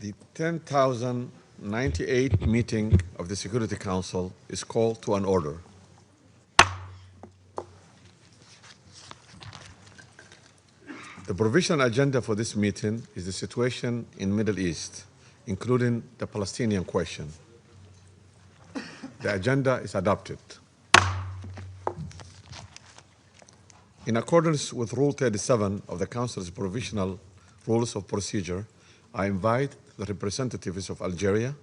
The 10,098 meeting of the Security Council is called to an order. The provisional agenda for this meeting is the situation in Middle East, including the Palestinian question. The agenda is adopted. In accordance with Rule 37 of the Council's Provisional Rules of Procedure, I invite the representatives of Algeria,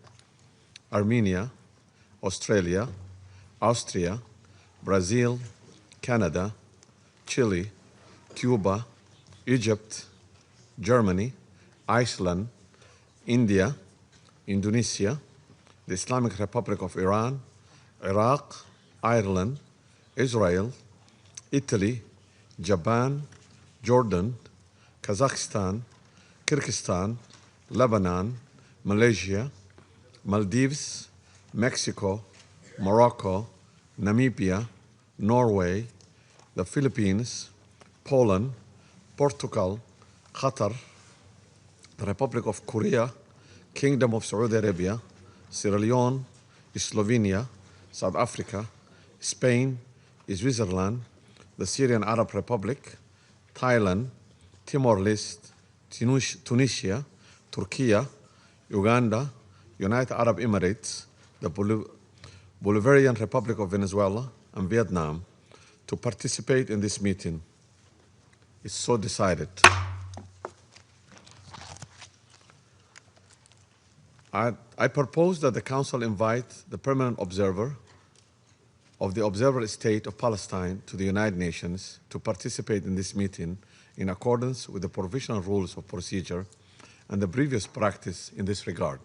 Armenia, Australia, Austria, Brazil, Canada, Chile, Cuba, Egypt, Germany, Iceland, India, Indonesia, the Islamic Republic of Iran, Iraq, Ireland, Israel, Italy, Japan, Jordan, Kazakhstan, Kyrgyzstan, Lebanon, Malaysia, Maldives, Mexico, Morocco, Namibia, Norway, the Philippines, Poland, Portugal, Qatar, the Republic of Korea, Kingdom of Saudi Arabia, Sierra Leone, Slovenia, South Africa, Spain, Switzerland, the Syrian Arab Republic, Thailand, Timor-Leste, Tunisia, Turkey, Uganda, United Arab Emirates, the Bolivarian Republic of Venezuela, and Vietnam to participate in this meeting. It's so decided. I propose that the Council invite the permanent observer of the Observer State of Palestine to the United Nations to participate in this meeting in accordance with the provisional rules of procedure and the previous practice in this regard.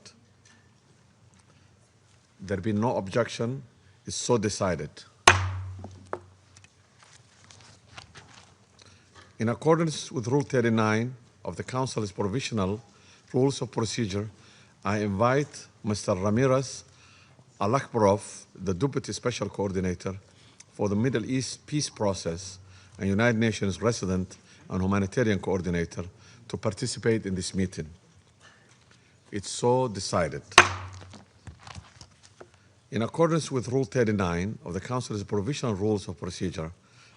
There be no objection. It's so decided. In accordance with Rule 39 of the Council's Provisional Rules of Procedure, I invite Mr. Ramirez Al-Akbarov, the Deputy Special Coordinator for the Middle East Peace Process and United Nations Resident and Humanitarian Coordinator, to participate in this meeting. It's so decided. In accordance with Rule 39 of the Council's Provisional Rules of Procedure,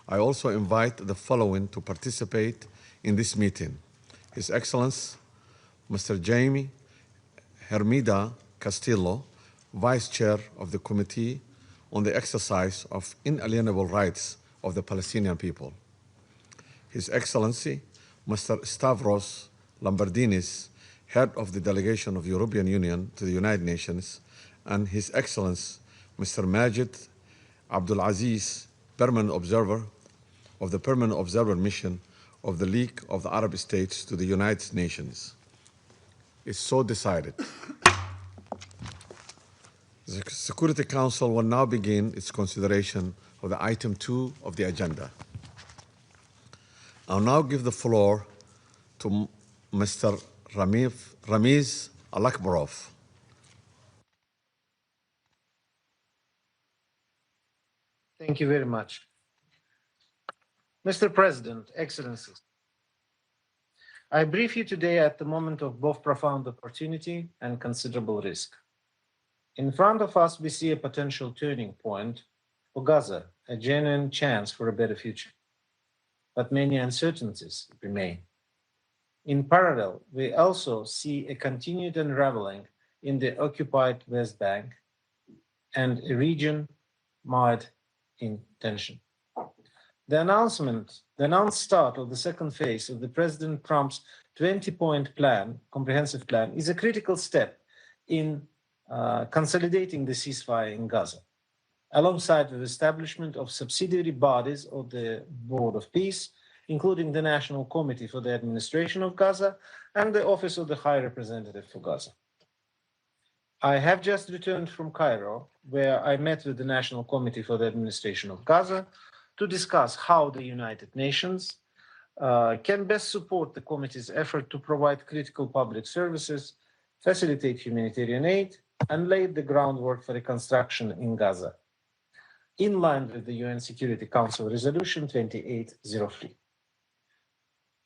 I also invite the following to participate in this meeting: His Excellency, Mr. Jaime Hermida Castillo, Vice Chair of the Committee on the Exercise of Inalienable Rights of the Palestinian People. His Excellency, Mr. Stavros Lamberdinis, Head of the Delegation of the European Union to the United Nations, and His Excellency, Mr. Majid Abdulaziz, Permanent Observer of the Permanent Observer Mission of the League of the Arab States to the United Nations. It's so decided. The Security Council will now begin its consideration of the item 2 of the agenda. I'll now give the floor to Mr. Ramiz Al-Akbarov. Thank you very much. Mr. President, Excellencies, I brief you today at the moment of both profound opportunity and considerable risk. In front of us, we see a potential turning point for Gaza, a genuine chance for a better future. But many uncertainties remain. In parallel, we also see a continued unraveling in the occupied West Bank and a region mired in tension. The announced start of the second phase of the President Trump's 20-point plan, comprehensive plan, is a critical step in consolidating the ceasefire in Gaza, alongside the establishment of subsidiary bodies of the Board of Peace, including the National Committee for the Administration of Gaza and the Office of the High Representative for Gaza. I have just returned from Cairo, where I met with the National Committee for the Administration of Gaza to discuss how the United Nations can best support the committee's effort to provide critical public services, facilitate humanitarian aid, and lay the groundwork for reconstruction in Gaza, in line with the UN Security Council Resolution 2803.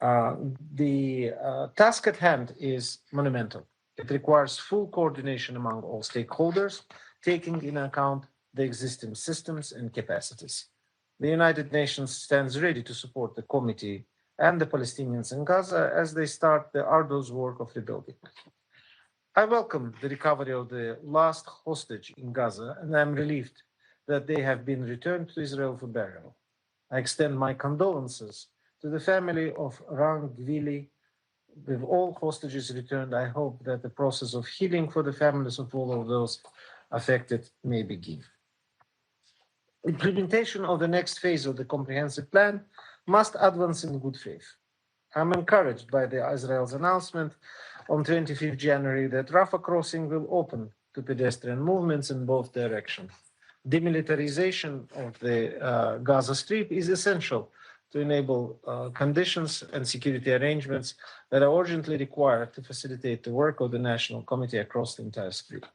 The task at hand is monumental. It requires full coordination among all stakeholders, taking into account the existing systems and capacities. The United Nations stands ready to support the committee and the Palestinians in Gaza as they start the arduous work of rebuilding. I welcome the recovery of the last hostage in Gaza, and I'm relieved that they have been returned to Israel for burial. I extend my condolences to the family of Ran Gvili. With all hostages returned, I hope that the process of healing for the families of all of those affected may begin. Implementation of the next phase of the comprehensive plan must advance in good faith. I'm encouraged by Israel's announcement on 25th January that Rafah crossing will open to pedestrian movements in both directions. Demilitarization of the Gaza Strip is essential to enable conditions and security arrangements that are urgently required to facilitate the work of the National Committee across the entire Strip.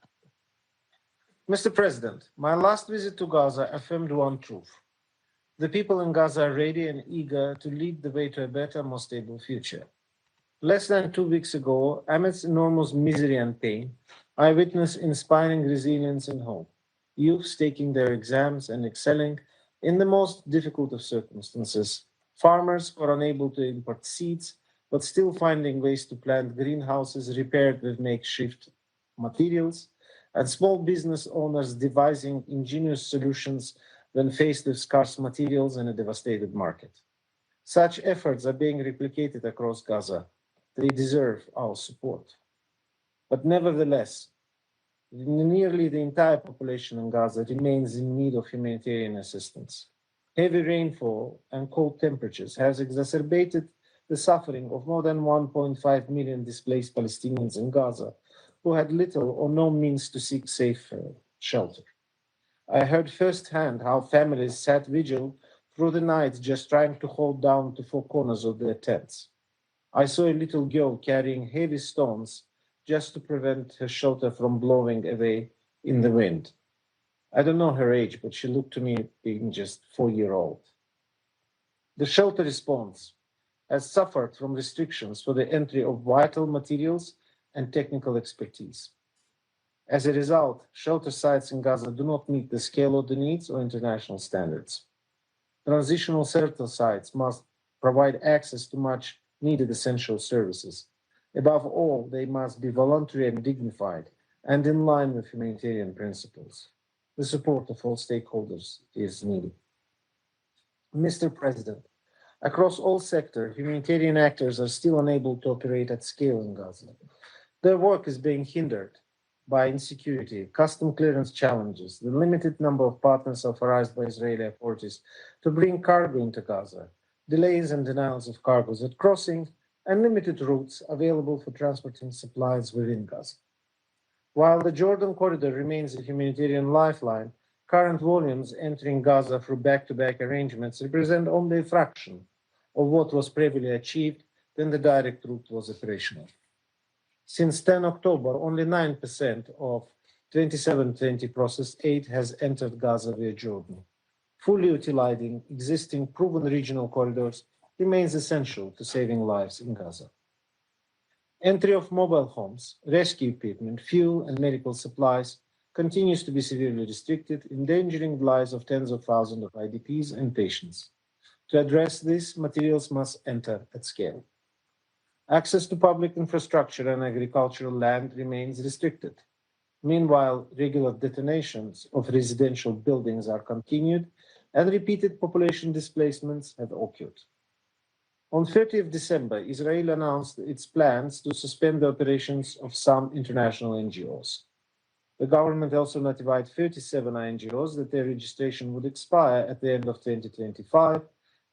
Mr. President, my last visit to Gaza affirmed one truth. The people in Gaza are ready and eager to lead the way to a better, more stable future. Less than 2 weeks ago, amidst enormous misery and pain, I witnessed inspiring resilience and hope. Youths taking their exams and excelling in the most difficult of circumstances. Farmers who are unable to import seeds, but still finding ways to plant greenhouses repaired with makeshift materials, and small business owners devising ingenious solutions when faced with scarce materials and a devastated market. Such efforts are being replicated across Gaza. They deserve our support. But nevertheless, nearly the entire population in Gaza remains in need of humanitarian assistance. Heavy rainfall and cold temperatures has exacerbated the suffering of more than 1.5 million displaced Palestinians in Gaza, who had little or no means to seek safe shelter. I heard firsthand how families sat vigil through the night just trying to hold down the four corners of their tents. I saw a little girl carrying heavy stones just to prevent her shelter from blowing away in the wind. I don't know her age, but she looked to me being just 4-year-old. The shelter response has suffered from restrictions for the entry of vital materials and technical expertise. As a result, shelter sites in Gaza do not meet the scale of the needs or international standards. Transitional shelter sites must provide access to much needed essential services. Above all, they must be voluntary and dignified and in line with humanitarian principles. The support of all stakeholders is needed. Mr. President, across all sectors, humanitarian actors are still unable to operate at scale in Gaza. Their work is being hindered by insecurity, custom clearance challenges, the limited number of partners authorized by Israeli authorities to bring cargo into Gaza, delays and denials of cargoes at crossing, and limited routes available for transporting supplies within Gaza. While the Jordan corridor remains a humanitarian lifeline, current volumes entering Gaza through back-to-back arrangements represent only a fraction of what was previously achieved when the direct route was operational. Since 10 October, only 9% of 2720 processed aid has entered Gaza via Jordan. Fully utilizing existing proven regional corridors remains essential to saving lives in Gaza. Entry of mobile homes, rescue equipment, fuel, and medical supplies continues to be severely restricted, endangering the lives of tens of thousands of IDPs and patients. To address this, materials must enter at scale. Access to public infrastructure and agricultural land remains restricted. Meanwhile, regular detonations of residential buildings are continued and repeated population displacements have occurred. On 30th December, Israel announced its plans to suspend the operations of some international NGOs. The government also notified 37 NGOs that their registration would expire at the end of 2025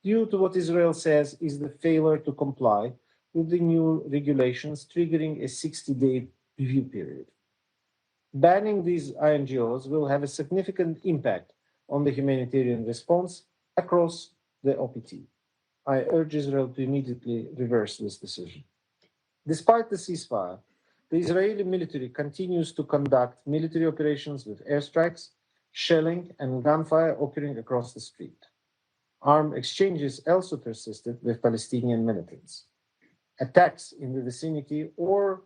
due to what Israel says is the failure to comply with the new regulations, triggering a 60-day review period. Banning these NGOs will have a significant impact on the humanitarian response across the OPT. I urge Israel to immediately reverse this decision. Despite the ceasefire, the Israeli military continues to conduct military operations with airstrikes, shelling, and gunfire occurring across the street. Armed exchanges also persisted with Palestinian militants. Attacks in the vicinity or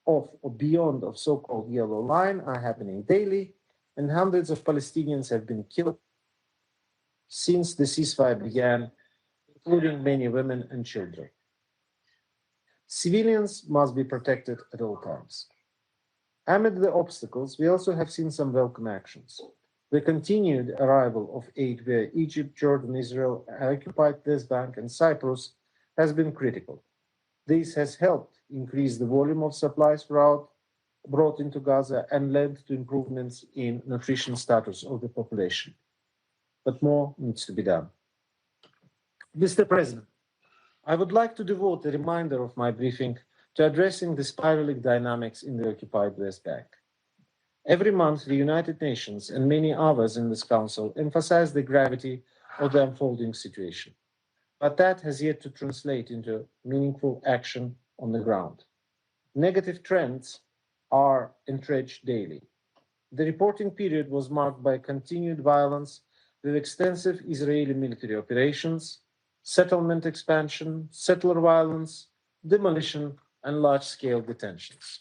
of or beyond of so-called yellow line are happening daily, and hundreds of Palestinians have been killed since the ceasefire began, including many women and children. Civilians must be protected at all times. Amid the obstacles, we also have seen some welcome actions. The continued arrival of aid via Egypt, Jordan, Israel, occupied West Bank, and Cyprus has been critical. This has helped increase the volume of supplies brought into Gaza and led to improvements in nutrition status of the population. But more needs to be done. Mr. President, I would like to devote a reminder of my briefing to addressing the spiraling dynamics in the occupied West Bank. Every month, the United Nations and many others in this Council emphasize the gravity of the unfolding situation. But that has yet to translate into meaningful action on the ground. Negative trends are entrenched daily. The reporting period was marked by continued violence with extensive Israeli military operations, settlement expansion, settler violence, demolition, and large-scale detentions.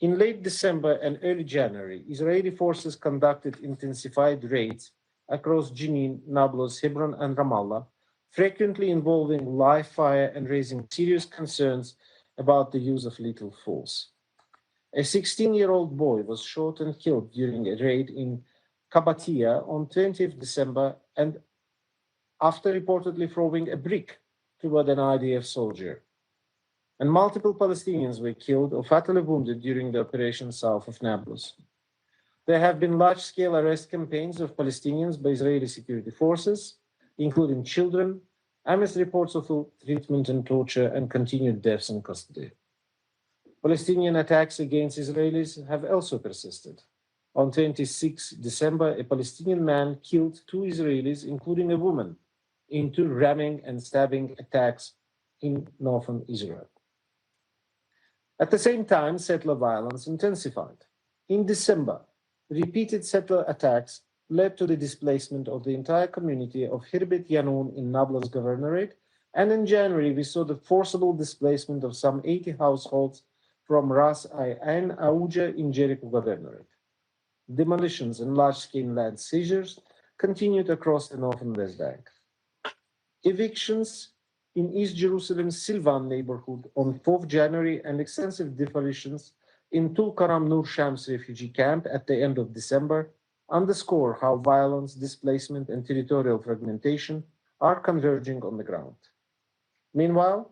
In late December and early January, Israeli forces conducted intensified raids across Jenin, Nablus, Hebron, and Ramallah, frequently involving live fire and raising serious concerns about the use of lethal force. A 16-year-old boy was shot and killed during a raid in Kabatia on 20th December and after reportedly throwing a brick toward an IDF soldier. And multiple Palestinians were killed or fatally wounded during the operation south of Nablus. There have been large-scale arrest campaigns of Palestinians by Israeli security forces, including children, amidst reports of ill treatment and torture and continued deaths in custody. Palestinian attacks against Israelis have also persisted. On 26 December, a Palestinian man killed 2 Israelis, including a woman, in 2 ramming and stabbing attacks in northern Israel. At the same time, settler violence intensified. In December, repeated settler attacks led to the displacement of the entire community of Hirbet Yanun in Nablus Governorate, and in January we saw the forcible displacement of some 80 households from Ras Ain Auja in Jericho Governorate. Demolitions and large-scale land seizures continued across the northern West Bank. Evictions in East Jerusalem's Silvan neighborhood on 4th January and extensive demolitions in Tul Karam Nur Shams refugee camp at the end of December underscore how violence, displacement, and territorial fragmentation are converging on the ground. Meanwhile,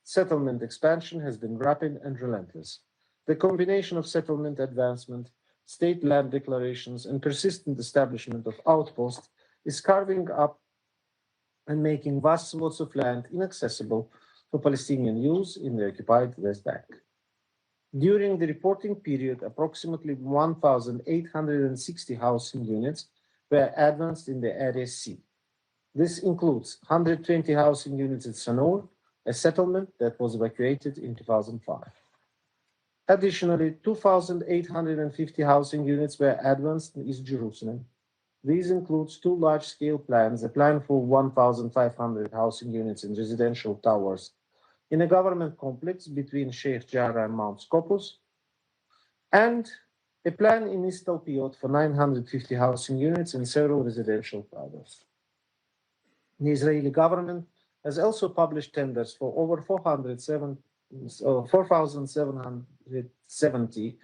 settlement expansion has been rapid and relentless. The combination of settlement advancement, state land declarations, and persistent establishment of outposts is carving up and making vast swaths of land inaccessible for Palestinian use in the occupied West Bank. During the reporting period, approximately 1,860 housing units were advanced in the Area C. This includes 120 housing units at Sanur, a settlement that was evacuated in 2005. Additionally, 2,850 housing units were advanced in East Jerusalem. These include 2 large-scale plans, a plan for 1,500 housing units in residential towers in a government complex between Sheikh Jarrah and Mount Scopus, and a plan in East Talpiot for 950 housing units in several residential towers. The Israeli government has also published tenders for over 4,770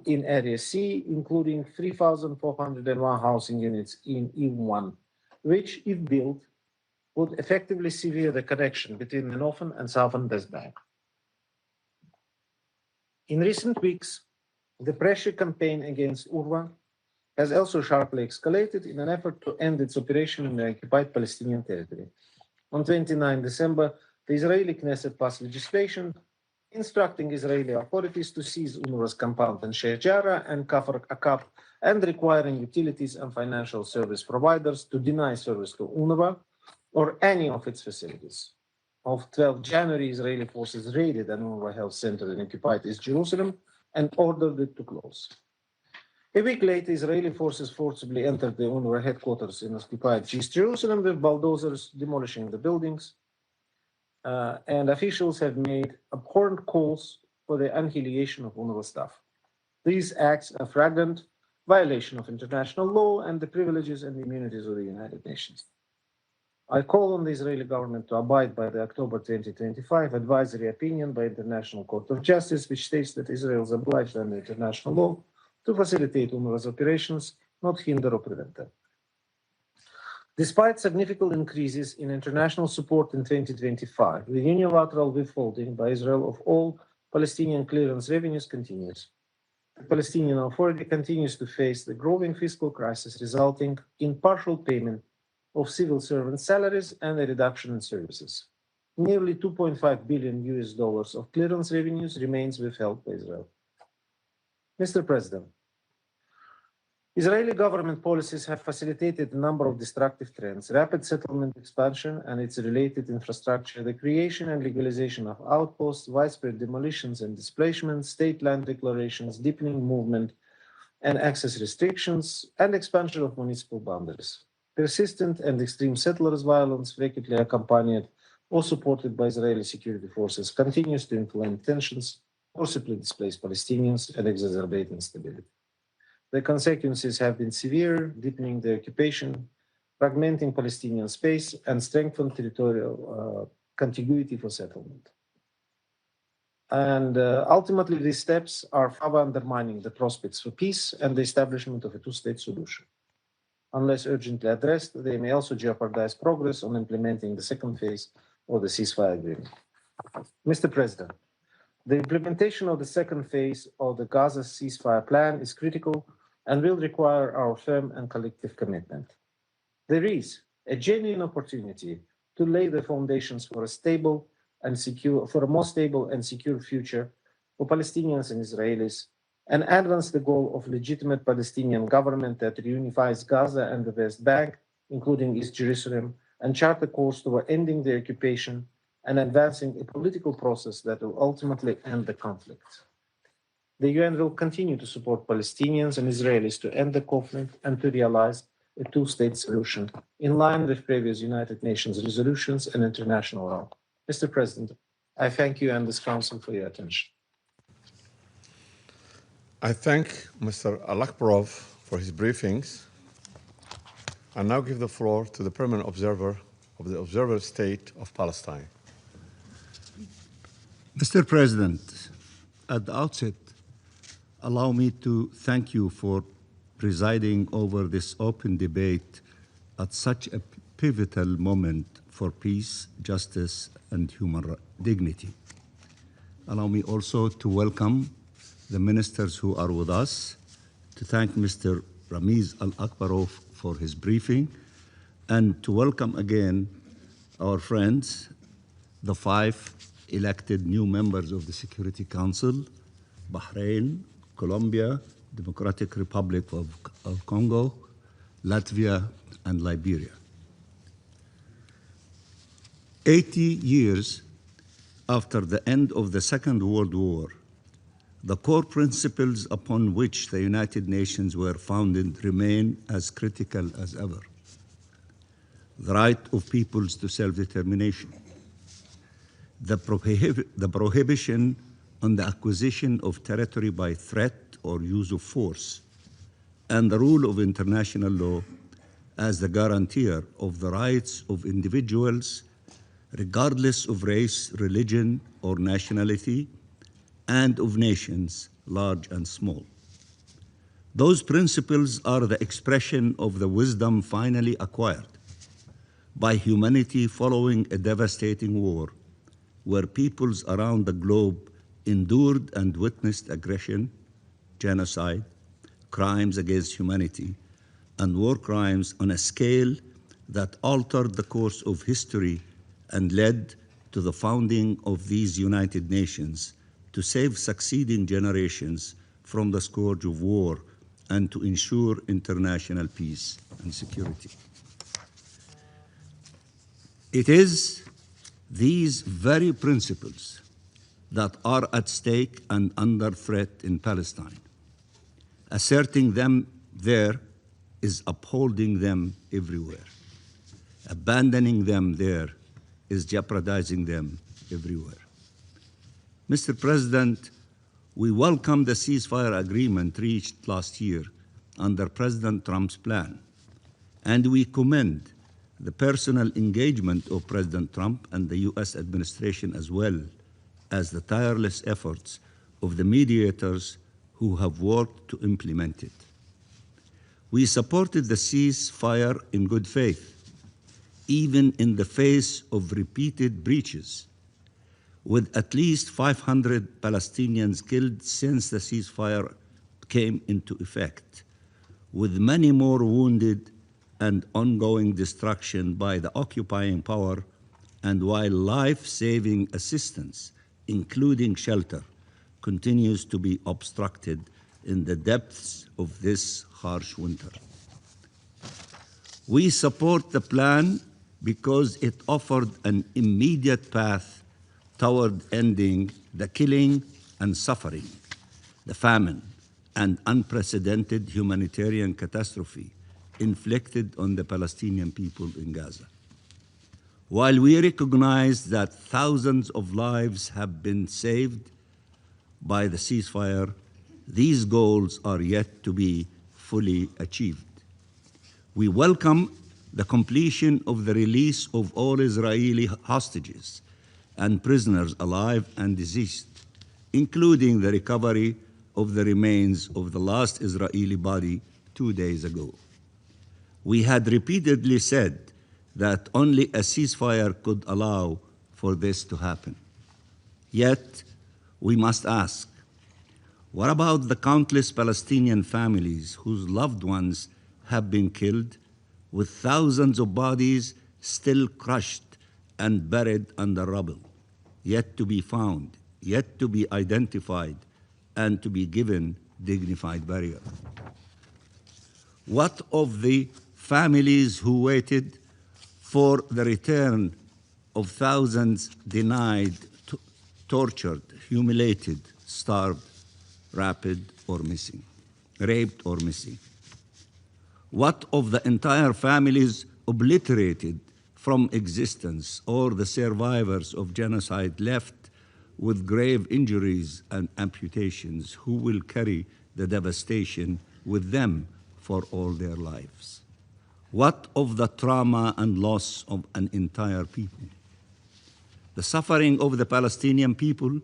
in Area C, including 3,401 housing units in E1, which, if built, would effectively sever the connection between the northern and southern West Bank. In recent weeks, the pressure campaign against UNRWA has also sharply escalated in an effort to end its operation in the occupied Palestinian territory. On 29 December, the Israeli Knesset passed legislation instructing Israeli authorities to seize UNRWA's compound in Sheikh Jarrah and Kafr Akab, and requiring utilities and financial service providers to deny service to UNRWA or any of its facilities. On 12 January, Israeli forces raided an UNRWA health center in occupied East Jerusalem and ordered it to close. A week later, Israeli forces forcibly entered the UNRWA headquarters in occupied East Jerusalem with bulldozers demolishing the buildings. And officials have made abhorrent calls for the annihilation of UNRWA staff. These acts are flagrant violation of international law and the privileges and immunities of the United Nations. I call on the Israeli government to abide by the October 2025 advisory opinion by International Court of Justice, which states that Israel is obliged under international law to facilitate UNRWA's operations, not hinder or prevent them. Despite significant increases in international support in 2025, the unilateral withholding by Israel of all Palestinian clearance revenues continues. The Palestinian Authority continues to face the growing fiscal crisis, resulting in partial payment of civil servant salaries and a reduction in services. Nearly $2.5 billion of clearance revenues remains withheld by Israel. Mr. President, Israeli government policies have facilitated a number of destructive trends: rapid settlement expansion and its related infrastructure, the creation and legalization of outposts, widespread demolitions and displacements, state land declarations, deepening movement and access restrictions, and expansion of municipal boundaries. Persistent and extreme settlers' violence, frequently accompanied or supported by Israeli security forces, continues to inflame tensions, forcibly displace Palestinians, and exacerbate instability. The consequences have been severe, deepening the occupation, fragmenting Palestinian space, and strengthened territorial contiguity for settlement. And ultimately, these steps are further undermining the prospects for peace and the establishment of a two-state solution. Unless urgently addressed, they may also jeopardize progress on implementing the second phase of the ceasefire agreement. Mr. President, the implementation of the second phase of the Gaza ceasefire plan is critical and will require our firm and collective commitment. There is a genuine opportunity to lay the foundations for a more stable and secure future for Palestinians and Israelis, and advance the goal of legitimate Palestinian government that reunifies Gaza and the West Bank, including East Jerusalem, and chart a course toward ending the occupation and advancing a political process that will ultimately end the conflict. The UN will continue to support Palestinians and Israelis to end the conflict and to realize a two-state solution in line with previous United Nations resolutions and international law. Mr. President, I thank you and this Council for your attention. I thank Mr. Alakbarov for his briefings. I now give the floor to the permanent observer of the Observer State of Palestine. Mr. President, at the outset, allow me to thank you for presiding over this open debate at such a pivotal moment for peace, justice, and human dignity. Allow me also to welcome the ministers who are with us, to thank Mr. Ramiz Al-Akbarov for his briefing, and to welcome again our friends, the 5 elected new members of the Security Council: Bahrain, Colombia, Democratic Republic of Congo, Latvia, and Liberia. 80 years after the end of the Second World War, the core principles upon which the United Nations were founded remain as critical as ever. The right of peoples to self-determination, the prohibition on the acquisition of territory by threat or use of force, and the rule of international law as the guarantor of the rights of individuals, regardless of race, religion, or nationality, and of nations, large and small. Those principles are the expression of the wisdom finally acquired by humanity following a devastating war, where peoples around the globe endured and witnessed aggression, genocide, crimes against humanity, and war crimes on a scale that altered the course of history and led to the founding of these United Nations to save succeeding generations from the scourge of war and to ensure international peace and security. It is these very principles that are at stake and under threat in Palestine. Asserting them there is upholding them everywhere. Abandoning them there is jeopardizing them everywhere. Mr. President, We welcome the ceasefire agreement reached last year under President Trump's plan, and we commend the personal engagement of President Trump and the US administration, as well as the tireless efforts of the mediators who have worked to implement it. We supported the ceasefire in good faith, even in the face of repeated breaches, with at least 500 Palestinians killed since the ceasefire came into effect, with many more wounded and ongoing destruction by the occupying power, and while life-saving assistance, including shelter, continues to be obstructed in the depths of this harsh winter. We support the plan because it offered an immediate path toward ending the killing and suffering, the famine, and unprecedented humanitarian catastrophe inflicted on the Palestinian people in Gaza. While we recognize that thousands of lives have been saved by the ceasefire, these goals are yet to be fully achieved. We welcome the completion of the release of all Israeli hostages and prisoners alive and deceased, including the recovery of the remains of the last Israeli body 2 days ago. We had repeatedly said that only a ceasefire could allow for this to happen. Yet, we must ask, what about the countless Palestinian families whose loved ones have been killed, with thousands of bodies still crushed and buried under rubble, yet to be found, yet to be identified, and to be given dignified burial? What of the families who waited for the return of thousands denied, tortured, humiliated, starved, raped, or missing, raped or missing? What of the entire families obliterated from existence, or the survivors of genocide left with grave injuries and amputations, who will carry the devastation with them for all their lives? What of the trauma and loss of an entire people? The suffering of the Palestinian people,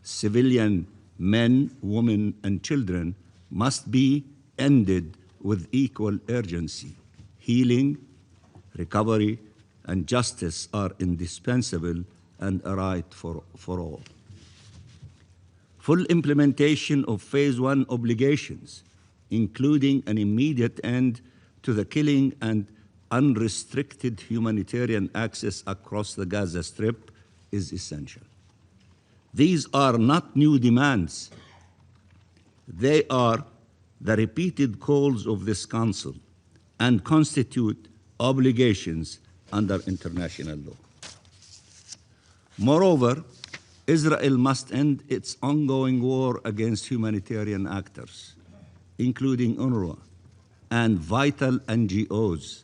civilian men, women, and children, must be ended with equal urgency. Healing, recovery, and justice are indispensable and a right for all. Full implementation of Phase 1 obligations, including an immediate end to the killing and unrestricted humanitarian access across the Gaza Strip, is essential. These are not new demands. They are the repeated calls of this Council and constitute obligations under international law. Moreover, Israel must end its ongoing war against humanitarian actors, including UNRWA, and vital NGOs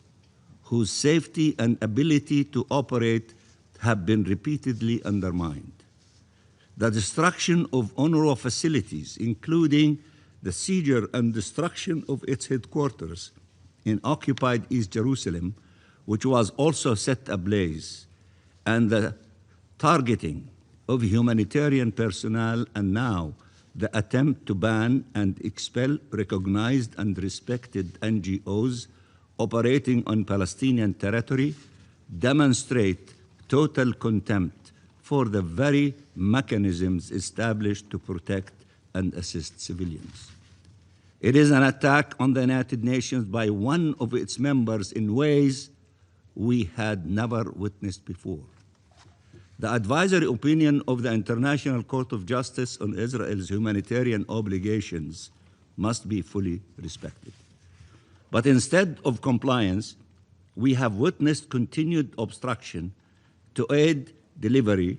whose safety and ability to operate have been repeatedly undermined. The destruction of UNRWA facilities, including the seizure and destruction of its headquarters in occupied East Jerusalem, which was also set ablaze, and the targeting of humanitarian personnel, and now the attempt to ban and expel recognized and respected NGOs operating on Palestinian territory, demonstrate total contempt for the very mechanisms established to protect and assist civilians. It is an attack on the United Nations by one of its members in ways we had never witnessed before. The advisory opinion of the International Court of Justice on Israel's humanitarian obligations must be fully respected. But instead of compliance, we have witnessed continued obstruction to aid delivery,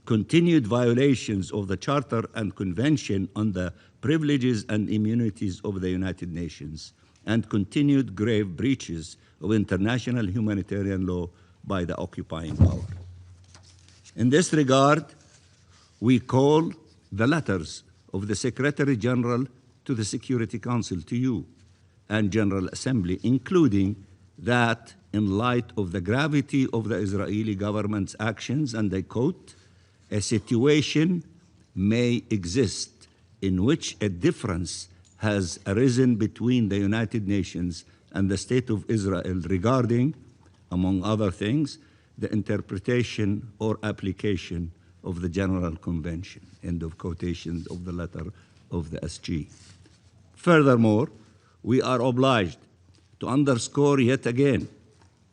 continued violations of the Charter and Convention on the Privileges and Immunities of the United Nations, and continued grave breaches of international humanitarian law by the occupying power. In this regard, we call the letters of the Secretary General to the Security Council, to you and General Assembly, including that in light of the gravity of the Israeli government's actions, and I quote, "A situation may exist in which a difference has arisen between the United Nations and the State of Israel regarding, among other things, the interpretation or application of the General Convention," end of quotation of the letter of the SG. Furthermore, we are obliged to underscore yet again,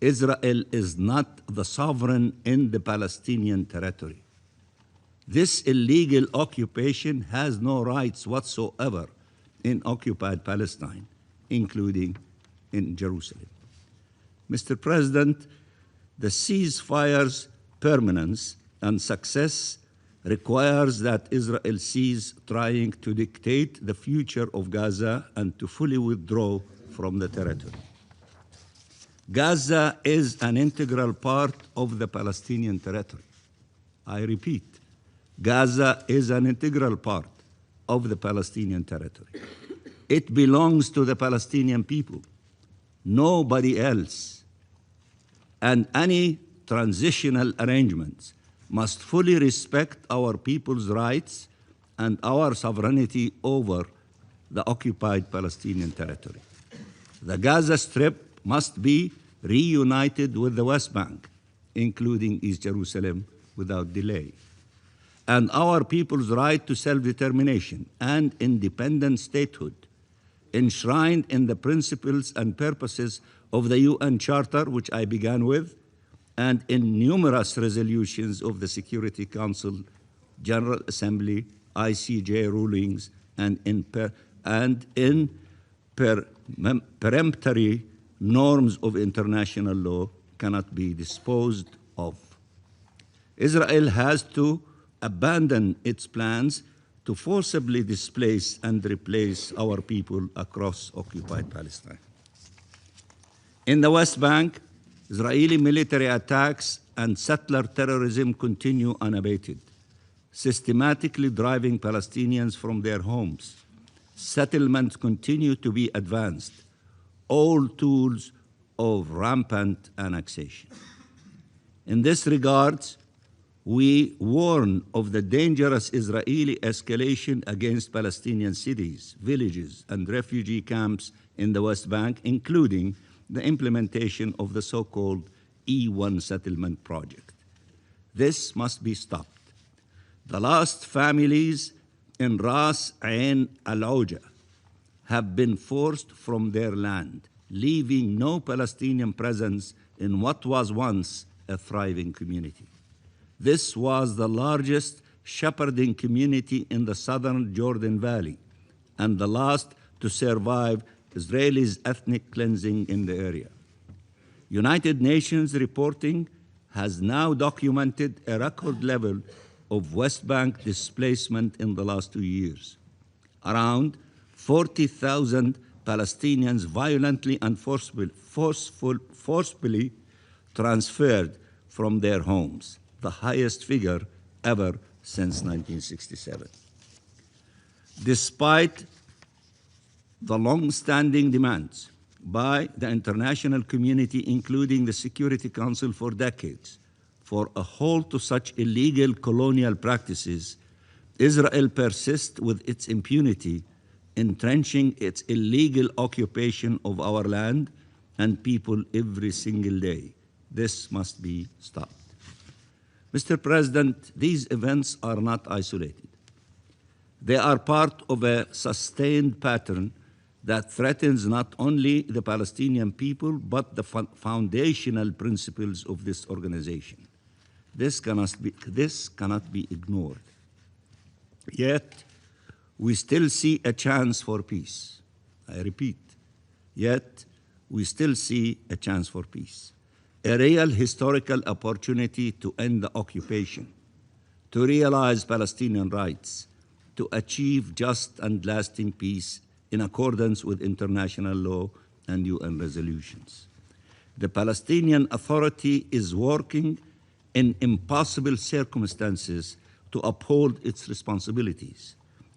Israel is not the sovereign in the Palestinian territory. This illegal occupation has no rights whatsoever in occupied Palestine, including in Jerusalem. Mr. President, the ceasefire's permanence and success requires that Israel cease trying to dictate the future of Gaza and to fully withdraw from the territory. Gaza is an integral part of the Palestinian territory. I repeat, Gaza is an integral part of the Palestinian territory. It belongs to the Palestinian people, nobody else. And any transitional arrangements must fully respect our people's rights and our sovereignty over the occupied Palestinian territory. The Gaza Strip must be reunited with the West Bank, including East Jerusalem, without delay. And our people's right to self-determination and independent statehood, enshrined in the principles and purposes of the UN Charter, which I began with, and in numerous resolutions of the Security Council, General Assembly, ICJ rulings, and in peremptory norms of international law, cannot be disposed of. Israel has to abandon its plans to forcibly displace and replace our people across occupied Palestine. In the West Bank, Israeli military attacks and settler terrorism continue unabated, systematically driving Palestinians from their homes. Settlements continue to be advanced, all tools of rampant annexation. In this regard, we warn of the dangerous Israeli escalation against Palestinian cities, villages, and refugee camps in the West Bank, including the implementation of the so-called E1 settlement project. This must be stopped. The last families in Ras Ain al-Auja have been forced from their land, leaving no Palestinian presence in what was once a thriving community. This was the largest shepherding community in the southern Jordan Valley and the last to survive Israelis' ethnic cleansing in the area. United Nations reporting has now documented a record level of West Bank displacement in the last 2 years. Around 40,000 Palestinians violently and forcefully transferred from their homes, the highest figure ever since 1967. Despite the long-standing demands by the international community, including the Security Council for decades, for a halt to such illegal colonial practices, Israel persists with its impunity, entrenching its illegal occupation of our land and people every single day. This must be stopped. Mr. President, these events are not isolated. They are part of a sustained pattern that threatens not only the Palestinian people, but the foundational principles of this organization. This cannot be ignored. Yet, we still see a chance for peace. I repeat, yet we still see a chance for peace. A real historical opportunity to end the occupation, to realize Palestinian rights, to achieve just and lasting peace in accordance with international law and UN resolutions. The Palestinian Authority is working in impossible circumstances to uphold its responsibilities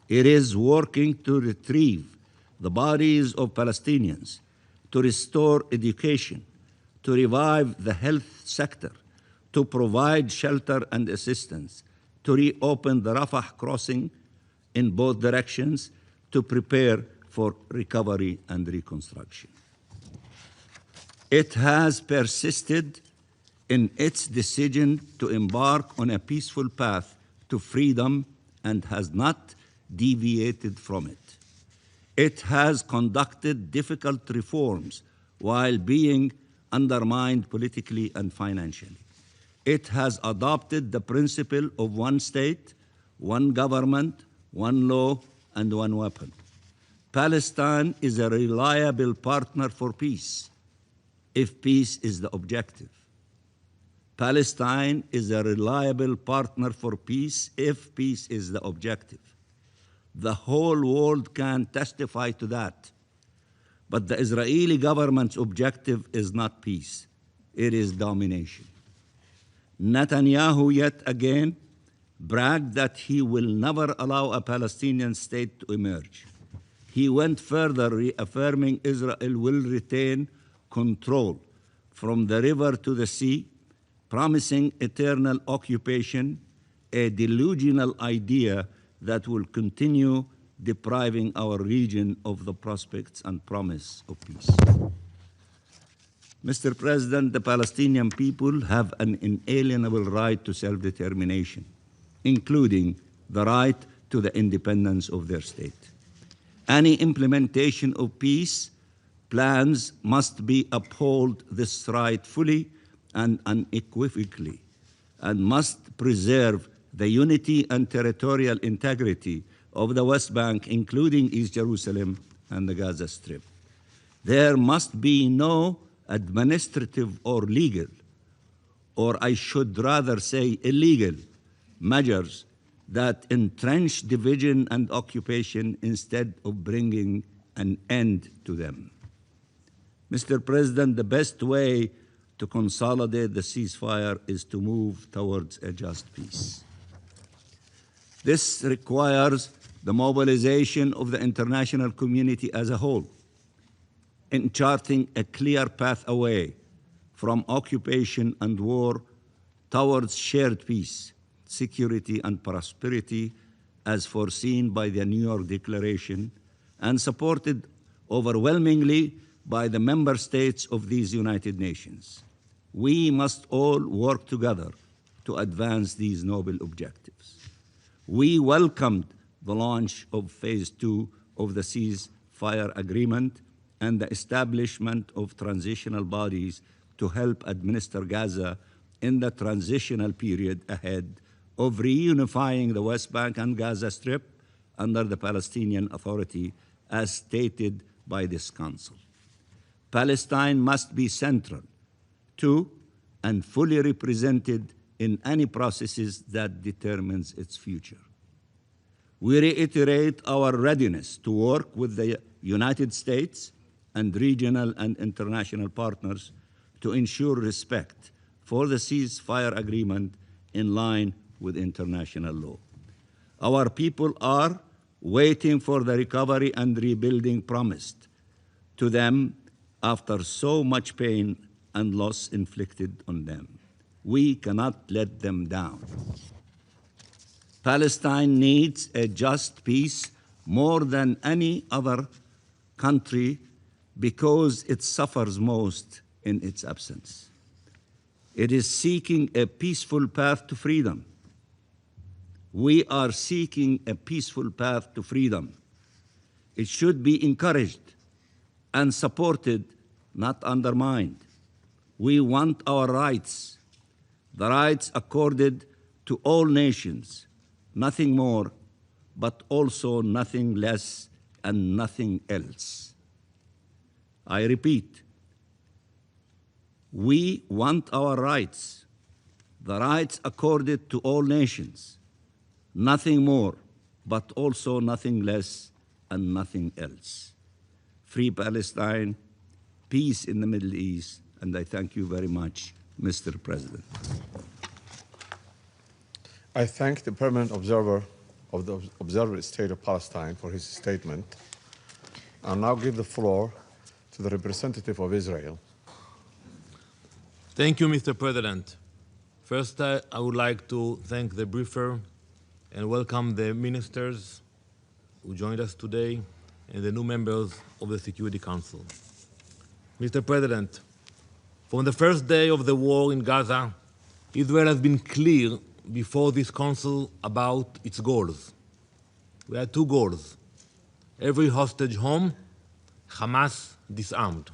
It is working to retrieve the bodies of Palestinians, to restore education, to revive the health sector, to provide shelter and assistance, to reopen the Rafah crossing in both directions, to prepare for recovery and reconstruction. It has persisted in its decision to embark on a peaceful path to freedom and has not deviated from it. It has conducted difficult reforms while being undermined politically and financially. It has adopted the principle of one state, one government, one law, and one weapon. Palestine is a reliable partner for peace, if peace is the objective. Palestine is a reliable partner for peace if peace is the objective. The whole world can testify to that. But the Israeli government's objective is not peace, it is domination. Netanyahu yet again bragged that he will never allow a Palestinian state to emerge. He went further, reaffirming Israel will retain control from the river to the sea, promising eternal occupation, a delusional idea that will continue depriving our region of the prospects and promise of peace. Mr. President, the Palestinian people have an inalienable right to self-determination, including the right to the independence of their state. Any implementation of peace plans must be uphold this right fully and unequivocally, and must preserve the unity and territorial integrity of the West Bank, including East Jerusalem and the Gaza Strip. There must be no administrative or legal, or I should rather say illegal, measures that entrench division and occupation instead of bringing an end to them. Mr. President, the best way to consolidate the ceasefire is to move towards a just peace. This requires the mobilization of the international community as a whole, in charting a clear path away from occupation and war towards shared peace, security, and prosperity as foreseen by the New York Declaration and supported overwhelmingly by the member states of these United Nations. We must all work together to advance these noble objectives. We welcomed the launch of Phase 2 of the ceasefire agreement and the establishment of transitional bodies to help administer Gaza in the transitional period ahead of reunifying the West Bank and Gaza Strip under the Palestinian Authority as stated by this Council. Palestine must be central to and fully represented in any processes that determines its future. We reiterate our readiness to work with the United States and regional and international partners to ensure respect for the ceasefire agreement in line with international law. Our people are waiting for the recovery and rebuilding promised to them after so much pain and loss inflicted on them. We cannot let them down. Palestine needs a just peace more than any other country because it suffers most in its absence. It is seeking a peaceful path to freedom. We are seeking a peaceful path to freedom. It should be encouraged and supported, not undermined. We want our rights, the rights accorded to all nations, nothing more, but also nothing less and nothing else. I repeat, we want our rights, the rights accorded to all nations, nothing more, but also nothing less and nothing else. Free Palestine, peace in the Middle East, and I thank you very much, Mr. President. I thank the permanent observer of the Observer State of Palestine, for his statement. I'll now give the floor to the representative of Israel. Thank you, Mr. President. First, I would like to thank the briefer and welcome the ministers who joined us today and the new members of the Security Council. Mr. President, from the first day of the war in Gaza, Israel has been clear before this council about its goals. We had two goals: every hostage home, Hamas disarmed.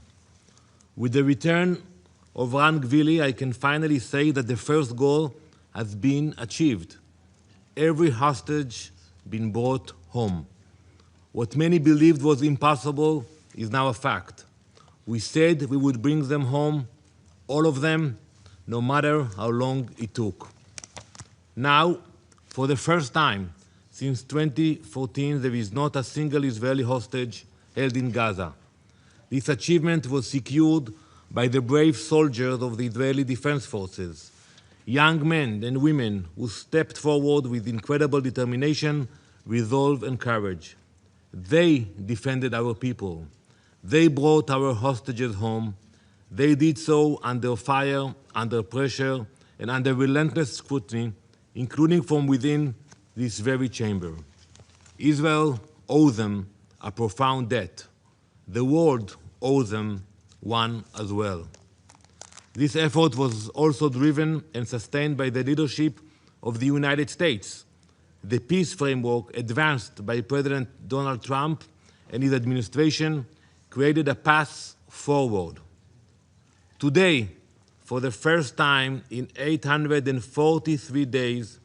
With the return of Ran Gvili, I can finally say that the first goal has been achieved. Every hostage been brought home. What many believed was impossible is now a fact. We said we would bring them home, all of them, no matter how long it took. Now, for the first time since 2014, there is not a single Israeli hostage held in Gaza. This achievement was secured by the brave soldiers of the Israeli Defense Forces, young men and women who stepped forward with incredible determination, resolve, and courage. They defended our people. They brought our hostages home. They did so under fire, under pressure, and under relentless scrutiny, including from within this very chamber. Israel owes them a profound debt. The world owes them one as well. This effort was also driven and sustained by the leadership of the United States. The peace framework advanced by President Donald Trump and his administration created a path forward. Today, for the first time in 843 days,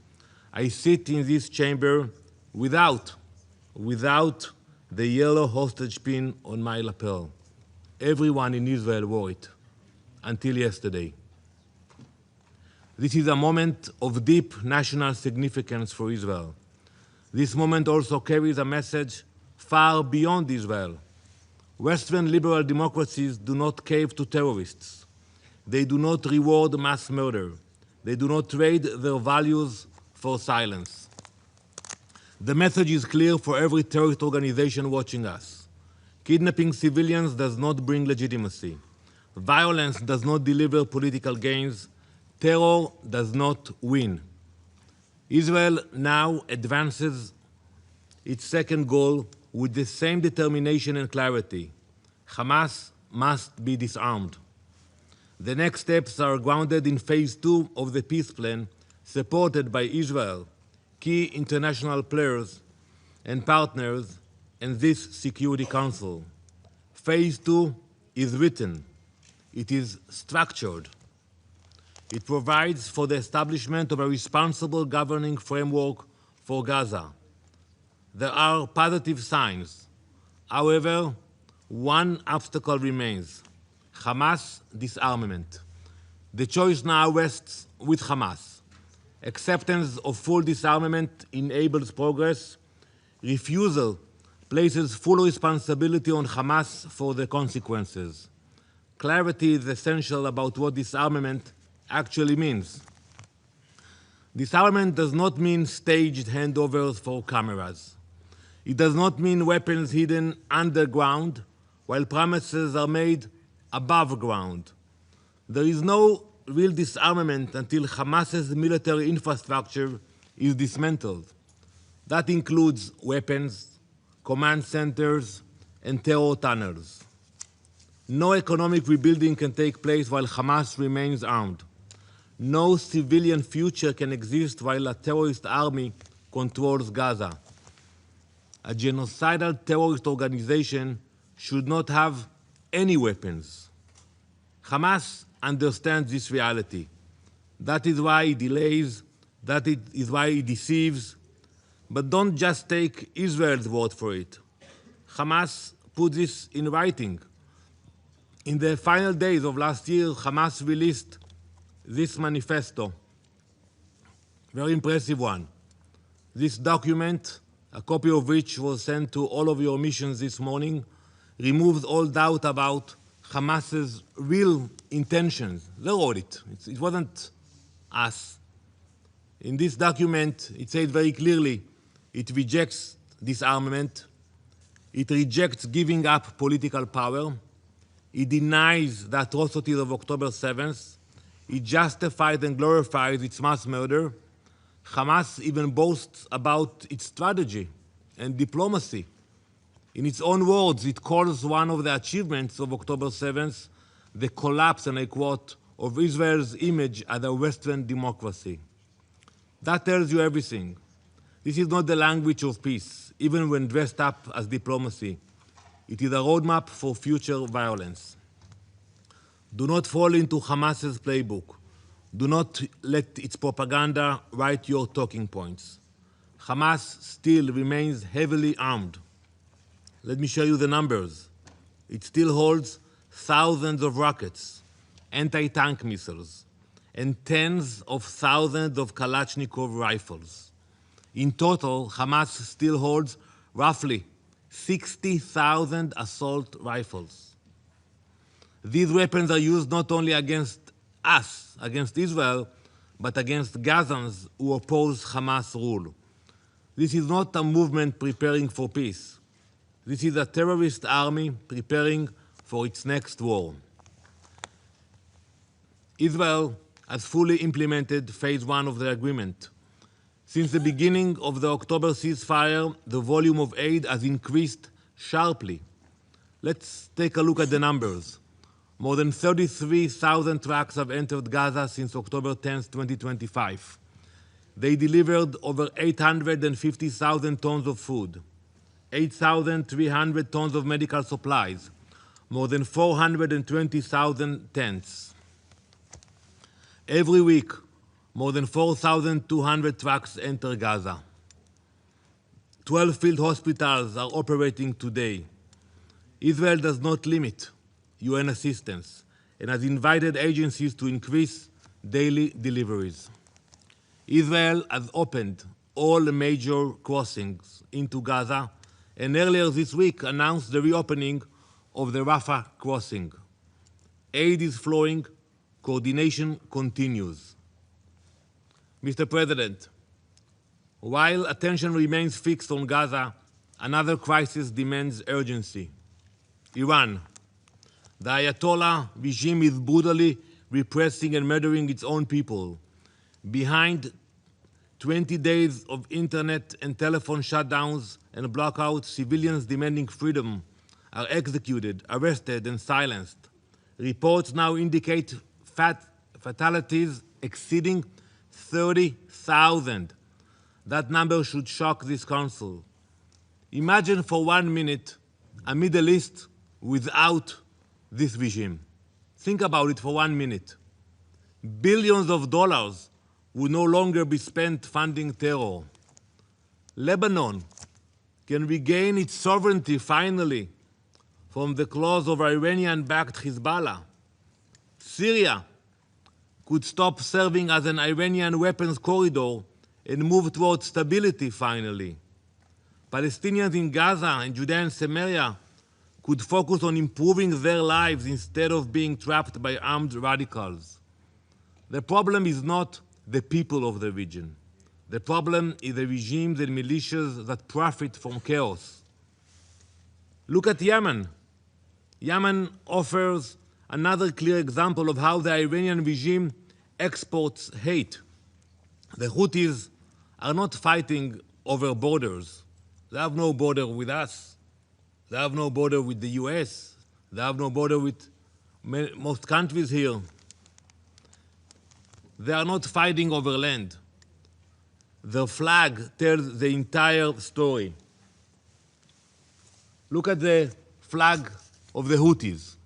I sit in this chamber without the yellow hostage pin on my lapel. Everyone in Israel wore it until yesterday. This is a moment of deep national significance for Israel. This moment also carries a message far beyond Israel. Western liberal democracies do not cave to terrorists. They do not reward mass murder. They do not trade their values for silence. The message is clear for every terrorist organization watching us. Kidnapping civilians does not bring legitimacy. Violence does not deliver political gains. Terror does not win. Israel now advances its second goal with the same determination and clarity. Hamas must be disarmed. The next steps are grounded in phase 2 of the peace plan, supported by Israel, key international players and partners, and this Security Council. Phase 2 is written. It is structured. It provides for the establishment of a responsible governing framework for Gaza. There are positive signs. However, one obstacle remains: Hamas disarmament. The choice now rests with Hamas. Acceptance of full disarmament enables progress. Refusal places full responsibility on Hamas for the consequences. Clarity is essential about what disarmament actually means. Disarmament does not mean staged handovers for cameras. It does not mean weapons hidden underground while promises are made above ground. There is no real disarmament until Hamas's military infrastructure is dismantled. That includes weapons, command centers, and terror tunnels. No economic rebuilding can take place while Hamas remains armed. No civilian future can exist while a terrorist army controls Gaza. A genocidal terrorist organization should not have any weapons. Hamas understands this reality. That is why it delays, that is why it deceives. But don't just take Israel's word for it. Hamas put this in writing. In the final days of last year, Hamas released this manifesto, very impressive one. This document, a copy of which was sent to all of your missions this morning, removes all doubt about Hamas's real intentions. They wrote it. It wasn't us. In this document, it says very clearly, It rejects disarmament. It rejects giving up political power. It denies the atrocities of October 7th. It justifies and glorifies its mass murder. Hamas even boasts about its strategy and diplomacy. In its own words, it calls one of the achievements of October 7th the collapse, and I quote, of Israel's image as a Western democracy. That tells you everything. This is not the language of peace, even when dressed up as diplomacy. It is a roadmap for future violence. Do not fall into Hamas's playbook. Do not let its propaganda write your talking points. Hamas still remains heavily armed. Let me show you the numbers. It still holds thousands of rockets, anti-tank missiles, and tens of thousands of Kalashnikov rifles. In total, Hamas still holds roughly 60,000 assault rifles. These weapons are used not only against us, against Israel, but against Gazans who oppose Hamas rule. This is not a movement preparing for peace. This is a terrorist army preparing for its next war. Israel has fully implemented phase 1 of the agreement. Since the beginning of the October ceasefire, the volume of aid has increased sharply. Let's take a look at the numbers. More than 33,000 trucks have entered Gaza since October 10, 2025. They delivered over 850,000 tons of food, 8,300 tons of medical supplies, more than 420,000 tents. Every week, more than 4,200 trucks enter Gaza. 12 field hospitals are operating today. Israel does not limit UN assistance and has invited agencies to increase daily deliveries. Israel has opened all major crossings into Gaza and earlier this week announced the reopening of the Rafah crossing. Aid is flowing, coordination continues. Mr. President, while attention remains fixed on Gaza, another crisis demands urgency. Iran. The Ayatollah regime is brutally repressing and murdering its own people. Behind 20 days of internet and telephone shutdowns and blackouts, civilians demanding freedom are executed, arrested, and silenced. Reports now indicate fatalities exceeding 30,000. That number should shock this council. Imagine for 1 minute a Middle East without this regime. Think about it for 1 minute. Billions of dollars will no longer be spent funding terror. Lebanon can regain its sovereignty finally from the claws of Iranian-backed Hezbollah. Syria could stop serving as an Iranian weapons corridor and move towards stability finally. Palestinians in Gaza and Judea and Samaria could focus on improving their lives instead of being trapped by armed radicals. The problem is not the people of the region. The problem is the regimes and militias that profit from chaos. Look at Yemen. Yemen offers another clear example of how the Iranian regime exports hate. The Houthis are not fighting over borders. They have no border with us. They have no border with the US. They have no border with most countries here. They are not fighting over land. The flag tells the entire story. Look at the flag of the Houthis.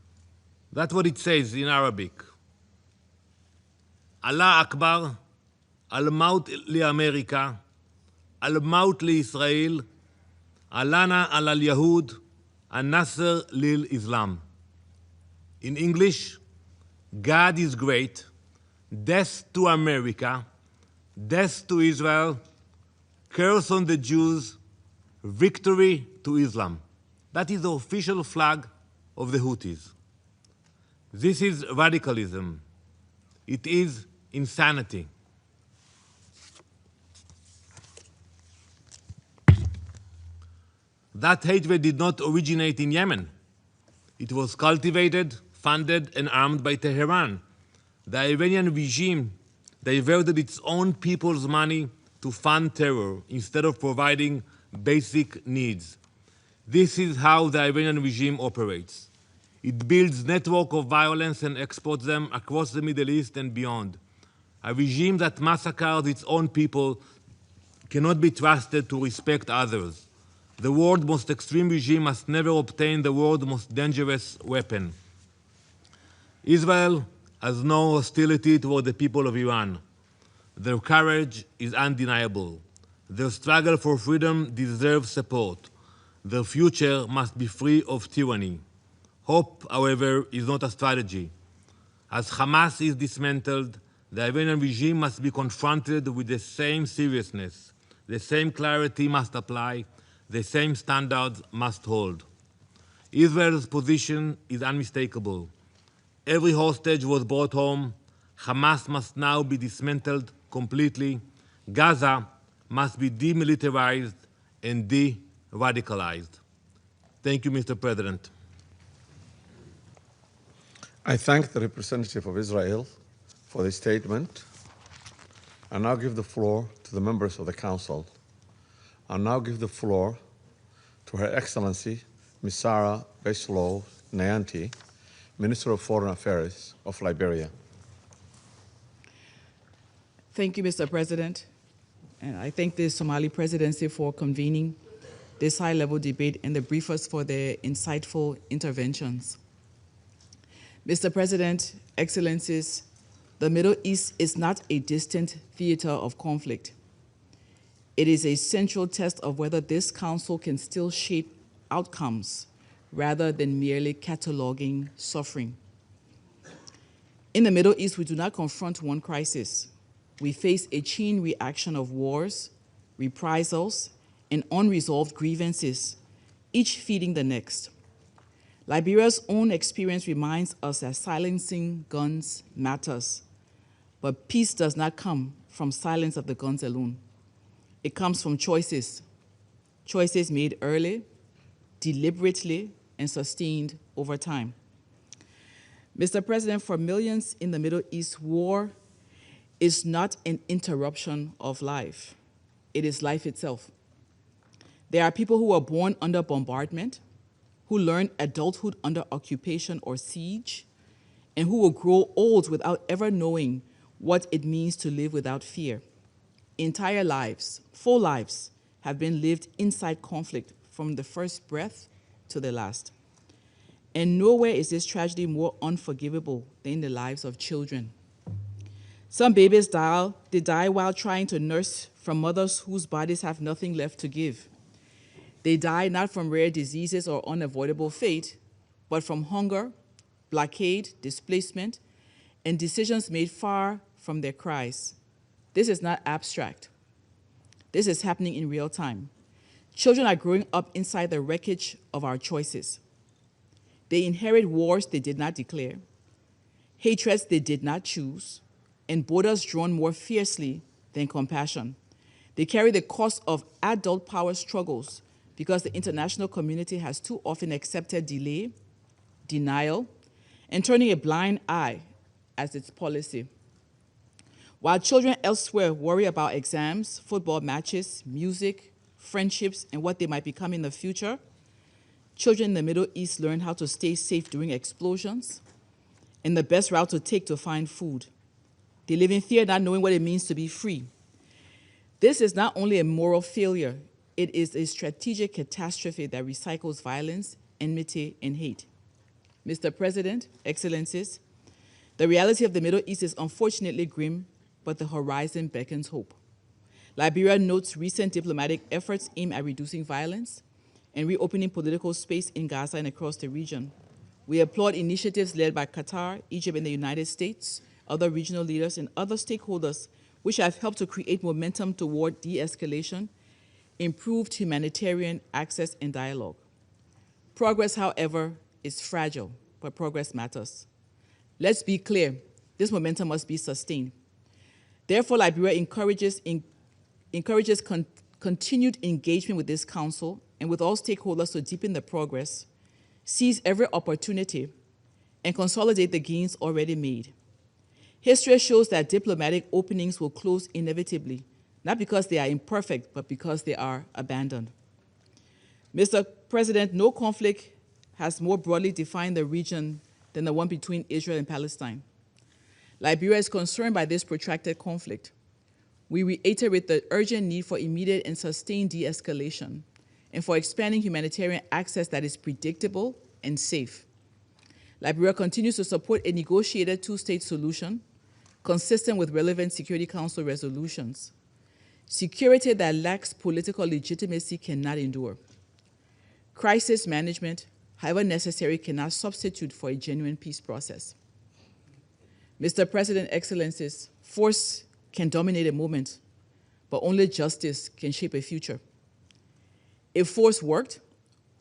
That's what it says in Arabic. Allah Akbar, Al-Maut li-America, Al-Maut li-Israel, Alana al-Yahud, Al-Nasr lil-Islam. In English, God is great, death to America, death to Israel, curse on the Jews, victory to Islam. That is the official flag of the Houthis. This is radicalism. It is insanity. That hatred did not originate in Yemen. It was cultivated, funded, and armed by Tehran. The Iranian regime diverted its own people's money to fund terror instead of providing basic needs. This is how the Iranian regime operates. It builds networks of violence and exports them across the Middle East and beyond. A regime that massacres its own people cannot be trusted to respect others. The world's most extreme regime must never obtain the world's most dangerous weapon. Israel has no hostility toward the people of Iran. Their courage is undeniable. Their struggle for freedom deserves support. Their future must be free of tyranny. Hope, however, is not a strategy. As Hamas is dismantled, the Iranian regime must be confronted with the same seriousness. The same clarity must apply. The same standards must hold. Israel's position is unmistakable. Every hostage was brought home. Hamas must now be dismantled completely. Gaza must be demilitarized and de-radicalized. Thank you, Mr. President. I thank the representative of Israel for the statement. I now give the floor to the members of the Council. I now give the floor to Her Excellency, Ms. Sarah Beslow Nyanti, Minister of Foreign Affairs of Liberia. Thank you, Mr. President. And I thank the Somali presidency for convening this high-level debate and the briefers for their insightful interventions. Mr. President, Excellencies, the Middle East is not a distant theater of conflict. It is a central test of whether this Council can still shape outcomes rather than merely cataloging suffering. In the Middle East, we do not confront one crisis. We face a chain reaction of wars, reprisals, and unresolved grievances, each feeding the next. Liberia's own experience reminds us that silencing guns matters, but peace does not come from silence of the guns alone. It comes from choices made early, deliberately, and sustained over time. Mr. President, for millions in the Middle East, war is not an interruption of life. It is life itself. There are people who are born under bombardment, who learn adulthood under occupation or siege, and who will grow old without ever knowing what it means to live without fear. Entire lives, full lives, have been lived inside conflict from the first breath to the last. And nowhere is this tragedy more unforgivable than in the lives of children. Some babies die while trying to nurse from mothers whose bodies have nothing left to give. They die not from rare diseases or unavoidable fate, but from hunger, blockade, displacement, and decisions made far from their cries. This is not abstract. This is happening in real time. Children are growing up inside the wreckage of our choices. They inherit wars they did not declare, hatreds they did not choose, and borders drawn more fiercely than compassion. They carry the cost of adult power struggles because the international community has too often accepted delay, denial, and turning a blind eye as its policy. While children elsewhere worry about exams, football matches, music, friendships, and what they might become in the future, children in the Middle East learn how to stay safe during explosions and the best route to take to find food. They live in fear, not knowing what it means to be free. This is not only a moral failure, it is a strategic catastrophe that recycles violence, enmity, and hate. Mr. President, Excellencies, the reality of the Middle East is unfortunately grim, but the horizon beckons hope. Liberia notes recent diplomatic efforts aimed at reducing violence and reopening political space in Gaza and across the region. We applaud initiatives led by Qatar, Egypt, and the United States, other regional leaders, and other stakeholders, which have helped to create momentum toward de-escalation, improved humanitarian access and dialogue. Progress, however, is fragile, but progress matters. Let's be clear, this momentum must be sustained. Therefore, Liberia encourages continued engagement with this Council and with all stakeholders to deepen the progress, seize every opportunity, and consolidate the gains already made. History shows that diplomatic openings will close inevitably, not because they are imperfect, but because they are abandoned. Mr. President, no conflict has more broadly defined the region than the one between Israel and Palestine. Liberia is concerned by this protracted conflict. We reiterate the urgent need for immediate and sustained de-escalation and for expanding humanitarian access that is predictable and safe. Liberia continues to support a negotiated two-state solution consistent with relevant Security Council resolutions. Security that lacks political legitimacy cannot endure. Crisis management, however necessary, cannot substitute for a genuine peace process. Mr. President, Excellencies, force can dominate a moment, but only justice can shape a future. If force worked,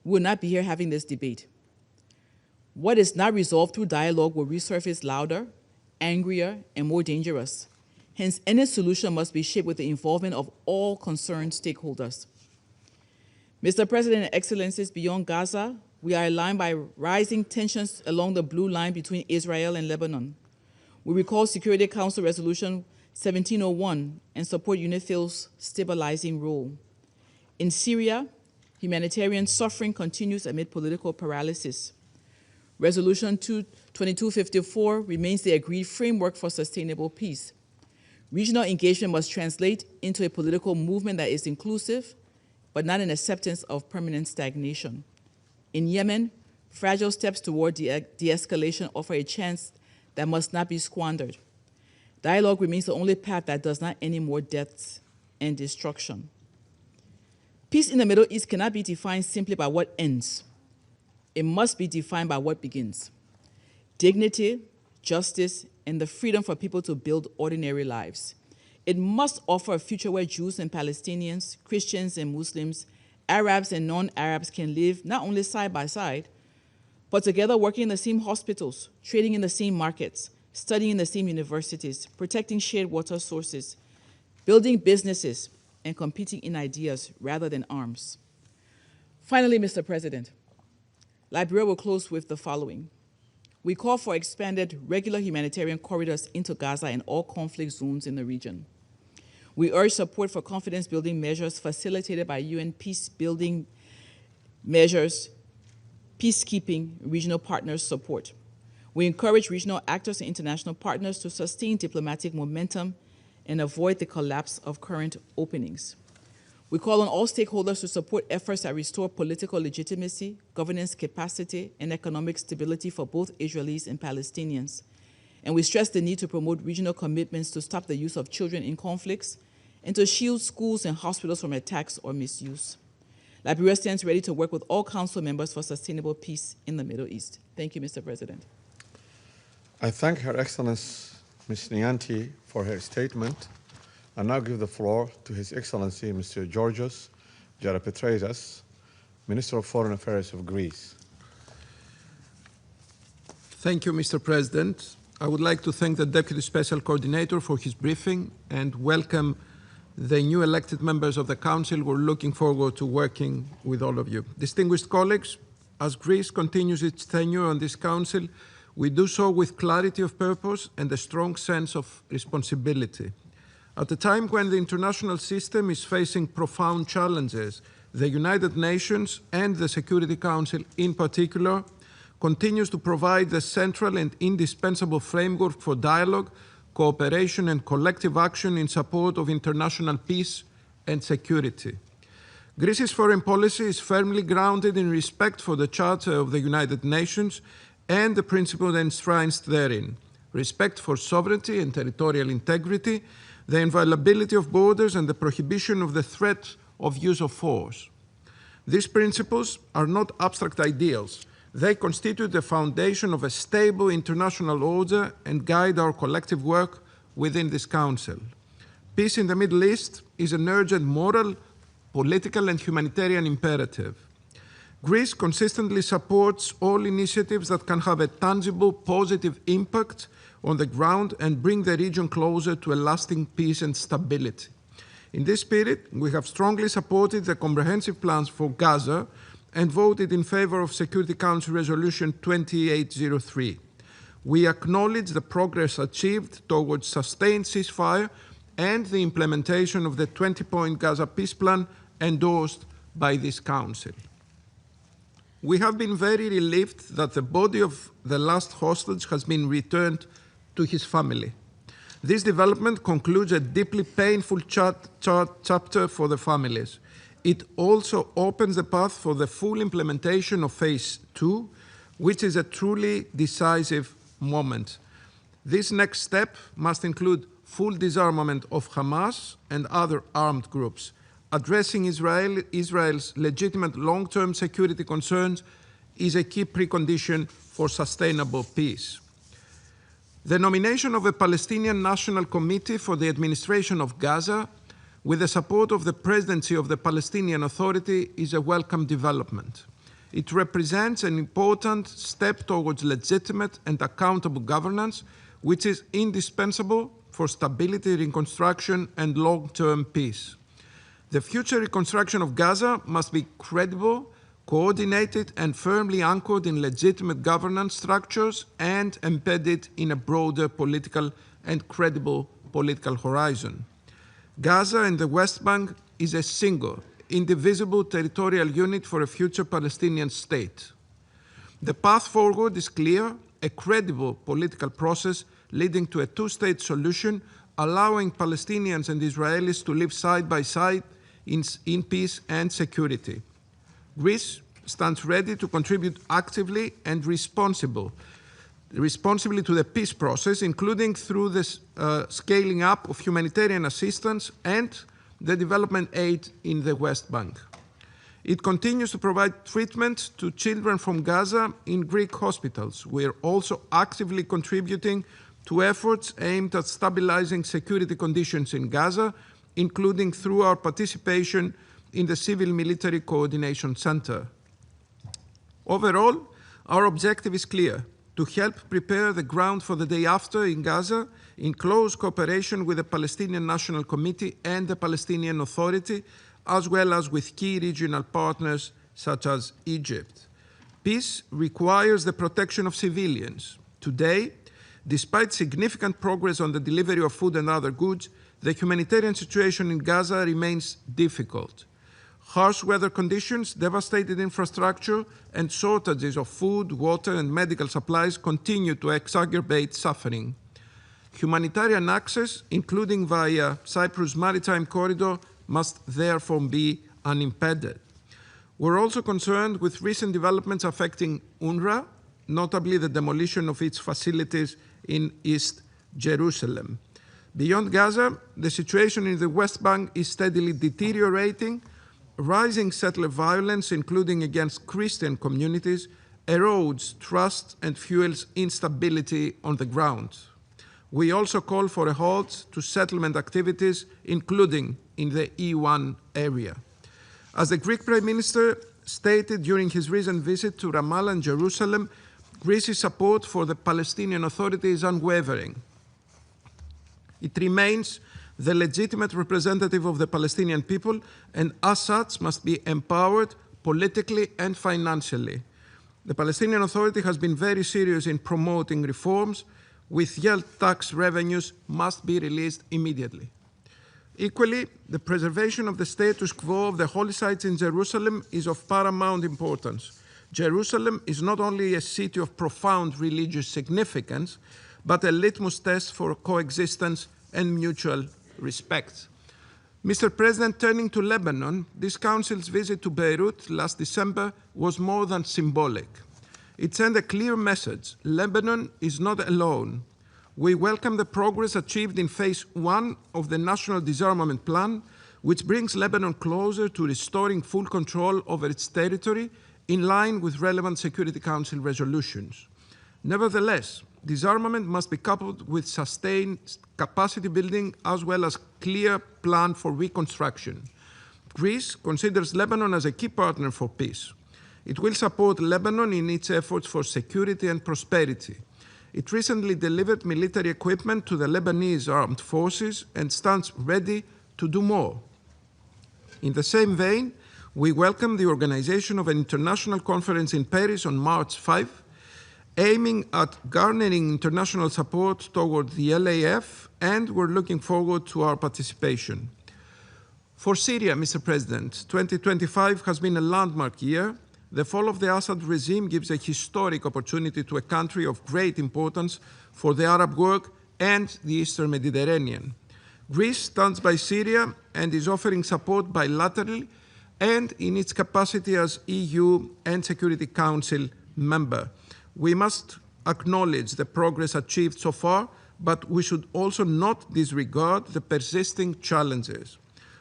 we would not be here having this debate. What is not resolved through dialogue will resurface louder, angrier, and more dangerous. Hence, any solution must be shaped with the involvement of all concerned stakeholders. Mr. President and Excellencies, beyond Gaza, we are aligned by rising tensions along the blue line between Israel and Lebanon. We recall Security Council Resolution 1701 and support UNIFIL's stabilizing role. In Syria, humanitarian suffering continues amid political paralysis. Resolution 2254 remains the agreed framework for sustainable peace. Regional engagement must translate into a political movement that is inclusive, but not an acceptance of permanent stagnation. In Yemen, fragile steps toward de-escalation offer a chance that must not be squandered. Dialogue remains the only path that does not end in more deaths and destruction. Peace in the Middle East cannot be defined simply by what ends. It must be defined by what begins. Dignity, justice, and the freedom for people to build ordinary lives. It must offer a future where Jews and Palestinians, Christians and Muslims, Arabs and non-Arabs can live not only side by side, but together working in the same hospitals, trading in the same markets, studying in the same universities, protecting shared water sources, building businesses, and competing in ideas rather than arms. Finally, Mr. President, Liberia will close with the following. We call for expanded regular humanitarian corridors into Gaza and all conflict zones in the region. We urge support for confidence-building measures facilitated by UN peace-building measures, peacekeeping, regional partners support. We encourage regional actors and international partners to sustain diplomatic momentum and avoid the collapse of current openings. We call on all stakeholders to support efforts that restore political legitimacy, governance capacity, and economic stability for both Israelis and Palestinians. And we stress the need to promote regional commitments to stop the use of children in conflicts and to shield schools and hospitals from attacks or misuse. Liberia stands ready to work with all Council members for sustainable peace in the Middle East. Thank you, Mr. President. I thank Her Excellency Ms. Nyanti for her statement. I now give the floor to His Excellency Mr. Georgios Gerapetraitis, Minister of Foreign Affairs of Greece. Thank you, Mr. President. I would like to thank the Deputy Special Coordinator for his briefing and welcome the new elected members of the Council. We're looking forward to working with all of you. Distinguished colleagues, as Greece continues its tenure on this Council, we do so with clarity of purpose and a strong sense of responsibility. At a time when the international system is facing profound challenges, the United Nations and the Security Council in particular continues to provide the central and indispensable framework for dialogue, cooperation and collective action in support of international peace and security. Greece's foreign policy is firmly grounded in respect for the Charter of the United Nations and the principles enshrined therein: respect for sovereignty and territorial integrity, the inviolability of borders, and the prohibition of the threat of use of force. These principles are not abstract ideals. They constitute the foundation of a stable international order and guide our collective work within this Council. Peace in the Middle East is an urgent moral, political, and humanitarian imperative. Greece consistently supports all initiatives that can have a tangible, positive impact on the ground and bring the region closer to a lasting peace and stability. In this spirit, we have strongly supported the comprehensive plans for Gaza and voted in favor of Security Council Resolution 2803. We acknowledge the progress achieved towards sustained ceasefire and the implementation of the 20-point Gaza peace plan endorsed by this Council. We have been very relieved that the body of the last hostage has been returned to his family. This development concludes a deeply painful chapter for the families. It also opens the path for the full implementation of Phase 2, which is a truly decisive moment. This next step must include full disarmament of Hamas and other armed groups. Addressing Israel's legitimate long-term security concerns is a key precondition for sustainable peace. The nomination of a Palestinian National Committee for the administration of Gaza, with the support of the presidency of the Palestinian Authority, is a welcome development. It represents an important step towards legitimate and accountable governance, which is indispensable for stability, reconstruction, and long-term peace. The future reconstruction of Gaza must be credible, coordinated, and firmly anchored in legitimate governance structures and embedded in a broader political and credible political horizon. Gaza and the West Bank is a single, indivisible territorial unit for a future Palestinian state. The path forward is clear: a credible political process leading to a two-state solution, allowing Palestinians and Israelis to live side by side in peace and security. Greece stands ready to contribute actively and responsibly to the peace process, including through the scaling up of humanitarian assistance and the development aid in the West Bank. It continues to provide treatment to children from Gaza in Greek hospitals. We are also actively contributing to efforts aimed at stabilizing security conditions in Gaza, including through our participation in the Civil-Military Coordination Center. Overall, our objective is clear: to help prepare the ground for the day after in Gaza, in close cooperation with the Palestinian National Committee and the Palestinian Authority, as well as with key regional partners such as Egypt. Peace requires the protection of civilians. Today, despite significant progress on the delivery of food and other goods, the humanitarian situation in Gaza remains difficult. Harsh weather conditions, devastated infrastructure, and shortages of food, water, and medical supplies continue to exacerbate suffering. Humanitarian access, including via Cyprus Maritime Corridor, must therefore be unimpeded. We're also concerned with recent developments affecting UNRWA, notably the demolition of its facilities in East Jerusalem. Beyond Gaza, the situation in the West Bank is steadily deteriorating. Rising settler violence, including against Christian communities, erodes trust and fuels instability on the ground. We also call for a halt to settlement activities, including in the E1 area. As the Greek Prime Minister stated during his recent visit to Ramallah and Jerusalem, Greece's support for the Palestinian Authority is unwavering. It remains the legitimate representative of the Palestinian people, and as such must be empowered politically and financially. The Palestinian Authority has been very serious in promoting reforms. Withheld tax revenues must be released immediately. Equally, the preservation of the status quo of the holy sites in Jerusalem is of paramount importance. Jerusalem is not only a city of profound religious significance, but a litmus test for coexistence and mutual respect. Mr. President, turning to Lebanon, this Council's visit to Beirut last December was more than symbolic. It sent a clear message: Lebanon is not alone. We welcome the progress achieved in Phase 1 of the National Disarmament Plan, which brings Lebanon closer to restoring full control over its territory in line with relevant Security Council resolutions. Nevertheless, disarmament must be coupled with sustained capacity building as well as clear plan for reconstruction. Greece considers Lebanon as a key partner for peace. It will support Lebanon in its efforts for security and prosperity. It recently delivered military equipment to the Lebanese armed forces and stands ready to do more. In the same vein, we welcome the organization of an international conference in Paris on March 5, aiming at garnering international support toward the LAF, and we're looking forward to our participation. For Syria, Mr. President, 2025 has been a landmark year. The fall of the Assad regime gives a historic opportunity to a country of great importance for the Arab world and the Eastern Mediterranean. Greece stands by Syria and is offering support bilaterally and in its capacity as EU and Security Council member. We must acknowledge the progress achieved so far, but we should also not disregard the persisting challenges.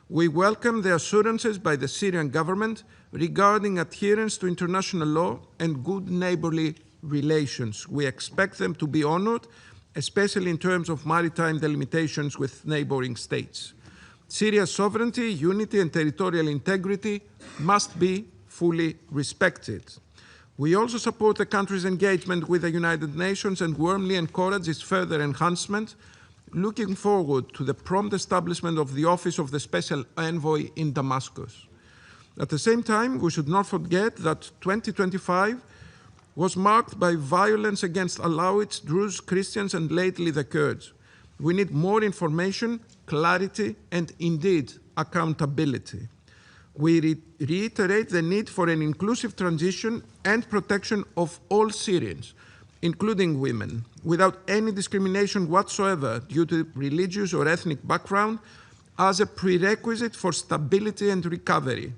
We welcome the assurances by the Syrian government regarding adherence to international law and good neighborly relations. We expect them to be honored, especially in terms of maritime delimitations with neighboring states. Syria's sovereignty, unity, and territorial integrity must be fully respected. We also support the country's engagement with the United Nations and warmly encourage its further enhancement, looking forward to the prompt establishment of the Office of the Special Envoy in Damascus. At the same time, we should not forget that 2025 was marked by violence against Alawites, Druze, Christians, and lately the Kurds. We need more information, clarity, and indeed accountability. We reiterate the need for an inclusive transition and protection of all Syrians, including women, without any discrimination whatsoever due to religious or ethnic background, as a prerequisite for stability and recovery.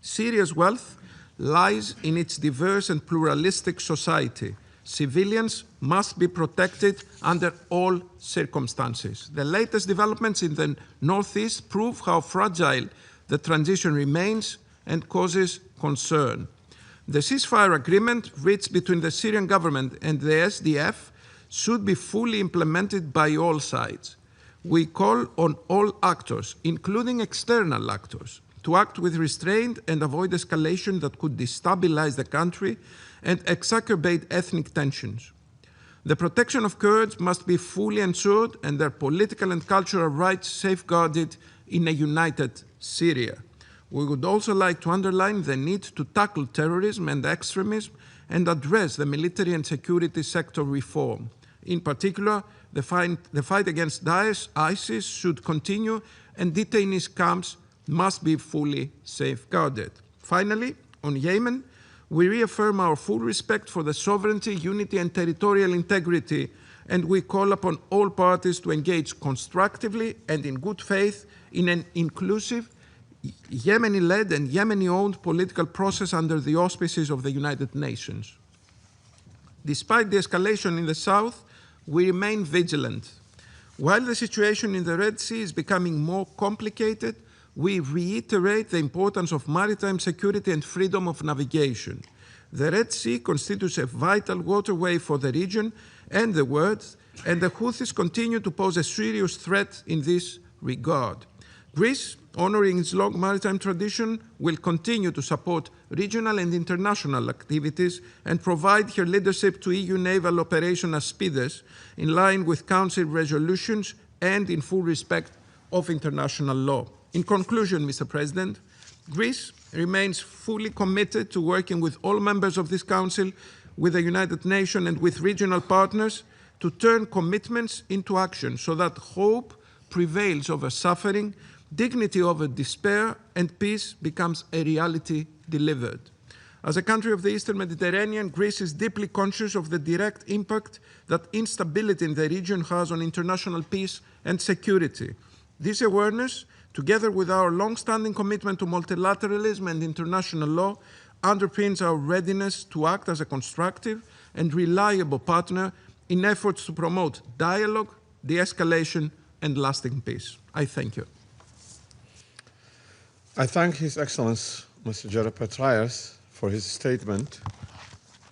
Syria's wealth lies in its diverse and pluralistic society. Civilians must be protected under all circumstances. The latest developments in the northeast prove how fragile the transition remains and causes concern. The ceasefire agreement reached between the Syrian government and the SDF should be fully implemented by all sides. We call on all actors, including external actors, to act with restraint and avoid escalation that could destabilize the country and exacerbate ethnic tensions. The protection of Kurds must be fully ensured and their political and cultural rights safeguarded in a united Syria. We would also like to underline the need to tackle terrorism and extremism and address the military and security sector reform. In particular, the fight against Daesh, ISIS should continue, and detainees camps must be fully safeguarded. Finally, on Yemen, we reaffirm our full respect for the sovereignty, unity, and territorial integrity, and we call upon all parties to engage constructively and in good faith in an inclusive, Yemeni-led and Yemeni-owned political process under the auspices of the United Nations. Despite the escalation in the south, we remain vigilant. While the situation in the Red Sea is becoming more complicated, we reiterate the importance of maritime security and freedom of navigation. The Red Sea constitutes a vital waterway for the region and the world, and the Houthis continue to pose a serious threat in this regard. Greece, honoring its long maritime tradition, will continue to support regional and international activities and provide her leadership to EU naval operation Aspides in line with Council resolutions and in full respect of international law. In conclusion, Mr. President, Greece remains fully committed to working with all members of this Council, with the United Nations and with regional partners to turn commitments into action so that hope prevails over suffering, dignity over despair, and peace becomes a reality delivered. As a country of the Eastern Mediterranean, Greece is deeply conscious of the direct impact that instability in the region has on international peace and security. This awareness, together with our long-standing commitment to multilateralism and international law, underpins our readiness to act as a constructive and reliable partner in efforts to promote dialogue, de-escalation, and lasting peace. I thank you. I thank His Excellency, Mr. Jared Petraeus, for his statement,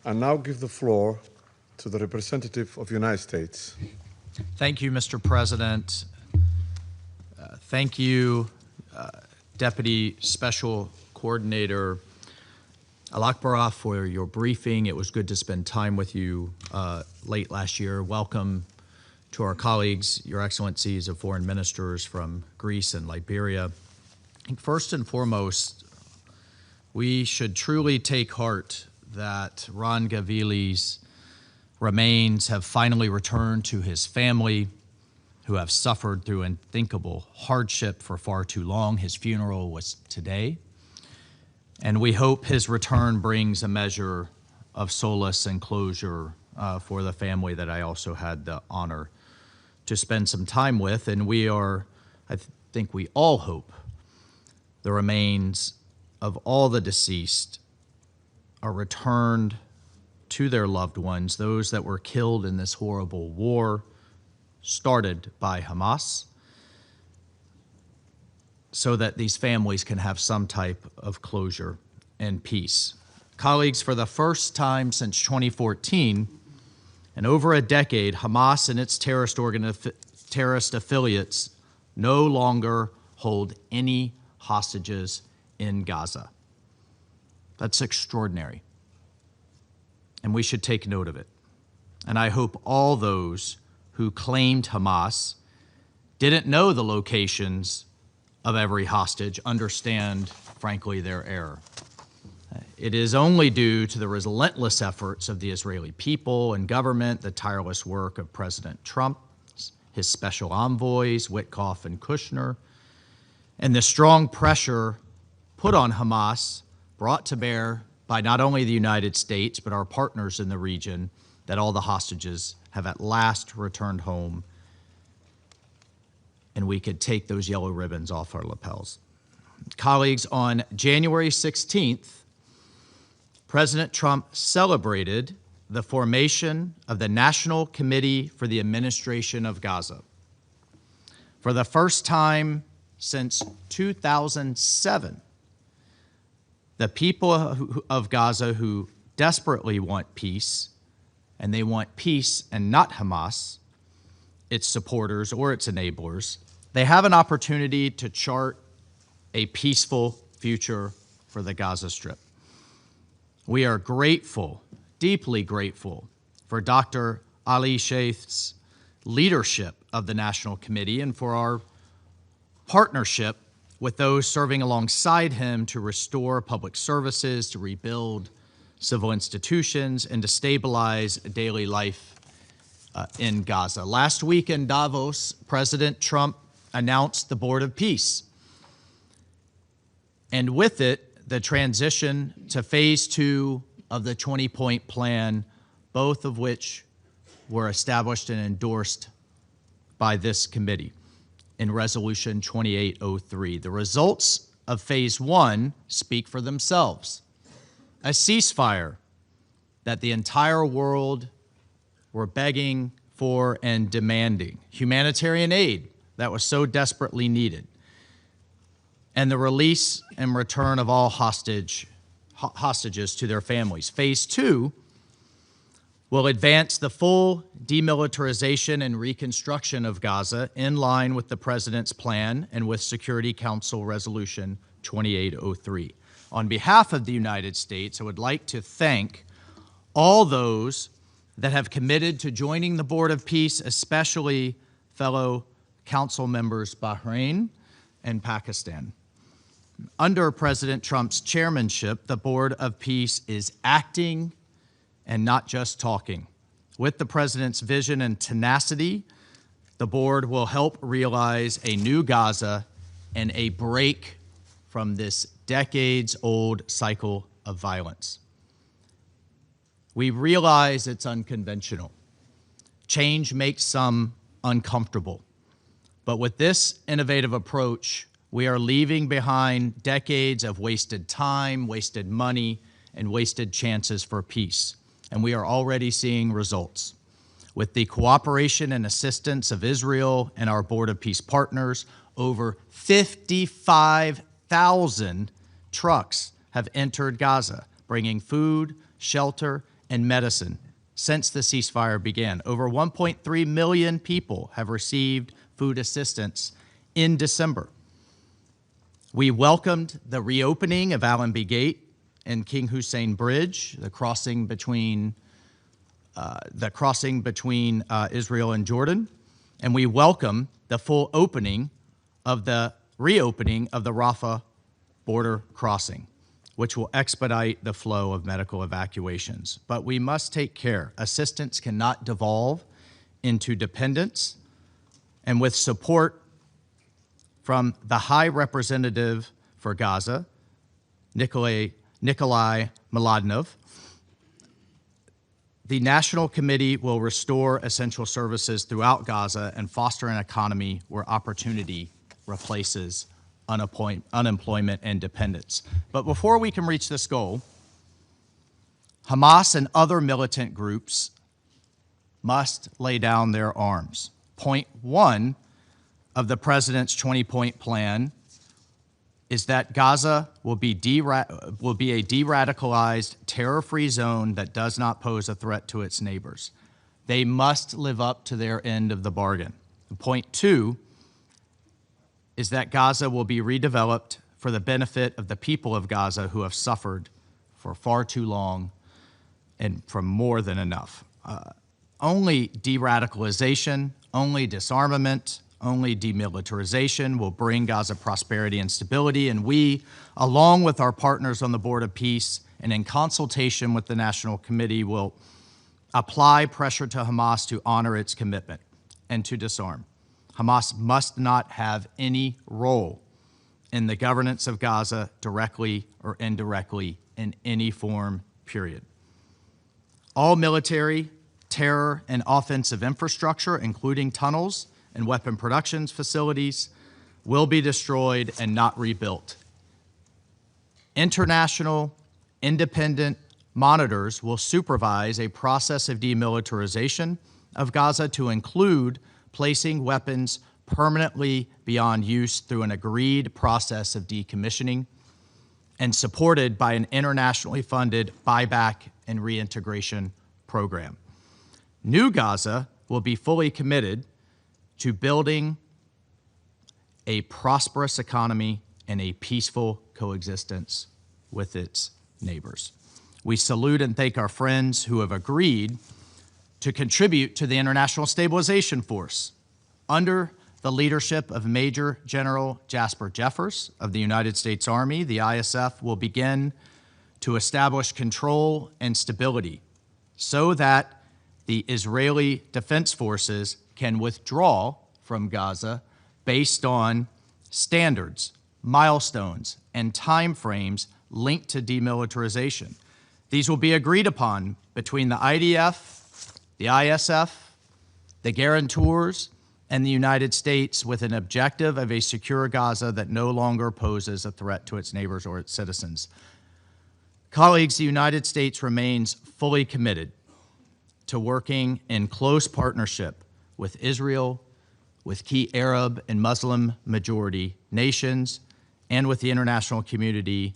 and now give the floor to the representative of the United States. Thank you, Mr. President. Thank you, Deputy Special Coordinator Al-Akbarov, for your briefing. It was good to spend time with you late last year. Welcome to our colleagues, Your Excellencies of Foreign Ministers from Greece and Liberia. I think first and foremost, we should truly take heart that Ron Gavili's remains have finally returned to his family, who have suffered through unthinkable hardship for far too long. His funeral was today, and we hope his return brings a measure of solace and closure for the family that I also had the honor to spend some time with. And I think we all hope the remains of all the deceased are returned to their loved ones, those that were killed in this horrible war started by Hamas, so that these families can have some type of closure and peace. Colleagues, for the first time since 2014, in over a decade, Hamas and its terrorist affiliates no longer hold any hostages in Gaza. That's extraordinary, and we should take note of it. And I hope all those who claimed Hamas didn't know the locations of every hostage understand, frankly, their error. It is only due to the relentless efforts of the Israeli people and government, the tireless work of President Trump, his special envoys, Witkoff and Kushner, and the strong pressure put on Hamas, brought to bear by not only the United States, but our partners in the region, that all the hostages have at last returned home, and we could take those yellow ribbons off our lapels. Colleagues, on January 16th, President Trump celebrated the formation of the National Committee for the Administration of Gaza. For the first time since 2007, the people of Gaza who desperately want peace, and they want peace and not Hamas, its supporters or its enablers, they have an opportunity to chart a peaceful future for the Gaza Strip. We are grateful, deeply grateful, for Dr. Ali Sheikh's leadership of the National Committee and for our partnership with those serving alongside him to restore public services, to rebuild civil institutions, and to stabilize daily life in Gaza. Last week in Davos, President Trump announced the Board of Peace, and with it, the transition to phase 2 of the 20-point plan, both of which were established and endorsed by this committee in Resolution 2803. The results of phase 1 speak for themselves. A ceasefire that the entire world were begging for and demanding. Humanitarian aid that was so desperately needed. And the release and return of all hostages to their families. Phase 2 will advance the full demilitarization and reconstruction of Gaza in line with the President's plan and with Security Council Resolution 2803. On behalf of the United States, I would like to thank all those that have committed to joining the Board of Peace, especially fellow council members Bahrain and Pakistan. Under President Trump's chairmanship, the Board of Peace is acting and not just talking. With the President's vision and tenacity, the board will help realize a new Gaza and a break from this decades-old cycle of violence. We realize it's unconventional. Change makes some uncomfortable. But with this innovative approach, we are leaving behind decades of wasted time, wasted money, and wasted chances for peace. And we are already seeing results. With the cooperation and assistance of Israel and our Board of Peace partners, over 55,000 trucks have entered Gaza, bringing food, shelter, and medicine since the ceasefire began. Over 1.3 million people have received food assistance in December. We welcomed the reopening of Allenby Gate and King Hussein Bridge, the crossing between Israel and Jordan. and we welcome the full reopening of the Rafah border crossing, which will expedite the flow of medical evacuations. But we must take care. Assistance cannot devolve into dependence, and with support from the High Representative for Gaza, Nikolai Mladinov, the National Committee will restore essential services throughout Gaza and foster an economy where opportunity replaces unemployment and dependence. But before we can reach this goal, Hamas and other militant groups must lay down their arms. Point 1 of the President's 20-point plan is that Gaza will be a de-radicalized, terror-free zone that does not pose a threat to its neighbors. They must live up to their end of the bargain. Point 2 is that Gaza will be redeveloped for the benefit of the people of Gaza who have suffered for far too long and for more than enough. Only de-radicalization, only disarmament, only demilitarization will bring Gaza prosperity and stability, and we, along with our partners on the Board of Peace and in consultation with the National Committee, will apply pressure to Hamas to honor its commitment and to disarm. Hamas must not have any role in the governance of Gaza, directly or indirectly, in any form, period. All military, terror, and offensive infrastructure, including tunnels and weapon production facilities, will be destroyed and not rebuilt. International, independent monitors will supervise a process of demilitarization of Gaza to include placing weapons permanently beyond use through an agreed process of decommissioning and supported by an internationally funded buyback and reintegration program. New Gaza will be fully committed to building a prosperous economy and a peaceful coexistence with its neighbors. We salute and thank our friends who have agreed to contribute to the International Stabilization Force. Under the leadership of Major General Jasper Jeffers of the United States Army, the ISF will begin to establish control and stability so that the Israeli Defense Forces can withdraw from Gaza based on standards, milestones, and timeframes linked to demilitarization. These will be agreed upon between the IDF, the ISF, the guarantors, and the United States with an objective of a secure Gaza that no longer poses a threat to its neighbors or its citizens. Colleagues, the United States remains fully committed to working in close partnership with Israel, with key Arab and Muslim majority nations, and with the international community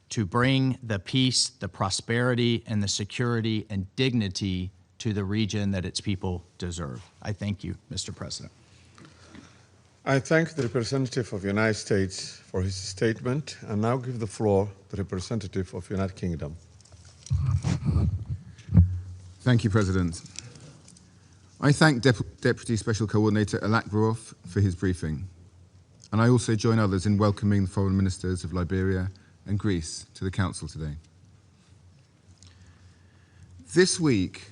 to bring the peace, the prosperity, and the security and dignity to the region that its people deserve. I thank you, Mr. President. I thank the representative of the United States for his statement and now give the floor to the representative of the United Kingdom. Thank you, President. I thank Deputy Special Coordinator Alakbarov for his briefing, and I also join others in welcoming the foreign ministers of Liberia and Greece to the Council today. This week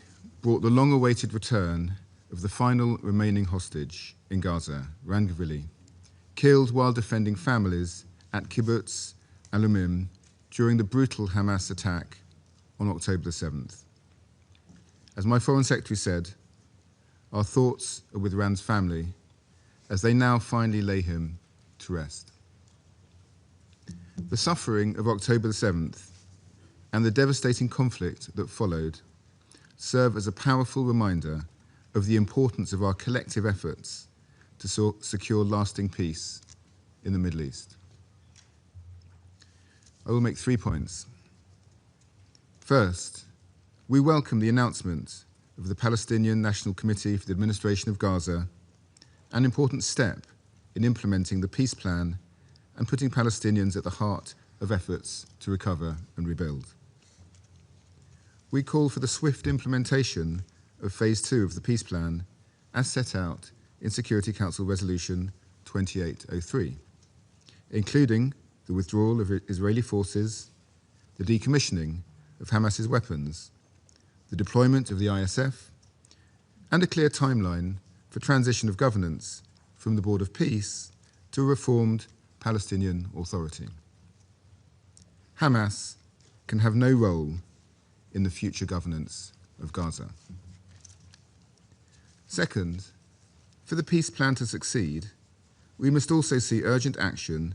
brought the long-awaited return of the final remaining hostage in Gaza, Ran Gavili, killed while defending families at Kibbutz Alumim during the brutal Hamas attack on October the 7th. As my Foreign Secretary said, our thoughts are with Ran's family as they now finally lay him to rest. The suffering of October the 7th and the devastating conflict that followed serve as a powerful reminder of the importance of our collective efforts to secure lasting peace in the Middle East. I will make 3 points. First, we welcome the announcement of the Palestinian National Committee for the Administration of Gaza, an important step in implementing the peace plan and putting Palestinians at the heart of efforts to recover and rebuild. We call for the swift implementation of Phase 2 of the peace plan as set out in Security Council Resolution 2803, including the withdrawal of Israeli forces, the decommissioning of Hamas's weapons, the deployment of the ISF, and a clear timeline for transition of governance from the Board of Peace to a reformed Palestinian Authority. Hamas can have no role in the future governance of Gaza. Second, for the peace plan to succeed, we must also see urgent action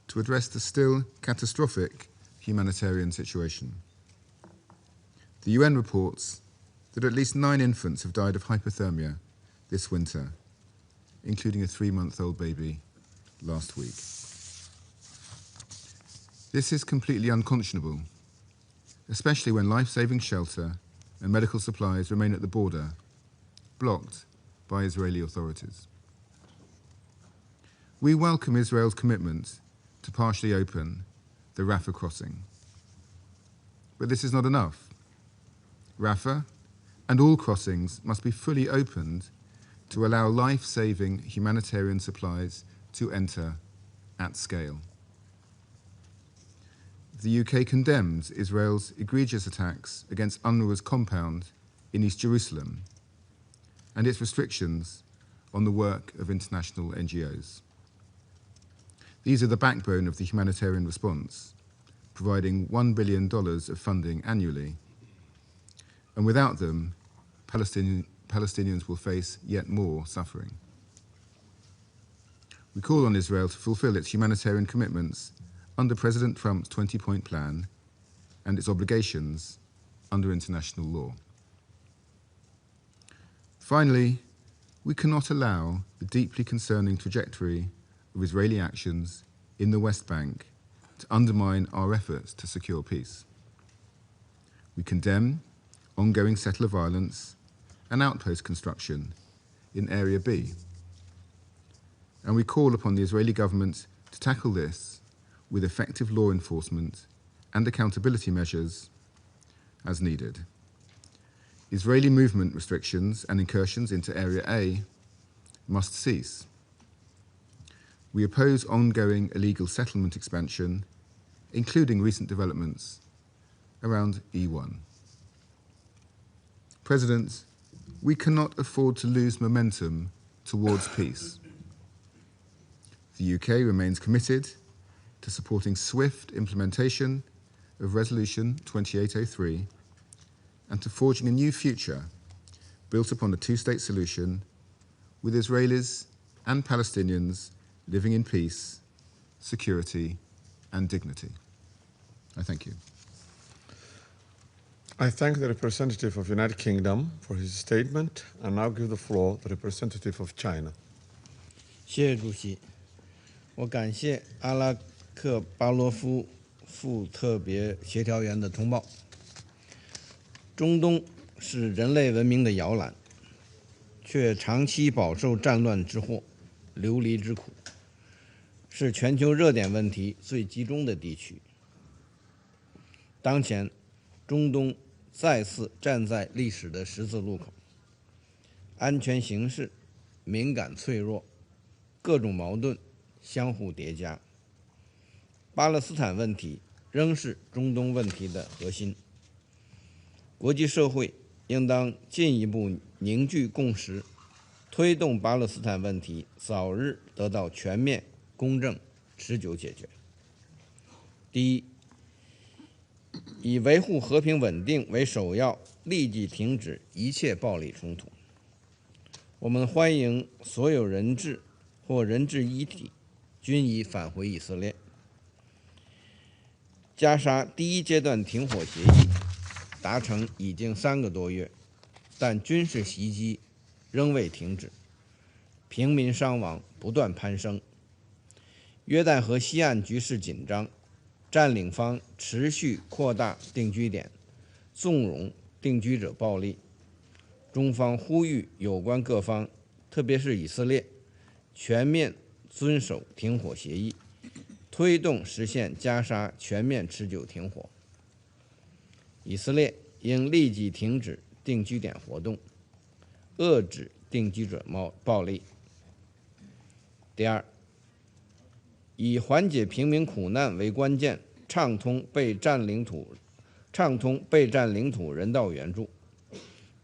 to address the still catastrophic humanitarian situation. The UN reports that at least 9 infants have died of hypothermia this winter, including a 3-month-old baby last week. This is completely unconscionable, especially when life-saving shelter and medical supplies remain at the border, blocked by Israeli authorities. We welcome Israel's commitment to partially open the Rafah crossing. But this is not enough. Rafah and all crossings must be fully opened to allow life-saving humanitarian supplies to enter at scale. The UK condemns Israel's egregious attacks against UNRWA's compound in East Jerusalem and its restrictions on the work of international NGOs. These are the backbone of the humanitarian response, providing $1 billion of funding annually. And without them, Palestinians will face yet more suffering. We call on Israel to fulfill its humanitarian commitments under President Trump's 20-point plan and its obligations under international law. Finally, we cannot allow the deeply concerning trajectory of Israeli actions in the West Bank to undermine our efforts to secure peace. We condemn ongoing settler violence and outpost construction in Area B. And we call upon the Israeli government to tackle this with effective law enforcement and accountability measures as needed. Israeli movement restrictions and incursions into Area A must cease. We oppose ongoing illegal settlement expansion, including recent developments around E1. President, we cannot afford to lose momentum towards peace. The UK remains committed to supporting swift implementation of Resolution 2803 and to forging a new future built upon a two-state solution with Israelis and Palestinians living in peace, security, and dignity. I thank you. I thank the representative of the United Kingdom for his statement and now give the floor to the representative of China. 谢谢主席，我感谢阿拉克巴罗夫副特别协调员的通报。中东是人类文明的摇篮，却长期饱受战乱之祸、流离之苦，是全球热点问题最集中的地区。当前，中东再次站在历史的十字路口，安全形势敏感脆弱，各种矛盾相互叠加。巴勒斯坦问题仍是中东问题的核心。国际社会应当进一步凝聚共识，推动巴勒斯坦问题早日得到全面、公正、持久解决。第一，以维护和平稳定为首要，立即停止一切暴力冲突。我们欢迎所有人质或人质遗体均已返回以色列。加沙第一阶段停火协议达成已经3个多月，但军事袭击仍未停止，平民伤亡不断攀升。约旦河西岸局势紧张，占领方持续扩大定居点，纵容定居者暴力。中方呼吁有关各方，特别是以色列，全面遵守停火协议，推动实现加沙全面持久停火。以色列应立即停止定居点活动，遏制定居者暴力，第二，以缓解平民苦难为关键，畅通被占领土人道援助。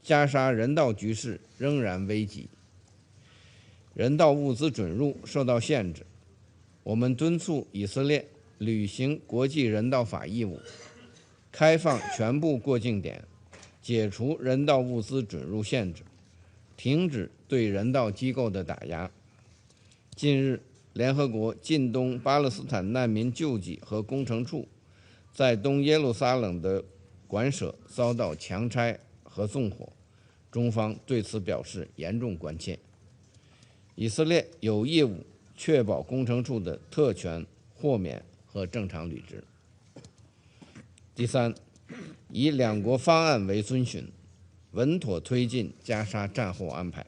加沙人道局势仍然危急，人道物资准入受到限制。我们敦促以色列履行国际人道法义务，开放全部过境点，解除人道物资准入限制，停止对人道机构的打压。近日，联合国近东巴勒斯坦难民救济和工程处在东耶路撒冷的馆舍遭到强拆和纵火，中方对此表示严重关切。以色列有义务确保工程处的特权、豁免和正常履职。第三，以两国方案为遵循，稳妥推进加沙战后安排。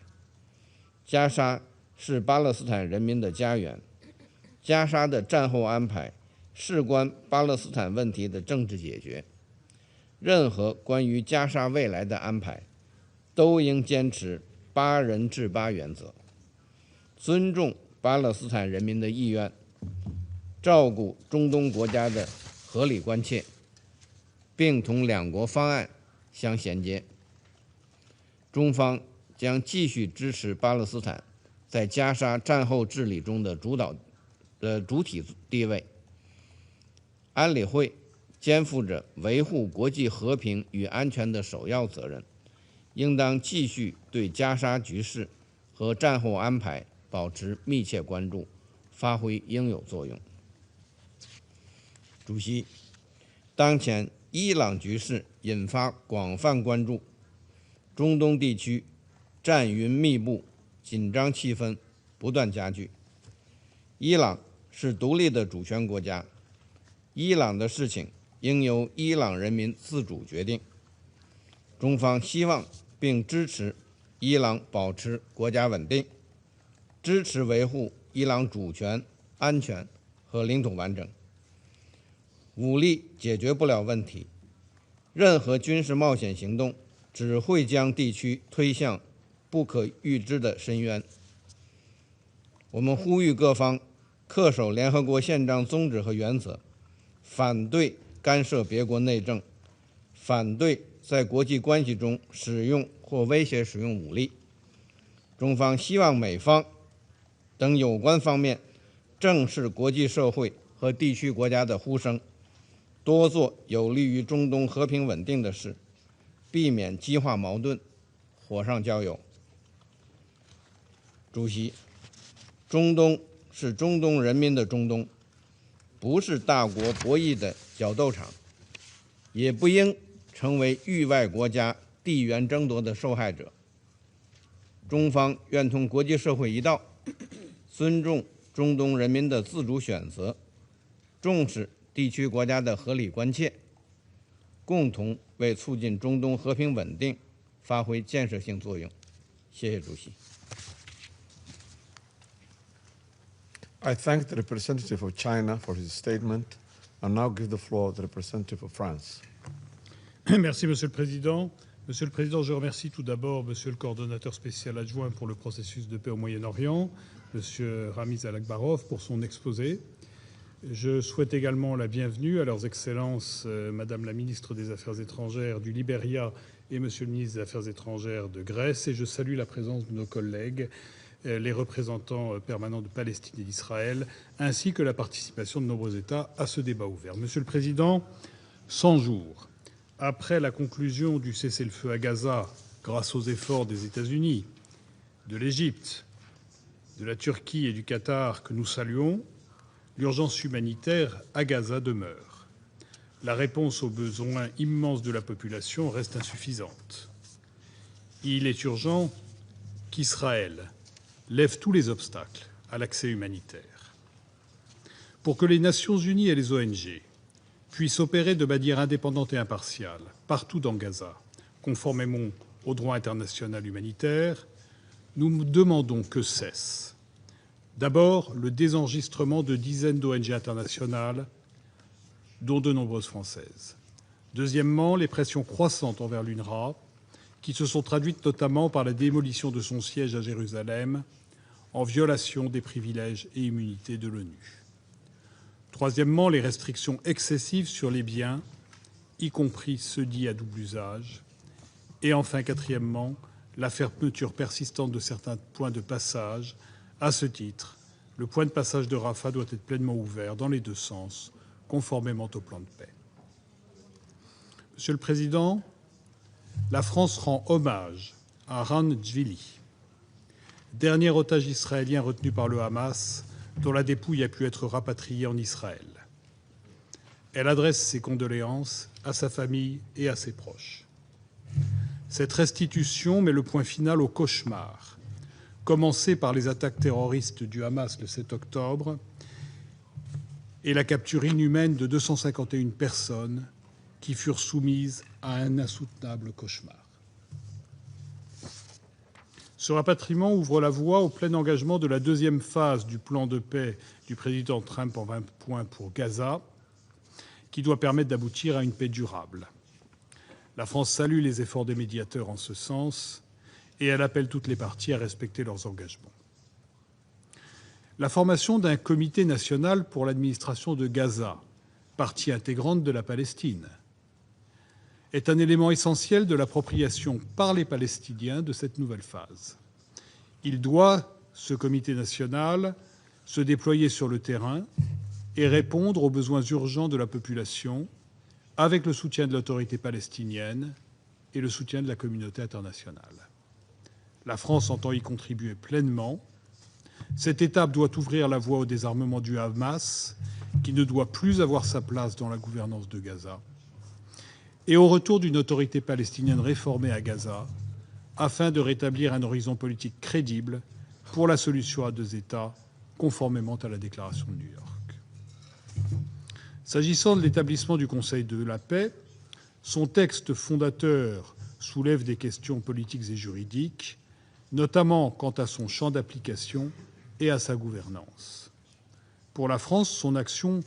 加沙是巴勒斯坦人民的家园，加沙的战后安排事关巴勒斯坦问题的政治解决。任何关于加沙未来的安排，都应坚持8人制8原则，尊重巴勒斯坦人民的意愿，照顾中东国家的合理关切，并同两国方案相衔接。中方将继续支持巴勒斯坦在加沙战后治理中的主体地位。安理会肩负着维护国际和平与安全的首要责任，应当继续对加沙局势和战后安排保持密切关注，发挥应有作用。主席，当前伊朗局势引发广泛关注，中东地区战云密布，紧张气氛不断加剧。伊朗是独立的主权国家，伊朗的事情应由伊朗人民自主决定。中方希望并支持伊朗保持国家稳定，支持维护伊朗主权、安全和领土完整。武力解决不了问题，任何军事冒险行动只会将地区推向不可预知的深渊。我们呼吁各方恪守联合国宪章宗旨和原则，反对干涉别国内政，反对在国际关系中使用或威胁使用武力。中方希望美方等有关方面正视国际社会和地区国家的呼声，多做有利于中东和平稳定的事，避免激化矛盾，火上浇油。主席，中东是中东人民的中东，不是大国博弈的角斗场，也不应成为域外国家地缘争夺的受害者。中方愿同国际社会一道，尊重中东人民的自主选择，重视地区国家的合理关切，共同为促进中东和平稳定发挥建设性作用。谢谢主席。I thank the representative of China for his statement and now give the floor to the representative of France. Merci, Monsieur le Président. Monsieur le Président, je remercie tout d'abord Monsieur le coordonnateur spécial adjoint pour le processus de paix au Moyen-Orient, Monsieur Ramiz Alakbarov, pour son exposé. Je souhaite également la bienvenue à leurs excellences Madame la ministre des Affaires étrangères du Libéria et Monsieur le ministre des Affaires étrangères de Grèce, et je salue la présence de nos collègues, les représentants permanents de Palestine et d'Israël, ainsi que la participation de nombreux États à ce débat ouvert. Monsieur le Président, 100 jours après la conclusion du cessez-le-feu à Gaza, grâce aux efforts des États-Unis, de l'Égypte, de la Turquie et du Qatar que nous saluons, l'urgence humanitaire à Gaza demeure. La réponse aux besoins immenses de la population reste insuffisante. Il est urgent qu'Israël lève tous les obstacles à l'accès humanitaire. Pour que les Nations unies et les ONG puissent opérer de manière indépendante et impartiale partout dans Gaza, conformément au droit international humanitaire, nous demandons que cesse d'abord le désenregistrement de dizaines d'ONG internationales, dont de nombreuses françaises. Deuxièmement, les pressions croissantes envers l'UNRWA, qui se sont traduites notamment par la démolition de son siège à Jérusalem, en violation des privilèges et immunités de l'ONU. Troisièmement, les restrictions excessives sur les biens, y compris ceux dits à double usage. Et enfin, quatrièmement, la fermeture persistante de certains points de passage. À ce titre, le point de passage de Rafah doit être pleinement ouvert dans les deux sens, conformément au plan de paix. Monsieur le Président, la France rend hommage à Ran Djvili, dernier otage israélien retenu par le Hamas, dont la dépouille a pu être rapatriée en Israël. Elle adresse ses condoléances à sa famille et à ses proches. Cette restitution met le point final au cauchemar, commencé par les attaques terroristes du Hamas le 7 octobre et la capture inhumaine de 251 personnes qui furent soumises à un insoutenable cauchemar. Ce rapatriement ouvre la voie au plein engagement de la deuxième phase du plan de paix du président Trump en 20 points pour Gaza, qui doit permettre d'aboutir à une paix durable. La France salue les efforts des médiateurs en ce sens et elle appelle toutes les parties à respecter leurs engagements. La formation d'un comité national pour l'administration de Gaza, partie intégrante de la Palestine, est un élément essentiel de l'appropriation par les Palestiniens de cette nouvelle phase. Il doit, ce comité national, se déployer sur le terrain et répondre aux besoins urgents de la population avec le soutien de l'autorité palestinienne et le soutien de la communauté internationale. La France entend y contribuer pleinement. Cette étape doit ouvrir la voie au désarmement du Hamas, qui ne doit plus avoir sa place dans la gouvernance de Gaza, et au retour d'une autorité palestinienne réformée à Gaza, afin de rétablir un horizon politique crédible pour la solution à deux États, conformément à la déclaration de New York. S'agissant de l'établissement du Conseil de la paix, son texte fondateur soulève des questions politiques et juridiques, notamment quant à son champ d'application et à sa gouvernance. Pour la France, son action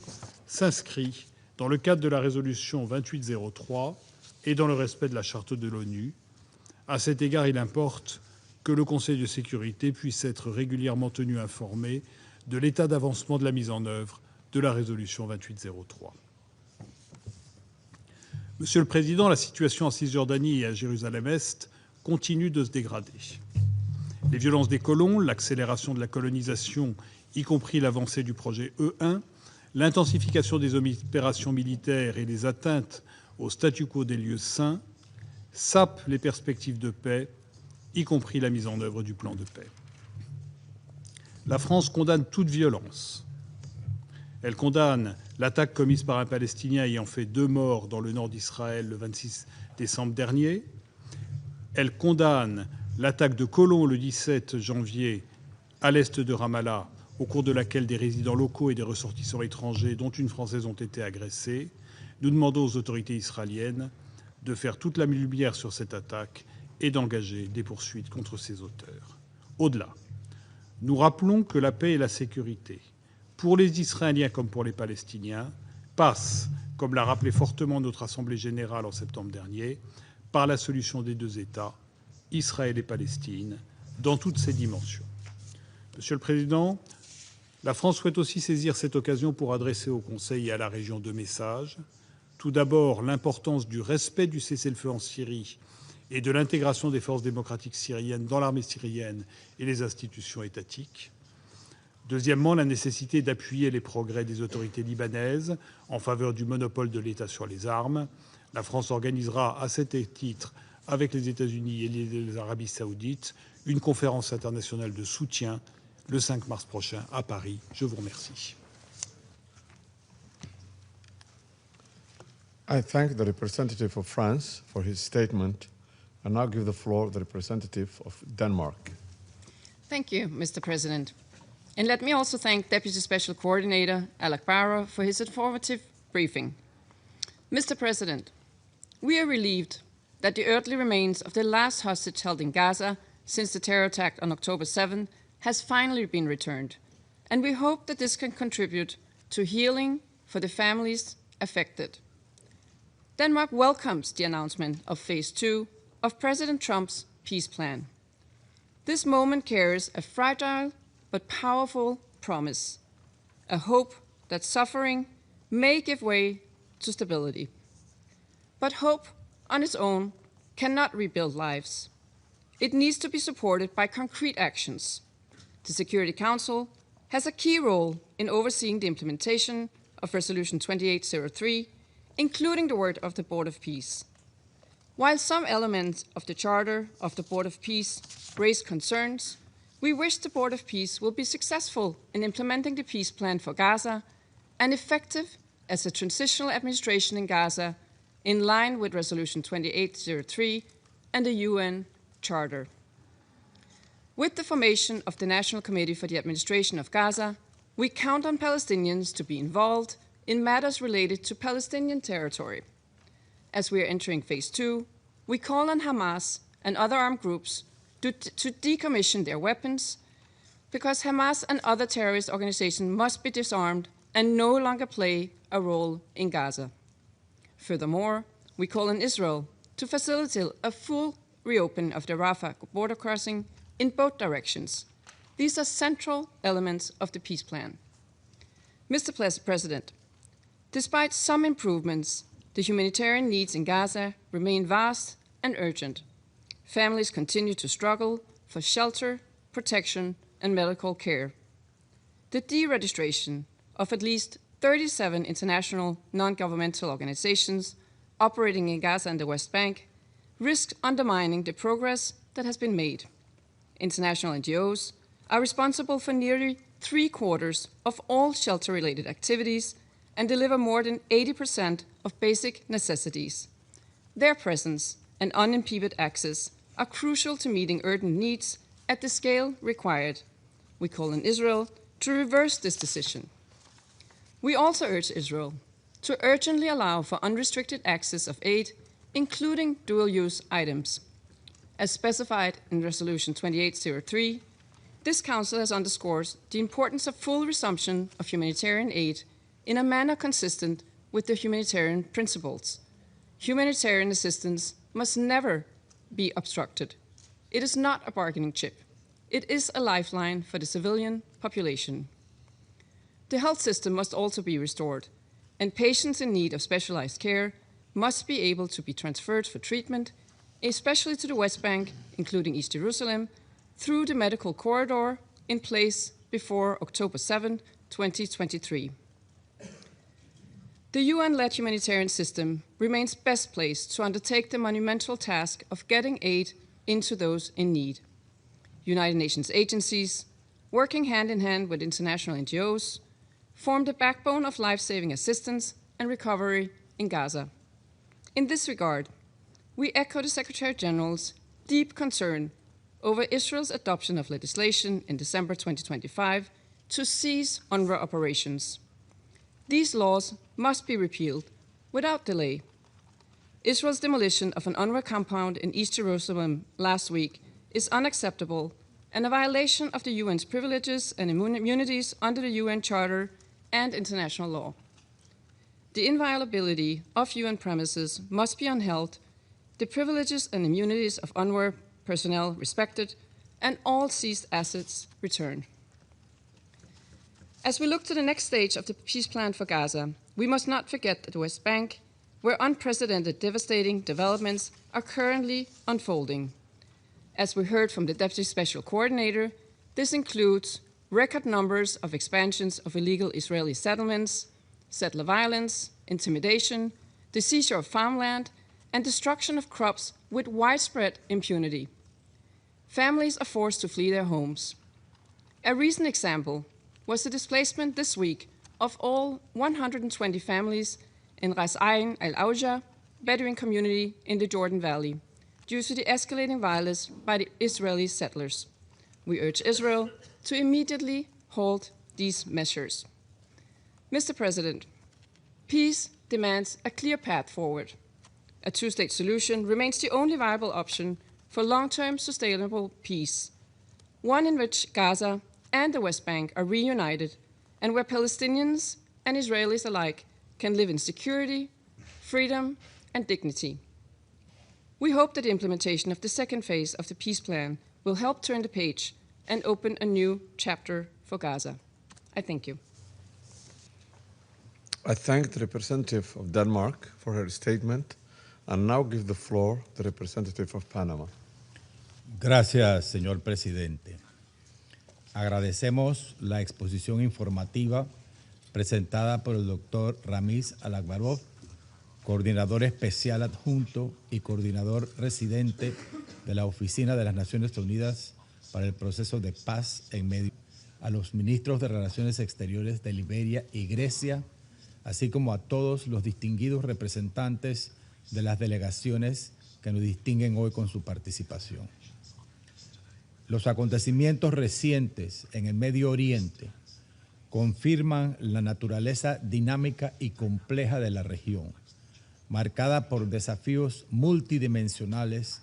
s'inscrit dans le cadre de la résolution 2803 et dans le respect de la charte de l'ONU. À cet égard, il importe que le Conseil de sécurité puisse être régulièrement tenu informé de l'état d'avancement de la mise en œuvre de la résolution 2803. Monsieur le Président, la situation en Cisjordanie et à Jérusalem-Est continue de se dégrader. Les violences des colons, l'accélération de la colonisation, y compris l'avancée du projet E1, l'intensification des opérations militaires et les atteintes au statu quo des lieux saints sapent les perspectives de paix, y compris la mise en œuvre du plan de paix. La France condamne toute violence. Elle condamne l'attaque commise par un Palestinien ayant fait 2 morts dans le nord d'Israël le 26 décembre dernier. Elle condamne l'attaque de colons le 17 janvier à l'est de Ramallah, au cours de laquelle des résidents locaux et des ressortissants étrangers, dont une Française, ont été agressés. Nous demandons aux autorités israéliennes de faire toute la lumière sur cette attaque et d'engager des poursuites contre ses auteurs. Au-delà, nous rappelons que la paix et la sécurité, pour les Israéliens comme pour les Palestiniens, passent, comme l'a rappelé fortement notre Assemblée générale en septembre dernier, par la solution des deux États, Israël et Palestine, dans toutes ses dimensions. Monsieur le Président, la France souhaite aussi saisir cette occasion pour adresser au Conseil et à la région 2 messages. Tout d'abord, l'importance du respect du cessez-le-feu en Syrie et de l'intégration des forces démocratiques syriennes dans l'armée syrienne et les institutions étatiques. Deuxièmement, la nécessité d'appuyer les progrès des autorités libanaises en faveur du monopole de l'État sur les armes. La France organisera à cet titre, avec les États-Unis et les Arabies saoudites, une conférence internationale de soutien le 5 mars prochain à Paris. Je vous remercie. I thank the representative of France for his statement and now give the floor to the representative of Denmark. Thank you, Mr. President. And let me also thank Deputy Special Coordinator Alec Barrow for his informative briefing. Mr. President, we are relieved that the earthly remains of the last hostage held in Gaza since the terror attack on October 7 has finally been returned, and we hope that this can contribute to healing for the families affected. Denmark welcomes the announcement of Phase 2 of President Trump's peace plan. This moment carries a fragile but powerful promise, a hope that suffering may give way to stability. But hope on its own cannot rebuild lives. It needs to be supported by concrete actions. The Security Council has a key role in overseeing the implementation of Resolution 2803, including the work of the Board of Peace. While some elements of the Charter of the Board of Peace raise concerns, we wish the Board of Peace will be successful in implementing the peace plan for Gaza and effective as a transitional administration in Gaza in line with Resolution 2803 and the UN Charter. With the formation of the National Committee for the Administration of Gaza, we count on Palestinians to be involved in matters related to Palestinian territory. As we are entering phase 2, we call on Hamas and other armed groups to decommission their weapons, because Hamas and other terrorist organizations must be disarmed and no longer play a role in Gaza. Furthermore, we call on Israel to facilitate a full reopening of the Rafah border crossing in both directions. These are central elements of the peace plan. Mr. President, despite some improvements, the humanitarian needs in Gaza remain vast and urgent. Families continue to struggle for shelter, protection, and medical care. The deregistration of at least 37 international non-governmental organizations operating in Gaza and the West Bank risks undermining the progress that has been made. International NGOs are responsible for nearly 3/4 of all shelter-related activities and deliver more than 80% of basic necessities. Their presence and unimpeded access are crucial to meeting urgent needs at the scale required. We call on Israel to reverse this decision. We also urge Israel to urgently allow for unrestricted access of aid, including dual-use items. As specified in Resolution 2803, this Council has underscored the importance of full resumption of humanitarian aid in a manner consistent with the humanitarian principles. Humanitarian assistance must never be obstructed. It is not a bargaining chip. It is a lifeline for the civilian population. The health system must also be restored, and patients in need of specialized care must be able to be transferred for treatment, especially to the West Bank, including East Jerusalem, through the medical corridor in place before October 7, 2023. The UN-led humanitarian system remains best placed to undertake the monumental task of getting aid into those in need. United Nations agencies, working hand in hand with international NGOs, form the backbone of life-saving assistance and recovery in Gaza. In this regard, we echo the Secretary General's deep concern over Israel's adoption of legislation in December 2025 to cease UNRWA operations. These laws must be repealed without delay. Israel's demolition of an UNRWA compound in East Jerusalem last week is unacceptable and a violation of the UN's privileges and immunities under the UN Charter and international law. The inviolability of UN premises must be upheld, the privileges and immunities of UNRWA personnel respected, and all seized assets returned. As we look to the next stage of the peace plan for Gaza, we must not forget the West Bank, where unprecedented devastating developments are currently unfolding. As we heard from the Deputy Special Coordinator, this includes record numbers of expansions of illegal Israeli settlements, settler violence, intimidation, the seizure of farmland, and destruction of crops with widespread impunity. Families are forced to flee their homes. A recent example was the displacement this week of all 120 families in Ras Ain al-Auja, Bedouin community in the Jordan Valley, due to the escalating violence by the Israeli settlers. We urge Israel to immediately halt these measures. Mr. President, peace demands a clear path forward. A two-state solution remains the only viable option for long-term sustainable peace, one in which Gaza and the West Bank are reunited, and where Palestinians and Israelis alike can live in security, freedom, and dignity. We hope that the implementation of the second phase of the peace plan will help turn the page and open a new chapter for Gaza. I thank you. I thank the representative of Denmark for her statement and now give the floor to the representative of Panama. Gracias, señor presidente. Agradecemos la exposición informativa presentada por el doctor Ramiz Alakbarov, coordinador especial adjunto y coordinador residente de la Oficina de las Naciones Unidas para el Proceso de Paz en Medio, a los ministros de Relaciones Exteriores de Liberia y Grecia, así como a todos los distinguidos representantes de las delegaciones que nos distinguen hoy con su participación. Los acontecimientos recientes en el Medio Oriente confirman la naturaleza dinámica y compleja de la región, marcada por desafíos multidimensionales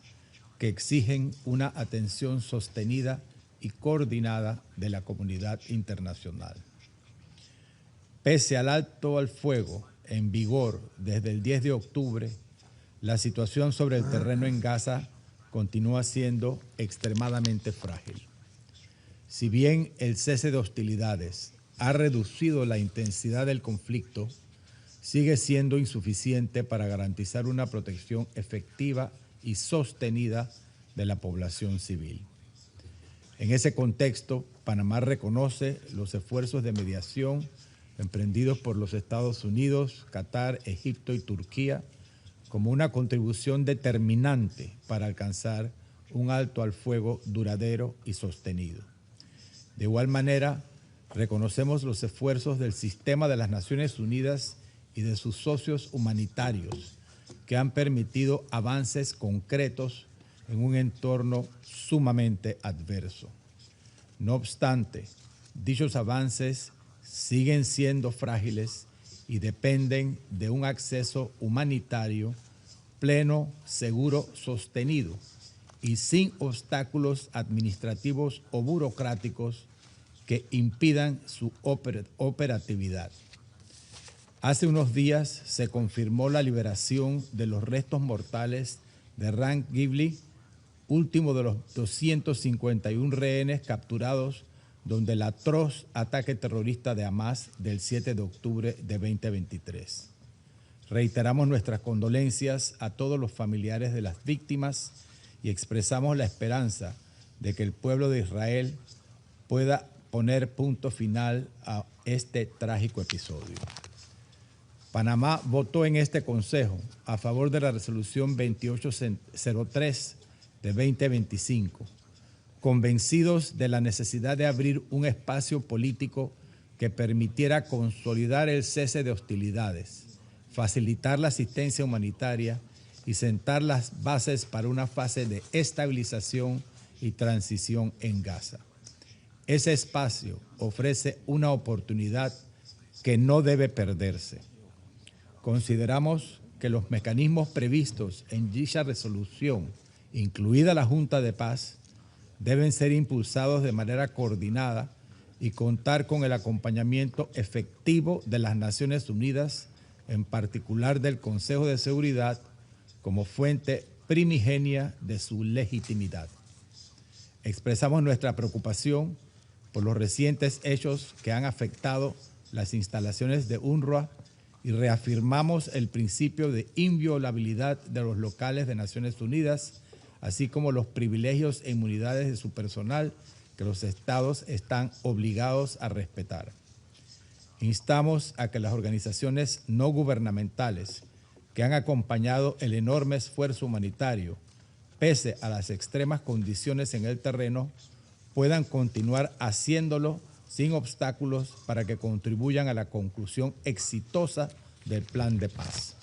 que exigen una atención sostenida y coordinada de la comunidad internacional. Pese al alto al fuego en vigor desde el 10 de octubre, la situación sobre el terreno en Gaza continúa siendo extremadamente frágil. Si bien el cese de hostilidades ha reducido la intensidad del conflicto, sigue siendo insuficiente para garantizar una protección efectiva y sostenida de la población civil. En ese contexto, Panamá reconoce los esfuerzos de mediación emprendidos por los Estados Unidos, Qatar, Egipto y Turquía como una contribución determinante para alcanzar un alto al fuego duradero y sostenido. De igual manera, reconocemos los esfuerzos del sistema de las Naciones Unidas y de sus socios humanitarios que han permitido avances concretos en un entorno sumamente adverso. No obstante, dichos avances siguen siendo frágiles y dependen de un acceso humanitario pleno, seguro, sostenido y sin obstáculos administrativos o burocráticos que impidan su operatividad. Hace unos días se confirmó la liberación de los restos mortales de Ran Ghibli, último de los 251 rehenes capturados donde el atroz ataque terrorista de Hamas del 7 de octubre de 2023. Reiteramos nuestras condolencias a todos los familiares de las víctimas y expresamos la esperanza de que el pueblo de Israel pueda poner punto final a este trágico episodio. Panamá votó en este Consejo a favor de la resolución 2803 de 2025, convencidos de la necesidad de abrir un espacio político que permitiera consolidar el cese de hostilidades, facilitar la asistencia humanitaria y sentar las bases para una fase de estabilización y transición en Gaza. Ese espacio ofrece una oportunidad que no debe perderse. Consideramos que los mecanismos previstos en dicha resolución, incluida la Junta de Paz, deben ser impulsados de manera coordinada y contar con el acompañamiento efectivo de las Naciones Unidas, en particular del Consejo de Seguridad, como fuente primigenia de su legitimidad. Expresamos nuestra preocupación por los recientes hechos que han afectado las instalaciones de UNRWA y reafirmamos el principio de inviolabilidad de los locales de Naciones Unidas, así como los privilegios e inmunidades de su personal que los estados están obligados a respetar. Instamos a que las organizaciones no gubernamentales que han acompañado el enorme esfuerzo humanitario, pese a las extremas condiciones en el terreno, puedan continuar haciéndolo sin obstáculos para que contribuyan a la conclusión exitosa del plan de paz.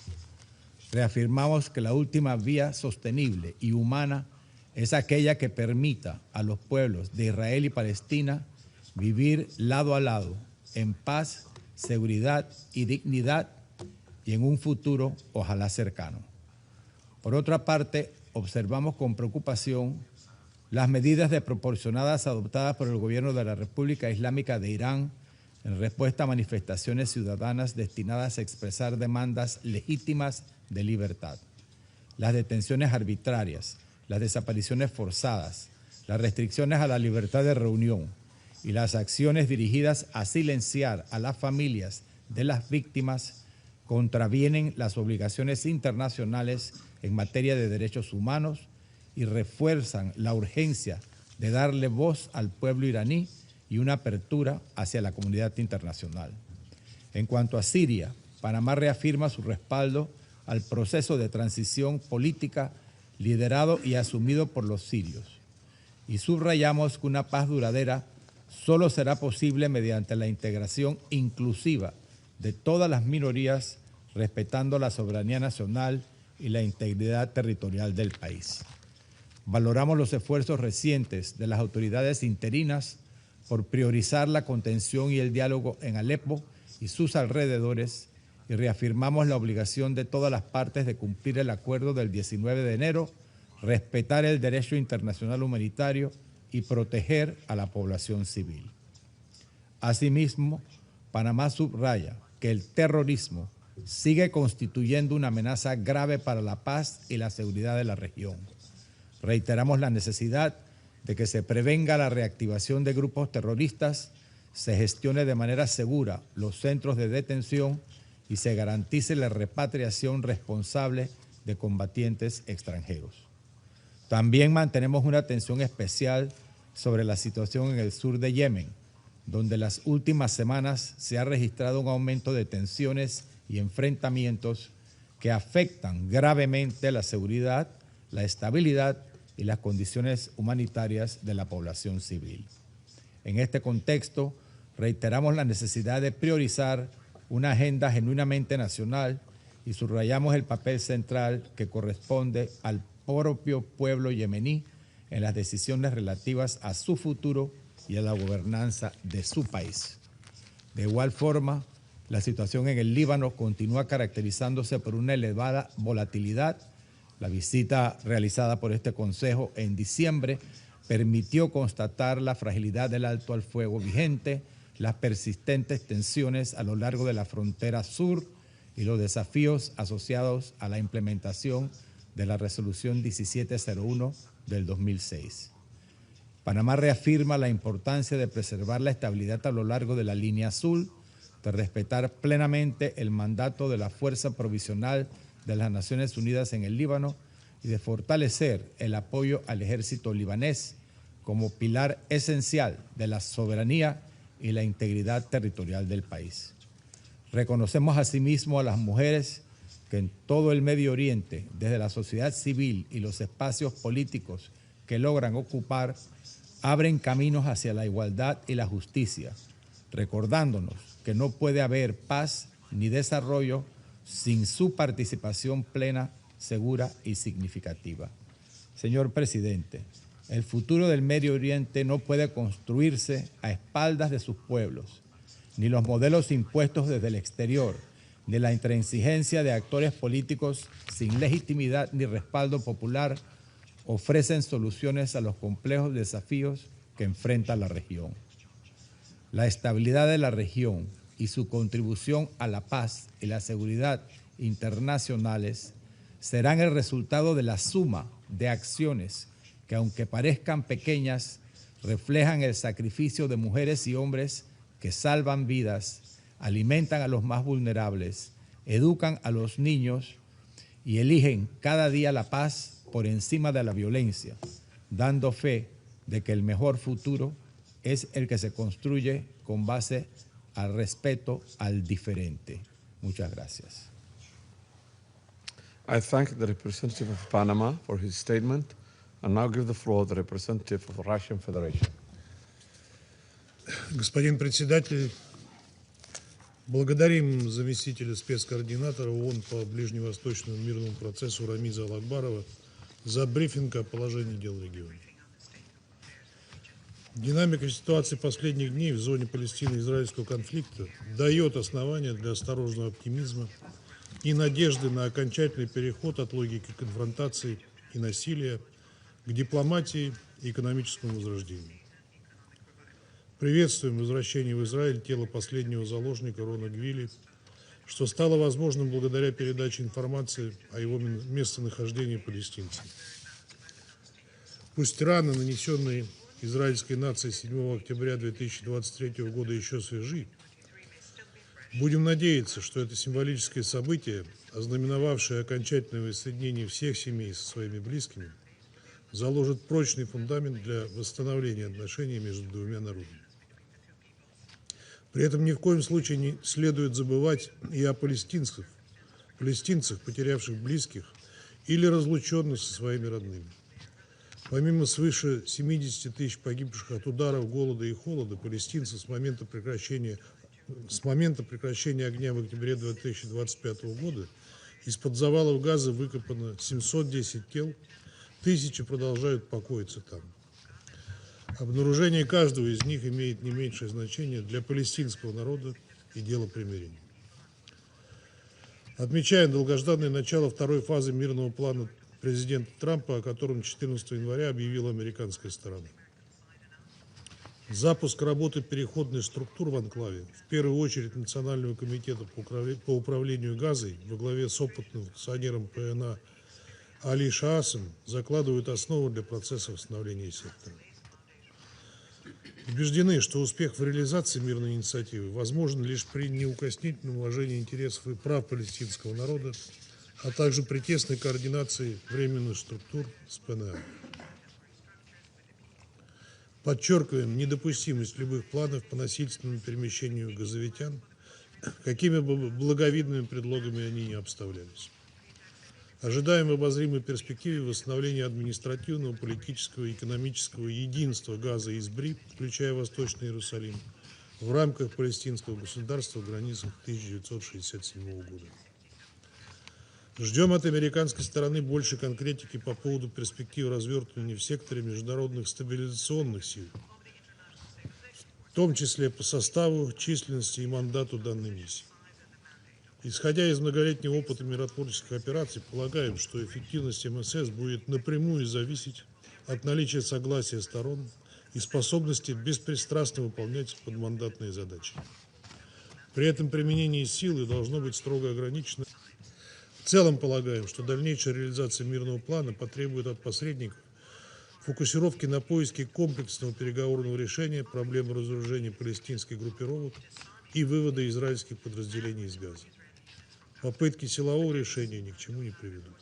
Reafirmamos que la última vía sostenible y humana es aquella que permita a los pueblos de Israel y Palestina vivir lado a lado, en paz, seguridad y dignidad, y en un futuro ojalá cercano. Por otra parte, observamos con preocupación las medidas desproporcionadas adoptadas por el gobierno de la República Islámica de Irán en respuesta a manifestaciones ciudadanas destinadas a expresar demandas legítimas de libertad. Las detenciones arbitrarias, las desapariciones forzadas, las restricciones a la libertad de reunión y las acciones dirigidas a silenciar a las familias de las víctimas contravienen las obligaciones internacionales en materia de derechos humanos y refuerzan la urgencia de darle voz al pueblo iraní y una apertura hacia la comunidad internacional. En cuanto a Siria, Panamá reafirma su respaldo al proceso de transición política liderado y asumido por los sirios. Y subrayamos que una paz duradera solo será posible mediante la integración inclusiva de todas las minorías, respetando la soberanía nacional y la integridad territorial del país. Valoramos los esfuerzos recientes de las autoridades interinas por priorizar la contención y el diálogo en Alepo y sus alrededores y reafirmamos la obligación de todas las partes de cumplir el acuerdo del 19 de enero, respetar el derecho internacional humanitario y proteger a la población civil. Asimismo, Panamá subraya que el terrorismo sigue constituyendo una amenaza grave para la paz y la seguridad de la región. Reiteramos la necesidad de que se prevenga la reactivación de grupos terroristas, se gestione de manera segura los centros de detención y se garantice la repatriación responsable de combatientes extranjeros. También mantenemos una atención especial sobre la situación en el sur de Yemen, donde las últimas semanas se ha registrado un aumento de tensiones y enfrentamientos que afectan gravemente la seguridad, la estabilidad y las condiciones humanitarias de la población civil. En este contexto, reiteramos la necesidad de priorizar una agenda genuinamente nacional y subrayamos el papel central que corresponde al propio pueblo yemení en las decisiones relativas a su futuro y a la gobernanza de su país. De igual forma, la situación en el Líbano continúa caracterizándose por una elevada volatilidad. La visita realizada por este Consejo en diciembre permitió constatar la fragilidad del alto al fuego vigente, las persistentes tensiones a lo largo de la frontera sur y los desafíos asociados a la implementación de la Resolución 1701 del 2006. Panamá reafirma la importancia de preservar la estabilidad a lo largo de la línea azul, de respetar plenamente el mandato de la Fuerza Provisional de las Naciones Unidas en el Líbano y de fortalecer el apoyo al ejército libanés como pilar esencial de la soberanía y la integridad territorial del país. Reconocemos asimismo a las mujeres que en todo el Medio Oriente, desde la sociedad civil y los espacios políticos que logran ocupar, abren caminos hacia la igualdad y la justicia, recordándonos que no puede haber paz ni desarrollo sin su participación plena, segura y significativa. Señor presidente, el futuro del Medio Oriente no puede construirse a espaldas de sus pueblos, ni los modelos impuestos desde el exterior, ni la intransigencia de actores políticos sin legitimidad ni respaldo popular ofrecen soluciones a los complejos desafíos que enfrenta la región. La estabilidad de la región y su contribución a la paz y la seguridad internacionales serán el resultado de la suma de acciones que, aunque parezcan pequeñas, reflejan el sacrificio de mujeres y hombres que salvan vidas, alimentan a los más vulnerables, educan a los niños y eligen cada día la paz por encima de la violencia, dando fe de que el mejor futuro es el que se construye con base al respeto al diferente. Muchas gracias. I thank the representative of Panama for his statement and now give the floor to the representative of the Russian Federation. Господин председатель, благодарим заместителя спецкоординатора ООН по ближневосточному мирному процессу Рамиза Алакбарова за брифинг о положении дел в регионе. Динамика ситуации последних дней в зоне Палестино-израильского конфликта дает основания для осторожного оптимизма и надежды на окончательный переход от логики конфронтации и насилия к дипломатии и экономическому возрождению. Приветствуем возвращение в Израиль тела последнего заложника Рона Гвили, что стало возможным благодаря передаче информации о его местонахождении палестинцам. Пусть раны, нанесенные израильской нацией 7 октября 2023 года, еще свежи, будем надеяться, что это символическое событие, ознаменовавшее окончательное воссоединение всех семей со своими близкими, заложит прочный фундамент для восстановления отношений между двумя народами. При этом ни в коем случае не следует забывать и о палестинцах, потерявших близких или разлученных со своими родными. Помимо свыше 70 тысяч погибших от ударов, голода и холода, палестинцы с момента прекращения огня в октябре 2025 года из-под завалов Газа выкопано 710 тел, тысячи продолжают покоиться там. Обнаружение каждого из них имеет не меньшее значение для палестинского народа и дела примирения. Отмечаем долгожданное начало второй фазы мирного плана президента Трампа, о котором 14 января объявила американская сторона. Запуск работы переходных структур в анклаве, в первую очередь Национального комитета по управлению Газой во главе с опытным функционером ПНА Али Шаасом, закладывают основу для процесса восстановления сектора. Убеждены, что успех в реализации мирной инициативы возможен лишь при неукоснительном уважении интересов и прав палестинского народа, а также при тесной координации временных структур с ПНА. Подчеркиваем недопустимость любых планов по насильственному перемещению газовитян, какими бы благовидными предлогами они ни обставлялись. Ожидаем в обозримой перспективе восстановления административного, политического и экономического единства Газа и Избри, включая Восточный Иерусалим, в рамках палестинского государства в границах 1967 года. Ждем от американской стороны больше конкретики по поводу перспектив развертывания в секторе международных стабилизационных сил, в том числе по составу, численности и мандату данной миссии. Исходя из многолетнего опыта миротворческих операций, полагаем, что эффективность МСС будет напрямую зависеть от наличия согласия сторон и способности беспристрастно выполнять подмандатные задачи. При этом применение силы должно быть строго ограничено. В целом полагаем, что дальнейшая реализация мирного плана потребует от посредников фокусировки на поиске комплексного переговорного решения проблем разоружения палестинских группировок и вывода израильских подразделений из Газа. Попытки силового решения ни к чему не приведут.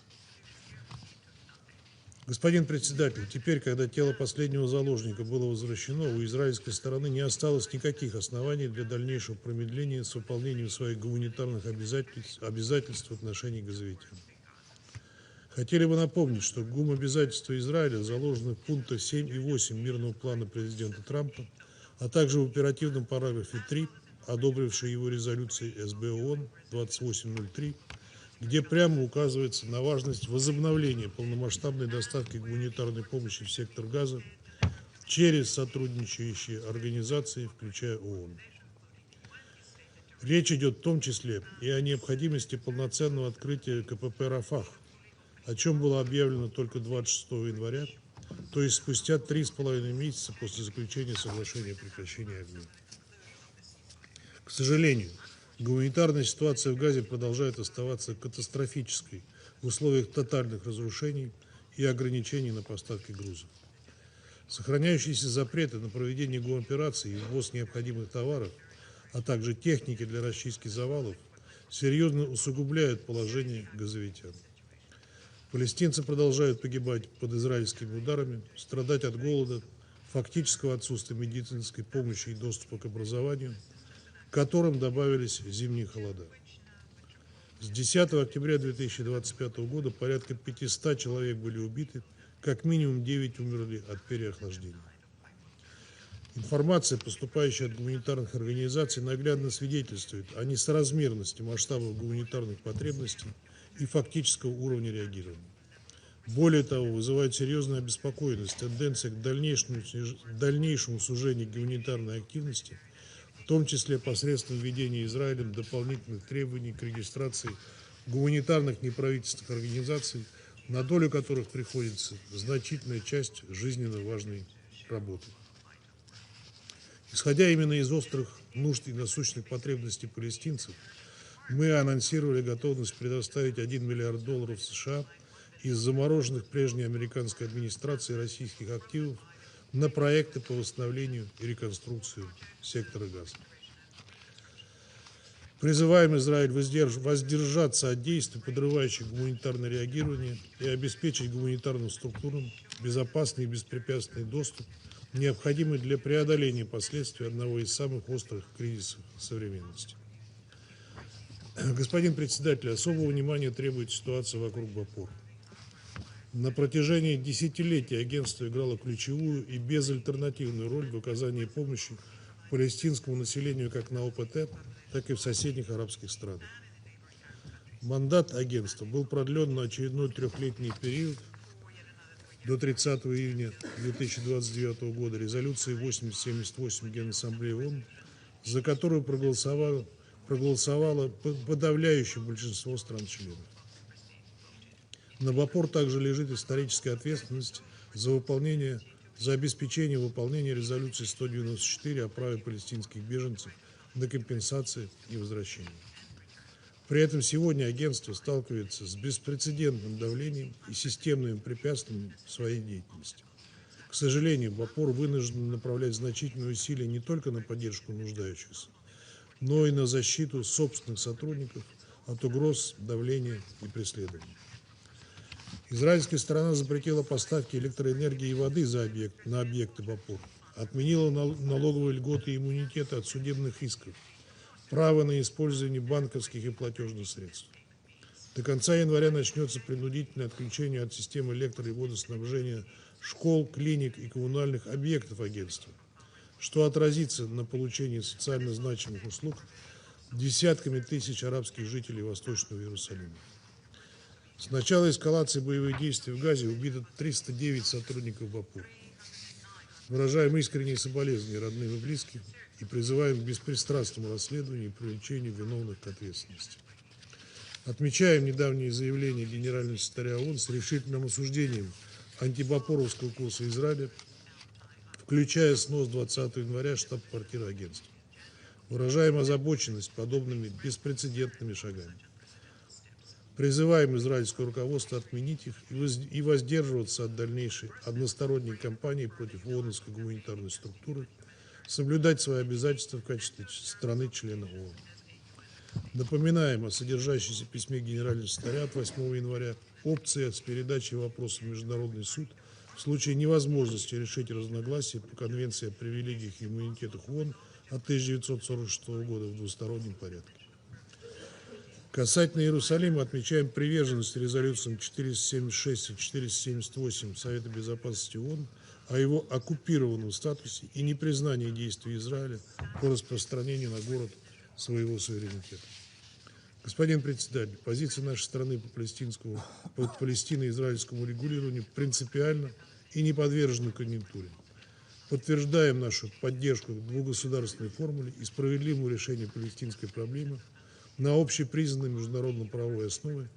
Господин председатель, теперь, когда тело последнего заложника было возвращено, у израильской стороны не осталось никаких оснований для дальнейшего промедления с выполнением своих гуманитарных обязательств в отношении газовитян. Хотели бы напомнить, что гумобязательства Израиля заложены в пунктах 7 и 8 мирного плана президента Трампа, а также в оперативном параграфе 3, одобрившей его резолюцией СБ ООН 2803, где прямо указывается на важность возобновления полномасштабной доставки гуманитарной помощи в сектор Газа через сотрудничающие организации, включая ООН. Речь идет в том числе и о необходимости полноценного открытия КПП «Рафах», о чем было объявлено только 26 января, то есть спустя 3,5 месяца после заключения соглашения о прекращении огня. К сожалению, гуманитарная ситуация в Газе продолжает оставаться катастрофической в условиях тотальных разрушений и ограничений на поставки грузов. Сохраняющиеся запреты на проведение гумопераций и ввоз необходимых товаров, а также техники для расчистки завалов, серьезно усугубляют положение газовитян. Палестинцы продолжают погибать под израильскими ударами, страдать от голода, фактического отсутствия медицинской помощи и доступа к образованию, к которым добавились зимние холода. С 10 октября 2025 года порядка 500 человек были убиты, как минимум 9 умерли от переохлаждения. Информация, поступающая от гуманитарных организаций, наглядно свидетельствует о несоразмерности масштабов гуманитарных потребностей и фактического уровня реагирования. Более того, вызывает серьезную обеспокоенность тенденция к дальнейшему сужению гуманитарной активности, в том числе посредством введения Израилем дополнительных требований к регистрации гуманитарных неправительственных организаций, на долю которых приходится значительная часть жизненно важной работы. Исходя именно из острых нужд и насущных потребностей палестинцев, мы анонсировали готовность предоставить $1 миллиард США из замороженных прежней американской администрацией российских активов на проекты по восстановлению и реконструкции сектора Газа. Призываем Израиль воздержаться от действий, подрывающих гуманитарное реагирование, и обеспечить гуманитарным структурам безопасный и беспрепятственный доступ, необходимый для преодоления последствий одного из самых острых кризисов современности. Господин председатель, особого внимания требует ситуация вокруг Бопор. На протяжении десятилетий агентство играло ключевую и безальтернативную роль в оказании помощи палестинскому населению как на ОПТ, так и в соседних арабских странах. Мандат агентства был продлен на очередной трехлетний период до 30 июня 2029 года резолюцией 8078 Генассамблеи ООН, за которую проголосовало подавляющее большинство стран-членов. На Бопор также лежит историческая ответственность за обеспечение выполнения резолюции 194 о праве палестинских беженцев на компенсации и возвращение. При этом сегодня агентство сталкивается с беспрецедентным давлением и системными препятствиями в своей деятельности. К сожалению, Бопор вынужден направлять значительные усилия не только на поддержку нуждающихся, но и на защиту собственных сотрудников от угроз, давления и преследований. Израильская сторона запретила поставки электроэнергии и воды на объекты Бопор, отменила налоговые льготы и иммунитеты от судебных исков, право на использование банковских и платежных средств. До конца января начнется принудительное отключение от системы электро- и водоснабжения школ, клиник и коммунальных объектов агентства, что отразится на получении социально значимых услуг десятками тысяч арабских жителей Восточного Иерусалима. С начала эскалации боевых действий в Газе убито 309 сотрудников Бопор. Выражаем искренние соболезнования родным и близким и призываем к беспристрастному расследованию и привлечению виновных к ответственности. Отмечаем недавнее заявление генерального секретаря ООН с решительным осуждением антибопоровского курса Израиля, включая снос 20 января штаб-квартиры агентства. Выражаем озабоченность подобными беспрецедентными шагами. Призываем израильское руководство отменить их и воздерживаться от дальнейшей односторонней кампании против ООНовской гуманитарной структуры, соблюдать свои обязательства в качестве страны-члена ООН. Напоминаем о содержащемся письме генерального секретаря от 8 января опции с передачей вопроса в Международный суд в случае невозможности решить разногласия по Конвенции о привилегиях и иммунитетах ООН от 1946 года в двустороннем порядке. Касательно Иерусалима отмечаем приверженность резолюциям 476 и 478 Совета Безопасности ООН о его оккупированном статусе и непризнании действий Израиля по распространению на город своего суверенитета. Господин председатель, позиция нашей страны по палестино-израильскому регулированию принципиальна и не подвержена конъюнктуре. Подтверждаем нашу поддержку к двугосударственной формуле и справедливому решению палестинской проблемы на общепризнанной международно-правовой основе,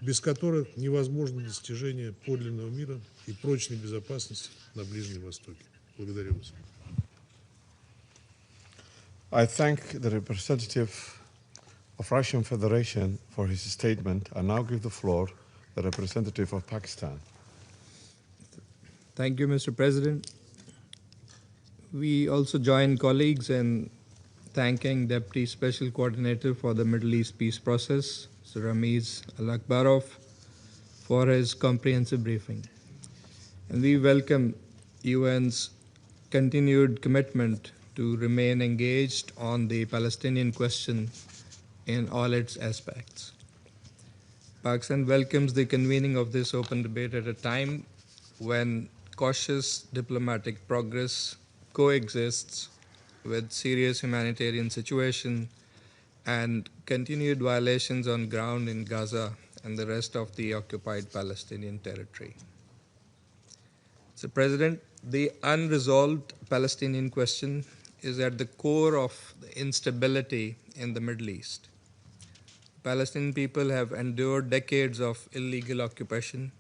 без которых невозможно достижение подлинного мира и прочной безопасности на Ближнем Востоке. Благодарю вас. I thank the representative of Russian Federation for his statement. I now give the floor to the representative of Pakistan. Thank you, Mr. President. We also join colleagues in thanking Deputy Special Coordinator for the Middle East Peace Process, Mr. Ramiz Al-Akbarov, for his comprehensive briefing. And we welcome UN's continued commitment to remain engaged on the Palestinian question in all its aspects. Pakistan welcomes the convening of this open debate at a time when cautious diplomatic progress coexists with serious humanitarian situation and continued violations on ground in Gaza and the rest of the occupied Palestinian territory. Mr. President, the unresolved Palestinian question is at the core of the instability in the Middle East. Palestinian people have endured decades of illegal occupation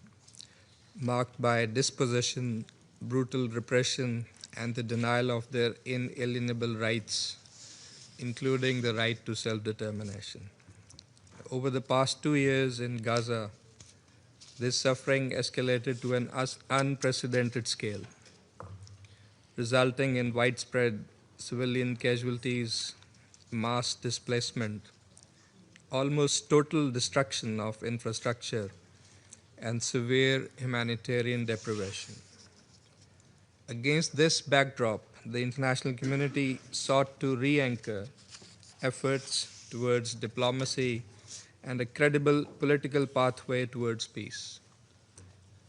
marked by dispossession, brutal repression, and the denial of their inalienable rights, including the right to self-determination. Over the past 2 years in Gaza, this suffering escalated to an unprecedented scale, resulting in widespread civilian casualties, mass displacement, almost total destruction of infrastructure, and severe humanitarian deprivation. Against this backdrop, the international community sought to re-anchor efforts towards diplomacy and a credible political pathway towards peace.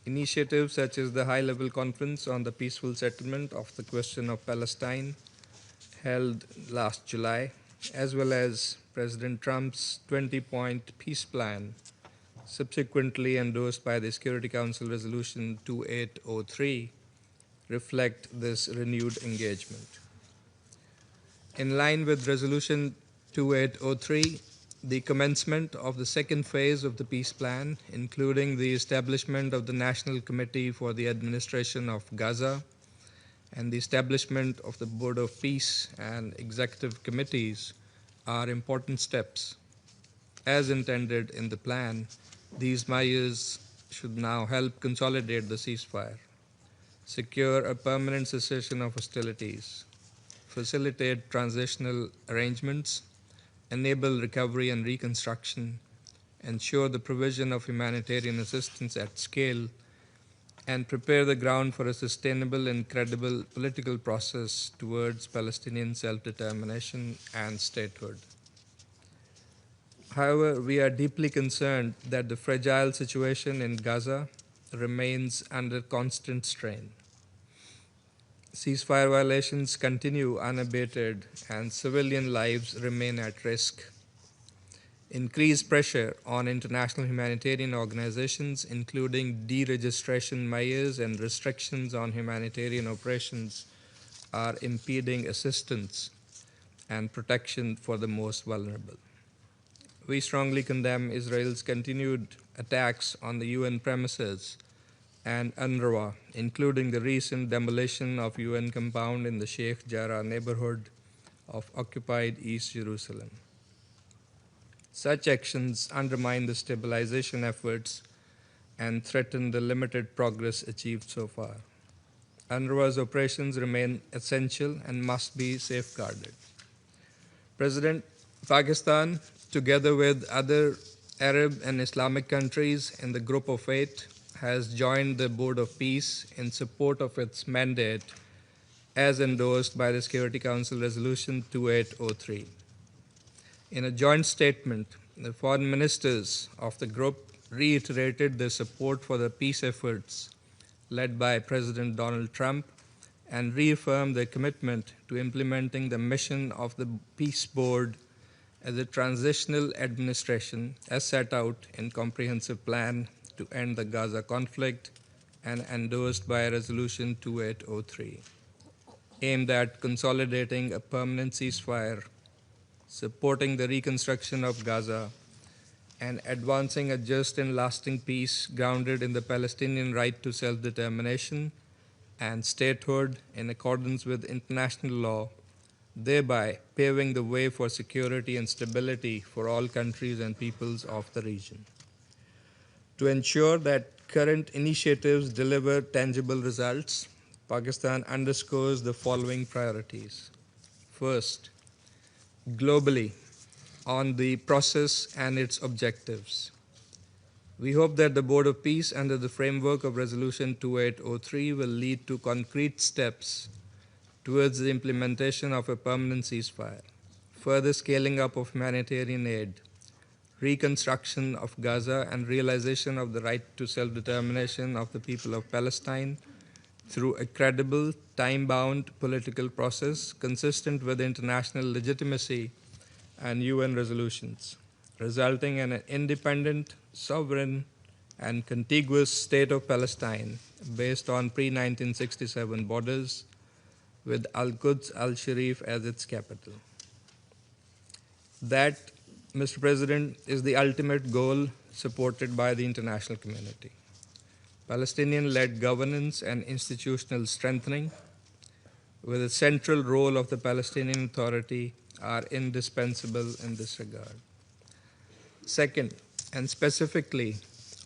Initiatives such as the High-Level Conference on the Peaceful Settlement of the Question of Palestine, held last July, as well as President Trump's 20-point peace plan, subsequently endorsed by the Security Council Resolution 2803, reflect this renewed engagement. In line with Resolution 2803, the commencement of the second phase of the peace plan, including the establishment of the National Committee for the Administration of Gaza and the establishment of the Board of Peace and executive committees, are important steps. As intended in the plan, these measures should now help consolidate the ceasefire, secure a permanent cessation of hostilities, facilitate transitional arrangements, enable recovery and reconstruction, ensure the provision of humanitarian assistance at scale, and prepare the ground for a sustainable and credible political process towards Palestinian self-determination and statehood. However, we are deeply concerned that the fragile situation in Gaza remains under constant strain. Ceasefire violations continue unabated and civilian lives remain at risk. Increased pressure on international humanitarian organizations, including deregistration measures and restrictions on humanitarian operations, are impeding assistance and protection for the most vulnerable. We strongly condemn Israel's continued attacks on the UN premises and UNRWA, including the recent demolition of UN compound in the Sheikh Jarrah neighborhood of occupied East Jerusalem. Such actions undermine the stabilization efforts and threaten the limited progress achieved so far. UNRWA's operations remain essential and must be safeguarded. President, Pakistan, together with other Arab and Islamic countries in the Group of Eight, has joined the Board of Peace in support of its mandate as endorsed by the Security Council Resolution 2803. In a joint statement, the foreign ministers of the group reiterated their support for the peace efforts led by President Donald Trump and reaffirmed their commitment to implementing the mission of the Peace Board as a transitional administration as set out in Comprehensive Plan to End the Gaza Conflict and endorsed by Resolution 2803, aimed at consolidating a permanent ceasefire, supporting the reconstruction of Gaza, and advancing a just and lasting peace grounded in the Palestinian right to self-determination and statehood in accordance with international law, thereby paving the way for security and stability for all countries and peoples of the region. To ensure that current initiatives deliver tangible results, Pakistan underscores the following priorities. First, globally, on the process and its objectives. We hope that the Board of Peace, under the framework of Resolution 2803, will lead to concrete steps towards the implementation of a permanent ceasefire, further scaling up of humanitarian aid, reconstruction of Gaza, and realization of the right to self-determination of the people of Palestine through a credible, time-bound political process consistent with international legitimacy and UN resolutions, resulting in an independent, sovereign, and contiguous state of Palestine based on pre-1967 borders, with Al-Quds al-Sharif as its capital. That, Mr. President, is the ultimate goal supported by the international community. Palestinian-led governance and institutional strengthening, with a central role of the Palestinian Authority, are indispensable in this regard. Second, and specifically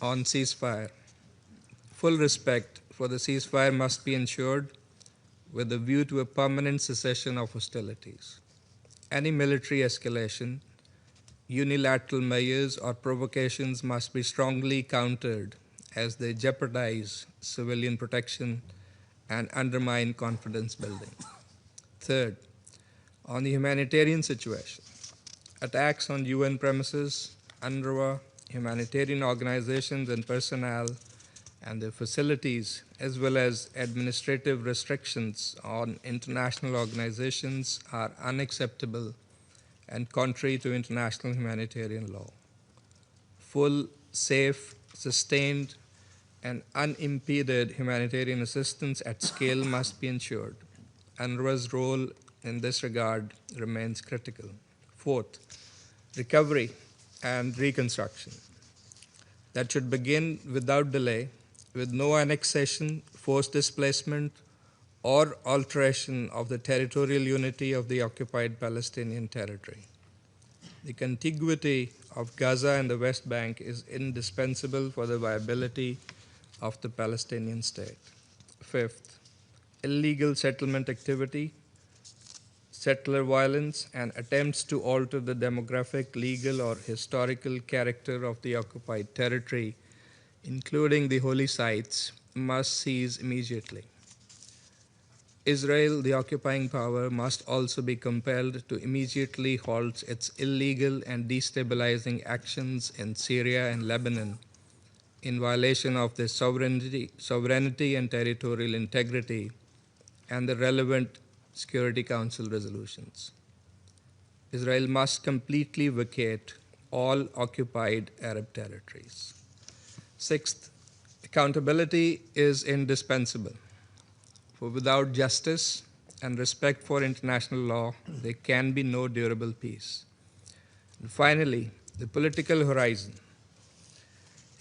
on ceasefire. Full respect for the ceasefire must be ensured with a view to a permanent cessation of hostilities. Any military escalation, unilateral measures, or provocations must be strongly countered as they jeopardize civilian protection and undermine confidence building. Third, on the humanitarian situation, attacks on UN premises, UNRWA, humanitarian organizations and personnel, and their facilities, as well as administrative restrictions on international organizations, are unacceptable and contrary to international humanitarian law. Full, safe, sustained, and unimpeded humanitarian assistance at scale must be ensured. UNRWA's role in this regard remains critical. Fourth, recovery and reconstruction. That should begin without delay, with no annexation, forced displacement, or alteration of the territorial unity of the occupied Palestinian territory. The contiguity of Gaza and the West Bank is indispensable for the viability of the Palestinian state. Fifth, illegal settlement activity, settler violence, and attempts to alter the demographic, legal, or historical character of the occupied territory, including the holy sites, must cease immediately. Israel, the occupying power, must also be compelled to immediately halt its illegal and destabilizing actions in Syria and Lebanon in violation of their sovereignty and territorial integrity and the relevant Security Council resolutions. Israel must completely vacate all occupied Arab territories. Sixth, accountability is indispensable. For without justice and respect for international law, there can be no durable peace. And finally, the political horizon.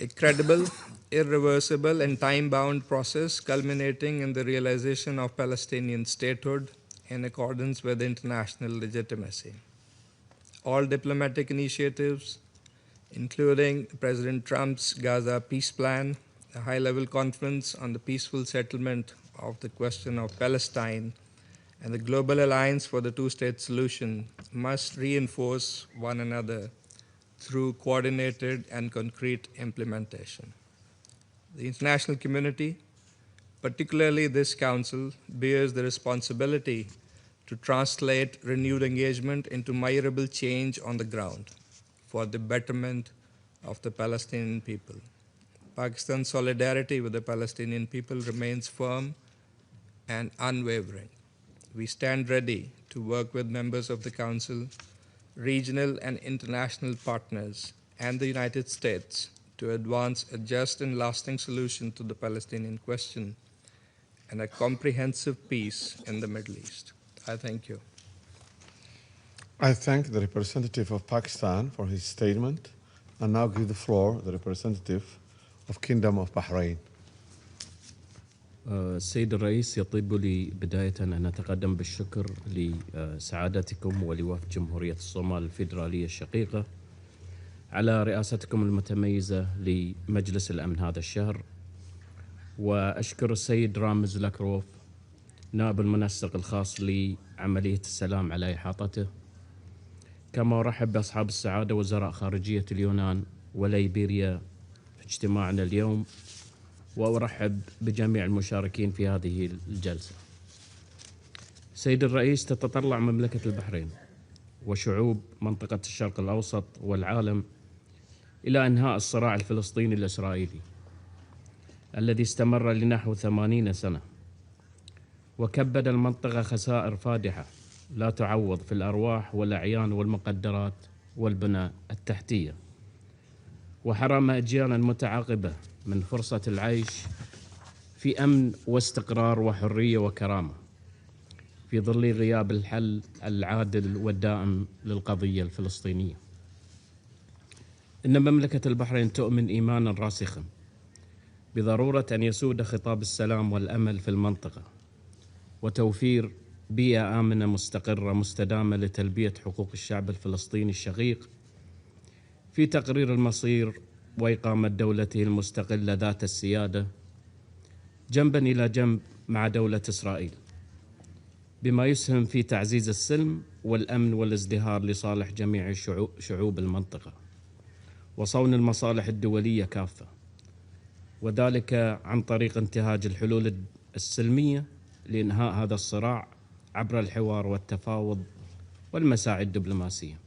A credible, irreversible, and time-bound process culminating in the realization of Palestinian statehood in accordance with international legitimacy. All diplomatic initiatives, including President Trump's Gaza peace plan, a high-level conference on the peaceful settlement of the question of Palestine, and the Global Alliance for the Two-State Solution must reinforce one another through coordinated and concrete implementation. The international community, particularly this Council, bears the responsibility to translate renewed engagement into measurable change on the ground for the betterment of the Palestinian people. Pakistan's solidarity with the Palestinian people remains firm and unwavering. We stand ready to work with members of the Council, regional and international partners, and the United States to advance a just and lasting solution to the Palestinian question and a comprehensive peace in the Middle East. I thank you. I thank the representative of Pakistan for his statement and now give the floor to the representative of Kingdom of Bahrain. السيد الرئيس، يطيب لي بداية أن أتقدم بالشكر لسعادتكم ولوفد جمهورية الصومال الفيدرالية الشقيقة على رئاستكم المتميزة لمجلس الأمن هذا الشهر، وأشكر السيد رامز لاكروف نائب المنسق الخاص لعملية السلام على إحاطته، كما أرحب بأصحاب السعادة وزراء خارجية اليونان وليبيريا في اجتماعنا اليوم، وأرحب بجميع المشاركين في هذه الجلسة. سيد الرئيس، تتطلع مملكة البحرين وشعوب منطقة الشرق الأوسط والعالم إلى إنهاء الصراع الفلسطيني الإسرائيلي الذي استمر لنحو 80 سنة وكبد المنطقة خسائر فادحة لا تعوض في الأرواح والأعيان والمقدرات والبنى التحتية، وحرم أجيالا متعاقبة من فرصة العيش في أمن واستقرار وحرية وكرامة في ظل غياب الحل العادل والدائم للقضية الفلسطينية. إن مملكة البحرين تؤمن إيمانا راسخا بضرورة أن يسود خطاب السلام والأمل في المنطقة وتوفير بيئة آمنة مستقرة مستدامة لتلبية حقوق الشعب الفلسطيني الشقيق في تقرير المصير وإقامة دولته المستقلة ذات السيادة جنبا إلى جنب مع دولة إسرائيل، بما يسهم في تعزيز السلم والأمن والازدهار لصالح جميع شعوب المنطقة وصون المصالح الدولية كافة، وذلك عن طريق انتهاج الحلول السلمية لإنهاء هذا الصراع عبر الحوار والتفاوض والمساعي الدبلوماسية.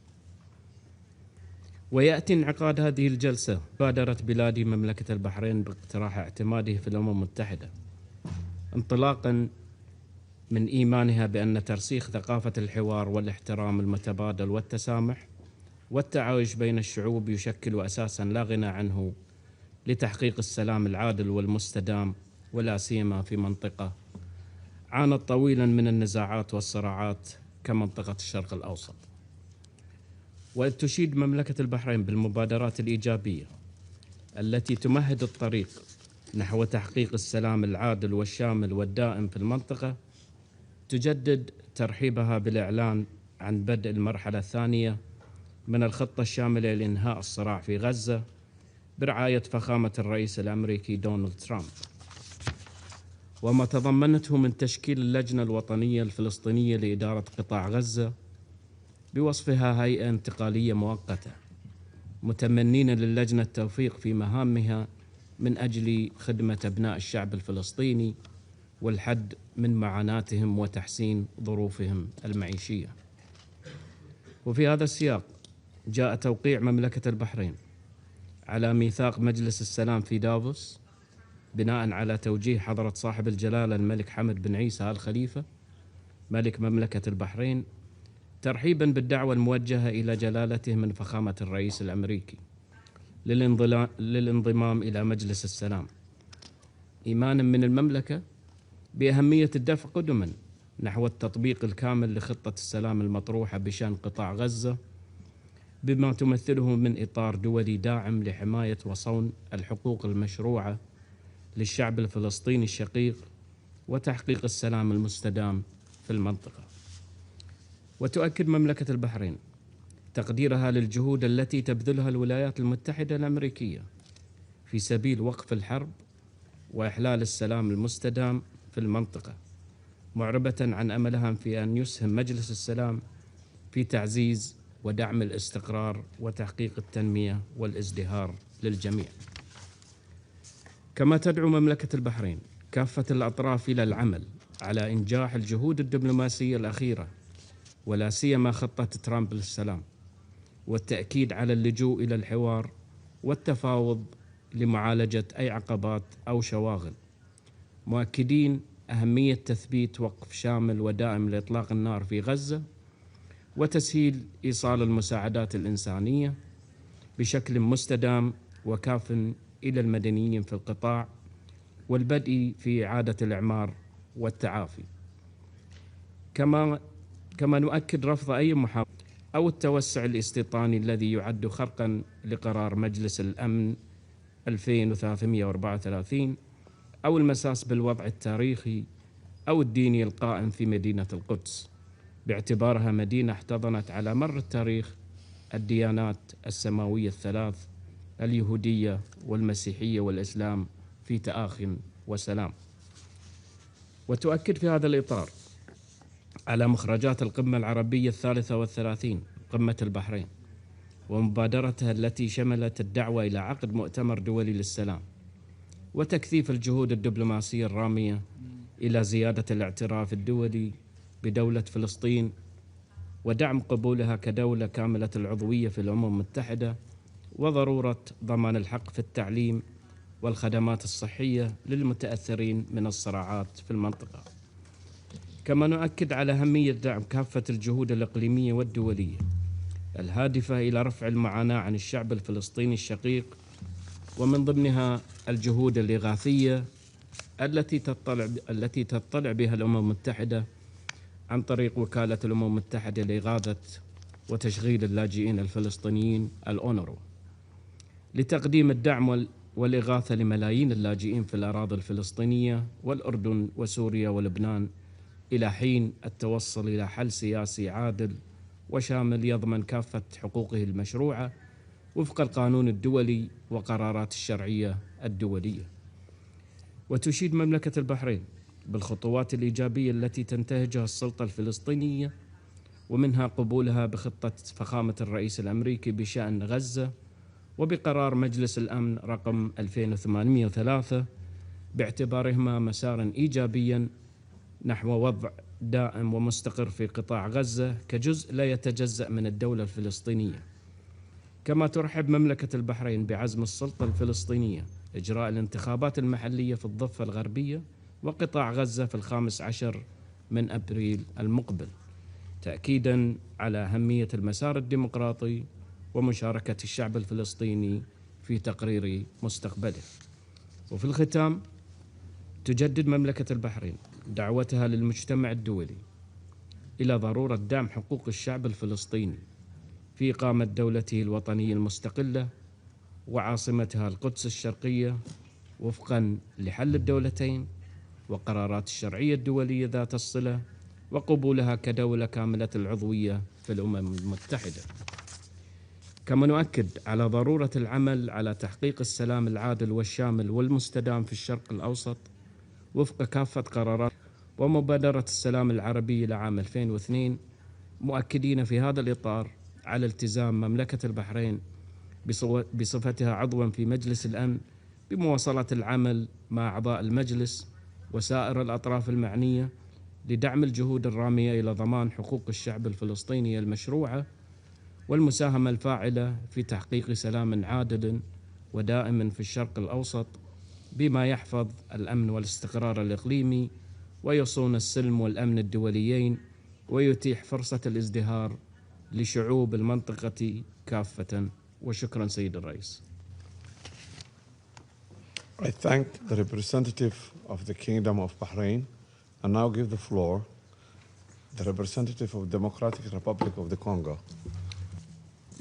ويأتي انعقاد هذه الجلسة بادرت بلادي مملكة البحرين باقتراح اعتماده في الأمم المتحدة، انطلاقا من إيمانها بأن ترسيخ ثقافة الحوار والاحترام المتبادل والتسامح والتعايش بين الشعوب يشكل أساسا لا غنى عنه لتحقيق السلام العادل والمستدام، ولا سيما في منطقة عانت طويلا من النزاعات والصراعات كمنطقة الشرق الأوسط. وتشيد مملكة البحرين بالمبادرات الإيجابية التي تمهد الطريق نحو تحقيق السلام العادل والشامل والدائم في المنطقة، تجدد ترحيبها بالإعلان عن بدء المرحلة الثانية من الخطة الشاملة لإنهاء الصراع في غزة برعاية فخامة الرئيس الأمريكي دونالد ترامب، وما تضمنته من تشكيل اللجنة الوطنية الفلسطينية لإدارة قطاع غزة بوصفها هيئة انتقالية مؤقتة، متمنين للجنة التوفيق في مهامها من أجل خدمة أبناء الشعب الفلسطيني والحد من معاناتهم وتحسين ظروفهم المعيشية. وفي هذا السياق جاء توقيع مملكة البحرين على ميثاق مجلس السلام في دافوس بناء على توجيه حضرة صاحب الجلالة الملك حمد بن عيسى آل خليفة ملك مملكة البحرين، ترحيبا بالدعوة الموجهة إلى جلالته من فخامة الرئيس الأمريكي للانضمام إلى مجلس السلام، إيمانا من المملكة بأهمية الدفع قدما نحو التطبيق الكامل لخطة السلام المطروحة بشأن قطاع غزة، بما تمثله من إطار دولي داعم لحماية وصون الحقوق المشروعة للشعب الفلسطيني الشقيق وتحقيق السلام المستدام في المنطقة. وتؤكد مملكة البحرين تقديرها للجهود التي تبذلها الولايات المتحدة الأمريكية في سبيل وقف الحرب وإحلال السلام المستدام في المنطقة، معربة عن أملها في أن يسهم مجلس السلام في تعزيز ودعم الاستقرار وتحقيق التنمية والازدهار للجميع. كما تدعو مملكة البحرين كافة الأطراف إلى العمل على إنجاح الجهود الدبلوماسية الأخيرة، ولا سيما خطة ترامب للسلام، والتأكيد على اللجوء إلى الحوار والتفاوض لمعالجة أي عقبات أو شواغل، مؤكدين أهمية تثبيت وقف شامل ودائم لإطلاق النار في غزة وتسهيل إيصال المساعدات الإنسانية بشكل مستدام وكاف إلى المدنيين في القطاع، والبدء في إعادة الإعمار والتعافي. كما نؤكد رفض أي محاولة أو التوسع الاستيطاني الذي يعد خرقا لقرار مجلس الأمن 2334 أو المساس بالوضع التاريخي أو الديني القائم في مدينة القدس، باعتبارها مدينة احتضنت على مر التاريخ الديانات السماوية الثلاث، اليهودية والمسيحية والإسلام، في تآخٍ وسلام. وتؤكد في هذا الإطار على مخرجات القمة العربية 33 قمة البحرين ومبادرتها التي شملت الدعوة إلى عقد مؤتمر دولي للسلام وتكثيف الجهود الدبلوماسية الرامية إلى زيادة الاعتراف الدولي بدولة فلسطين ودعم قبولها كدولة كاملة العضوية في الأمم المتحدة، وضرورة ضمان الحق في التعليم والخدمات الصحية للمتأثرين من الصراعات في المنطقة. كما نؤكد على أهمية دعم كافة الجهود الإقليمية والدولية الهادفة إلى رفع المعاناة عن الشعب الفلسطيني الشقيق، ومن ضمنها الجهود الإغاثية التي تطلع بها الأمم المتحدة عن طريق وكالة الأمم المتحدة لإغاثة وتشغيل اللاجئين الفلسطينيين الأونروا، لتقديم الدعم والإغاثة لملايين اللاجئين في الأراضي الفلسطينية والأردن وسوريا ولبنان، إلى حين التوصل إلى حل سياسي عادل وشامل يضمن كافة حقوقه المشروعة وفق القانون الدولي وقرارات الشرعية الدولية. وتشيد مملكة البحرين بالخطوات الإيجابية التي تنتهجها السلطة الفلسطينية، ومنها قبولها بخطة فخامة الرئيس الأمريكي بشأن غزة، وبقرار مجلس الأمن رقم 2803 باعتبارهما مسارا إيجابيا نحو وضع دائم ومستقر في قطاع غزة كجزء لا يتجزأ من الدولة الفلسطينية. كما ترحب مملكة البحرين بعزم السلطة الفلسطينية إجراء الانتخابات المحلية في الضفة الغربية وقطاع غزة في 15 من أبريل المقبل، تأكيدا على أهمية المسار الديمقراطي ومشاركة الشعب الفلسطيني في تقرير مستقبله. وفي الختام تجدد مملكة البحرين دعوتها للمجتمع الدولي إلى ضرورة دعم حقوق الشعب الفلسطيني في إقامة دولته الوطنية المستقلة وعاصمتها القدس الشرقية وفقا لحل الدولتين وقرارات الشرعية الدولية ذات الصلة وقبولها كدولة كاملة العضوية في الأمم المتحدة. كما نؤكد على ضرورة العمل على تحقيق السلام العادل والشامل والمستدام في الشرق الأوسط وفق كافة قرارات ومبادرة السلام العربي لعام 2002، مؤكدين في هذا الإطار على التزام مملكة البحرين بصفتها عضوا في مجلس الأمن بمواصلة العمل مع أعضاء المجلس وسائر الأطراف المعنية لدعم الجهود الرامية إلى ضمان حقوق الشعب الفلسطيني المشروعة والمساهمة الفاعلة في تحقيق سلام عادل ودائم في الشرق الأوسط بما يحفظ الأمن والاستقرار الإقليمي ويصون السلم والأمن الدوليين ويتيح فرصة الازدهار لشعوب المنطقة كافة. وشكرا سيد الرئيس. I thank the representative of the Kingdom of Bahrain and now give the floor the representative of the Democratic Republic of the Congo.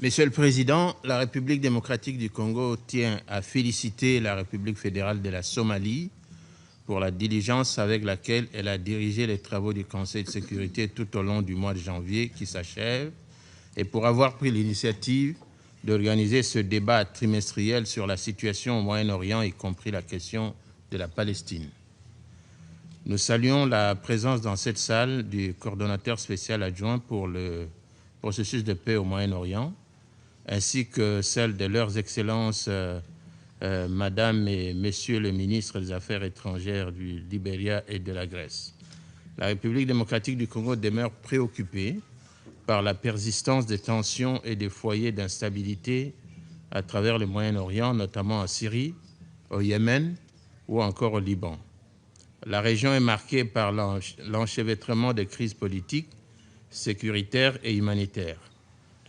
Monsieur le Président, la République démocratique du Congo tient à féliciter la République fédérale de la Somalie pour la diligence avec laquelle elle a dirigé les travaux du Conseil de sécurité tout au long du mois de janvier qui s'achève et pour avoir pris l'initiative d'organiser ce débat trimestriel sur la situation au Moyen-Orient, y compris la question de la Palestine. Nous saluons la présence dans cette salle du coordonnateur spécial adjoint pour le processus de paix au Moyen-Orient, ainsi que celle de leurs excellences Madame et Messieurs les ministres des Affaires étrangères du Libéria et de la Grèce. La République démocratique du Congo demeure préoccupée par la persistance des tensions et des foyers d'instabilité à travers le Moyen-Orient, notamment en Syrie, au Yémen ou encore au Liban. La région est marquée par l'enchevêtrement des crises politiques, sécuritaires et humanitaires,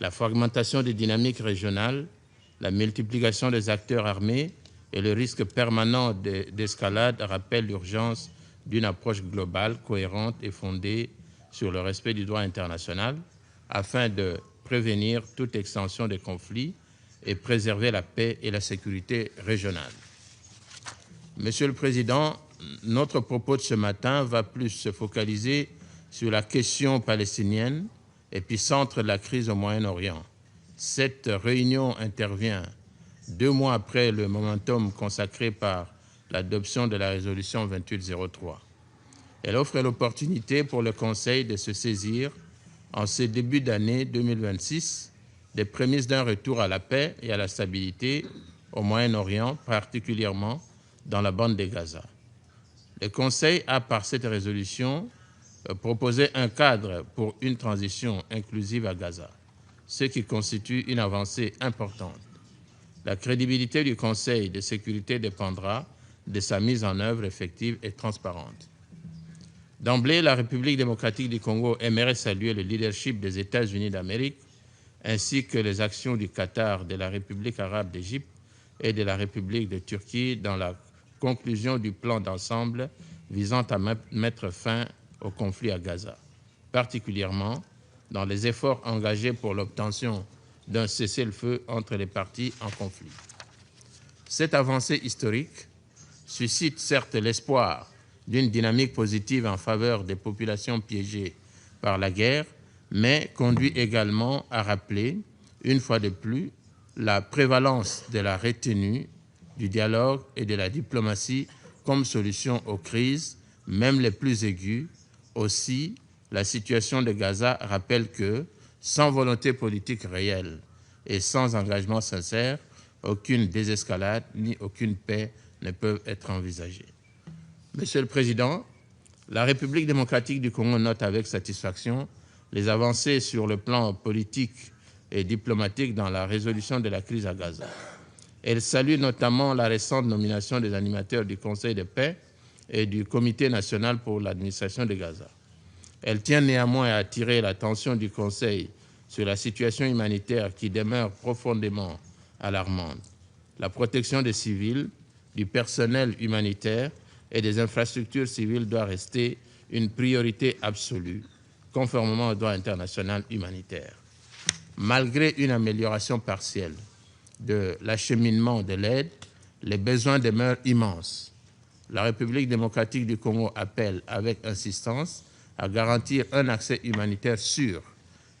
la fragmentation des dynamiques régionales, la multiplication des acteurs armés et le risque permanent d'escalade rappellent l'urgence d'une approche globale, cohérente et fondée sur le respect du droit international, afin de prévenir toute extension des conflits et préserver la paix et la sécurité régionale. Monsieur le Président, notre propos de ce matin va plus se focaliser sur la question palestinienne, épicentre de la crise au Moyen-Orient. Cette réunion intervient 2 mois après le momentum consacré par l'adoption de la résolution 2803. Elle offre l'opportunité pour le Conseil de se saisir en ce début d'année 2026, des prémices d'un retour à la paix et à la stabilité au Moyen-Orient, particulièrement dans la bande de Gaza. Le Conseil a, par cette résolution, proposé un cadre pour une transition inclusive à Gaza, ce qui constitue une avancée importante. La crédibilité du Conseil de sécurité dépendra de sa mise en œuvre effective et transparente. D'emblée, la République démocratique du Congo aimerait saluer le leadership des États-Unis d'Amérique ainsi que les actions du Qatar, de la République arabe d'Égypte et de la République de Turquie dans la conclusion du plan d'ensemble visant à mettre fin au conflit à Gaza, particulièrement dans les efforts engagés pour l'obtention d'un cessez-le-feu entre les parties en conflit. Cette avancée historique suscite certes l'espoir d'une dynamique positive en faveur des populations piégées par la guerre, mais conduit également à rappeler, une fois de plus, la prévalence de la retenue, du dialogue et de la diplomatie comme solution aux crises, même les plus aiguës. Aussi, la situation de Gaza rappelle que, sans volonté politique réelle et sans engagement sincère, aucune désescalade ni aucune paix ne peuvent être envisagées. Monsieur le Président, la République démocratique du Congo note avec satisfaction les avancées sur le plan politique et diplomatique dans la résolution de la crise à Gaza. Elle salue notamment la récente nomination des animateurs du Conseil de paix et du Comité national pour l'administration de Gaza. Elle tient néanmoins à attirer l'attention du Conseil sur la situation humanitaire qui demeure profondément alarmante. La protection des civils, du personnel humanitaire et des infrastructures civiles doit rester une priorité absolue, conformément au droit international humanitaire. Malgré une amélioration partielle de l'acheminement de l'aide, les besoins demeurent immenses. La République démocratique du Congo appelle avec insistance à garantir un accès humanitaire sûr,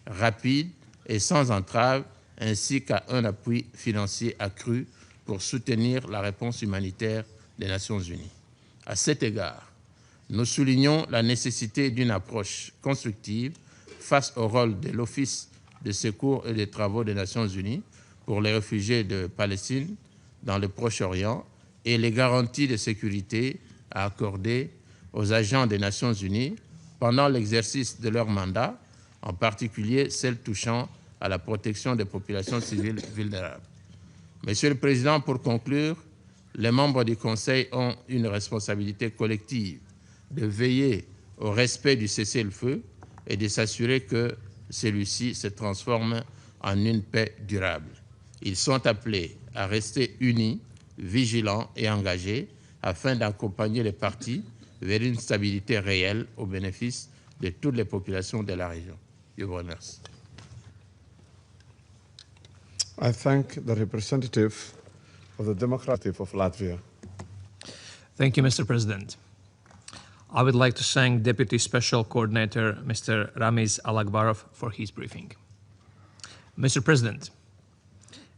rapide et sans entrave, ainsi qu'à un appui financier accru pour soutenir la réponse humanitaire des Nations unies. À cet égard, nous soulignons la nécessité d'une approche constructive face au rôle de l'Office de secours et des travaux des Nations unies pour les réfugiés de Palestine dans le Proche-Orient et les garanties de sécurité à accorder aux agents des Nations unies pendant l'exercice de leur mandat, en particulier celles touchant à la protection des populations civiles vulnérables. Monsieur le Président, pour conclure, les membres du Conseil ont une responsabilité collective de veiller au respect du cessez-le-feu et de s'assurer que celui-ci se transforme en une paix durable. Ils sont appelés à rester unis, vigilants et engagés afin d'accompagner les parties vers une stabilité réelle au bénéfice de toutes les populations de la région. Je vous remercie. I thank the representative of the Democratic of Latvia. Thank you, Mr. President. I would like to thank Deputy Special Coordinator Mr. Ramiz Alakbarov for his briefing. Mr. President,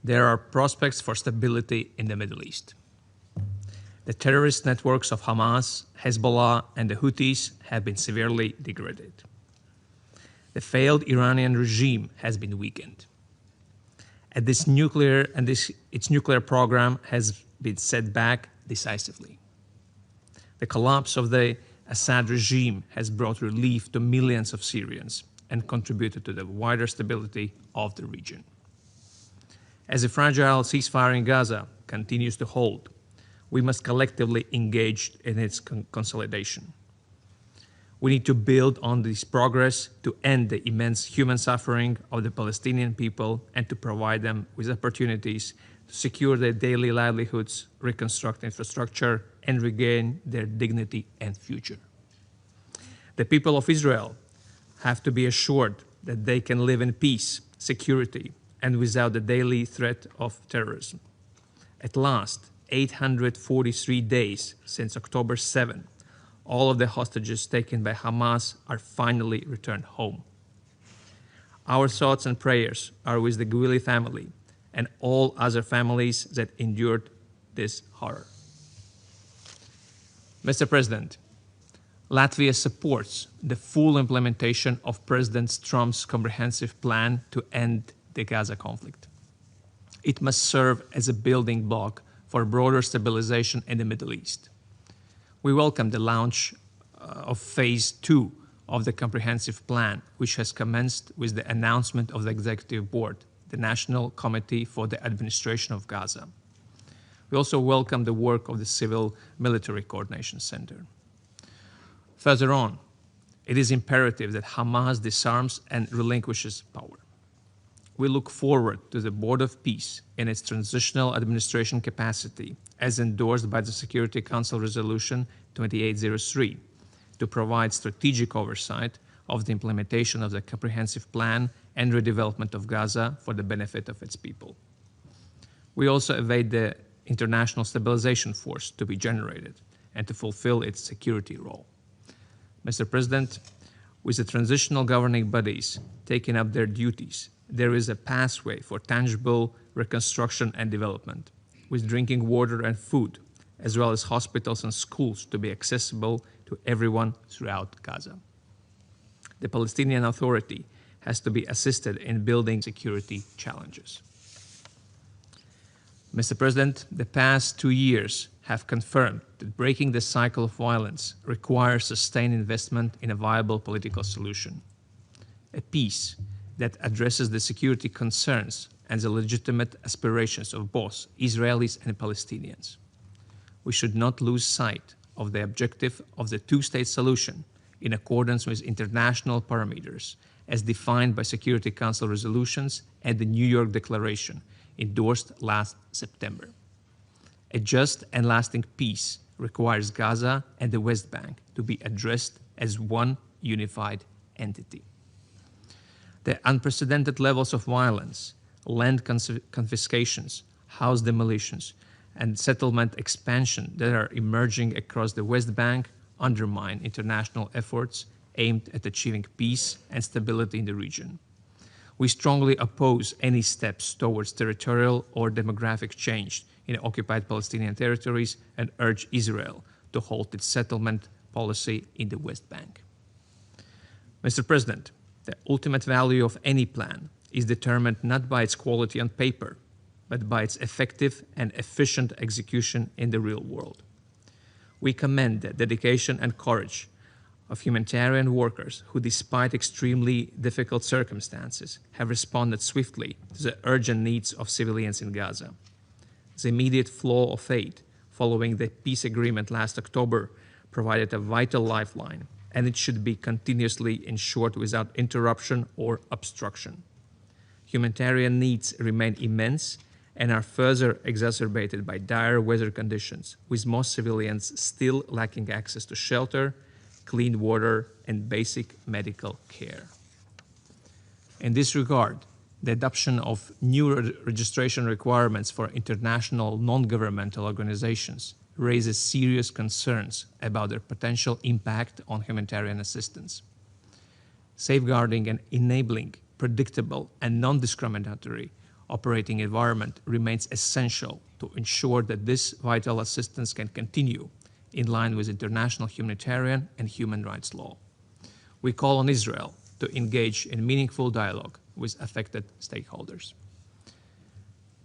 there are prospects for stability in the Middle East. The terrorist networks of Hamas, Hezbollah, and the Houthis have been severely degraded. The failed Iranian regime has been weakened. And its nuclear program has been set back decisively. The collapse of the Assad regime has brought relief to millions of Syrians and contributed to the wider stability of the region. As a fragile ceasefire in Gaza continues to hold, we must collectively engage in its consolidation. We need to build on this progress to end the immense human suffering of the Palestinian people and to provide them with opportunities to secure their daily livelihoods, reconstruct infrastructure, and regain their dignity and future. The people of Israel have to be assured that they can live in peace, security, and without the daily threat of terrorism. At last, 843 days since October 7, all of the hostages taken by Hamas are finally returned home. Our thoughts and prayers are with the Gwili family and all other families that endured this horror. Mr. President, Latvia supports the full implementation of President Trump's comprehensive plan to end the Gaza conflict. It must serve as a building block for broader stabilization in the Middle East. We welcome the launch of Phase 2 of the comprehensive plan, which has commenced with the announcement of the Executive Board, the National Committee for the Administration of Gaza. We also welcome the work of the Civil Military Coordination Center. Further on, it is imperative that Hamas disarms and relinquishes power. We look forward to the Board of Peace in its transitional administration capacity, as endorsed by the Security Council Resolution 2803, to provide strategic oversight of the implementation of the comprehensive plan and redevelopment of Gaza for the benefit of its people. We also await the International Stabilization Force to be generated and to fulfill its security role. Mr. President, with the transitional governing bodies taking up their duties there is a pathway for tangible reconstruction and development, with drinking water and food, as well as hospitals and schools to be accessible to everyone throughout Gaza. The Palestinian Authority has to be assisted in building security challenges. Mr. President, the past 2 years have confirmed that breaking the cycle of violence requires sustained investment in a viable political solution, a peace that addresses the security concerns and the legitimate aspirations of both Israelis and Palestinians. We should not lose sight of the objective of the two-state solution in accordance with international parameters as defined by Security Council resolutions and the New York Declaration endorsed last September. A just and lasting peace requires Gaza and the West Bank to be addressed as one unified entity. The unprecedented levels of violence, land confiscations, house demolitions, and settlement expansion that are emerging across the West Bank undermine international efforts aimed at achieving peace and stability in the region. We strongly oppose any steps towards territorial or demographic change in occupied Palestinian territories and urge Israel to halt its settlement policy in the West Bank. Mr. President, the ultimate value of any plan is determined not by its quality on paper, but by its effective and efficient execution in the real world. We commend the dedication and courage of humanitarian workers who, despite extremely difficult circumstances, have responded swiftly to the urgent needs of civilians in Gaza. The immediate flow of aid following the peace agreement last October provided a vital lifeline, and it should be continuously ensured without interruption or obstruction. Humanitarian needs remain immense and are further exacerbated by dire weather conditions, with most civilians still lacking access to shelter, clean water, and basic medical care. In this regard, the adoption of new registration requirements for international non-governmental organizations raises serious concerns about their potential impact on humanitarian assistance. Safeguarding and enabling predictable and non-discriminatory operating environment remains essential to ensure that this vital assistance can continue in line with international humanitarian and human rights law. We call on Israel to engage in meaningful dialogue with affected stakeholders.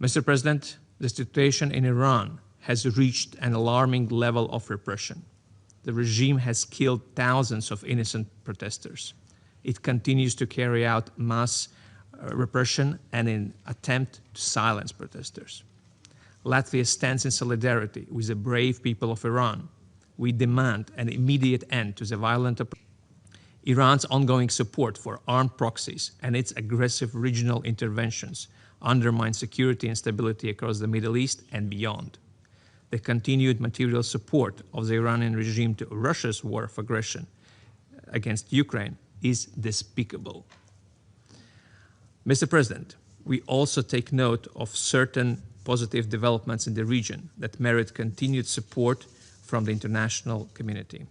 Mr. President, the situation in Iran has reached an alarming level of repression. The regime has killed thousands of innocent protesters. It continues to carry out mass repression and an attempt to silence protesters. Latvia stands in solidarity with the brave people of Iran. We demand an immediate end to the violent oppression. Iran's ongoing support for armed proxies and its aggressive regional interventions undermine security and stability across the Middle East and beyond. The continued material support of the Iranian regime to Russia's war of aggression against Ukraine is despicable. Mr. President, we also take note of certain positive developments in the region that merit continued support from the international community.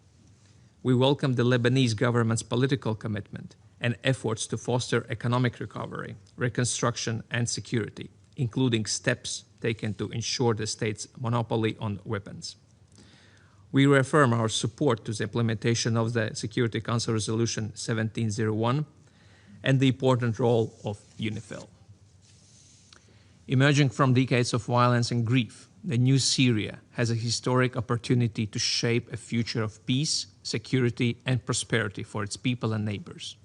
We welcome the Lebanese government's political commitment and efforts to foster economic recovery, reconstruction, and security, including steps taken to ensure the state's monopoly on weapons. We reaffirm our support to the implementation of the Security Council Resolution 1701 and the important role of UNIFIL. Emerging from decades of violence and grief, the new Syria has a historic opportunity to shape a future of peace, security, and prosperity for its people and neighbors.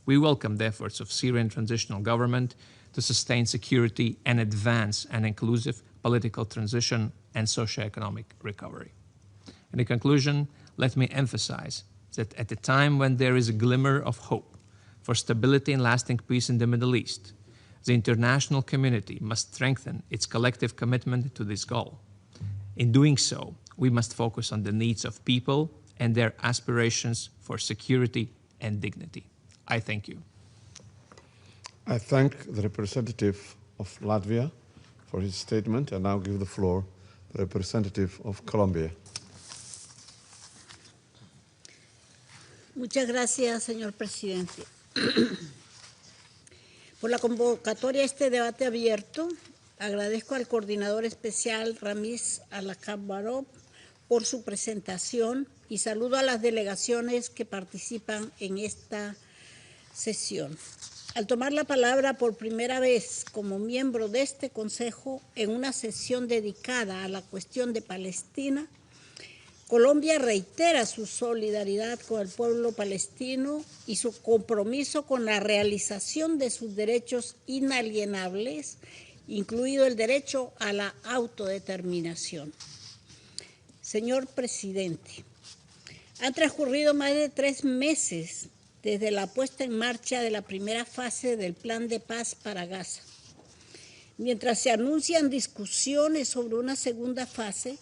We welcome the efforts of Syrian transitional government to sustain security and advance an inclusive political transition and socio-economic recovery. In conclusion, let me emphasize that at a time when there is a glimmer of hope for stability and lasting peace in the Middle East, the international community must strengthen its collective commitment to this goal. In doing so, we must focus on the needs of people and their aspirations for security and dignity. I thank you. I thank the representative of Latvia for his statement and now give the floor to the representative of Colombia. Muchas gracias, señor presidente. por la convocatoria a este debate abierto. Agradezco al coordinador especial Ramiz Alakbarov por su presentación y saludo a las delegaciones que participan en esta sesión. Al tomar la palabra por primera vez como miembro de este Consejo en una sesión dedicada a la cuestión de Palestina, Colombia reitera su solidaridad con el pueblo palestino y su compromiso con la realización de sus derechos inalienables, incluido el derecho a la autodeterminación. Señor presidente, han transcurrido más de 3 meses desde la puesta en marcha de la primera fase del Plan de Paz para Gaza. Mientras se anuncian discusiones sobre una segunda fase,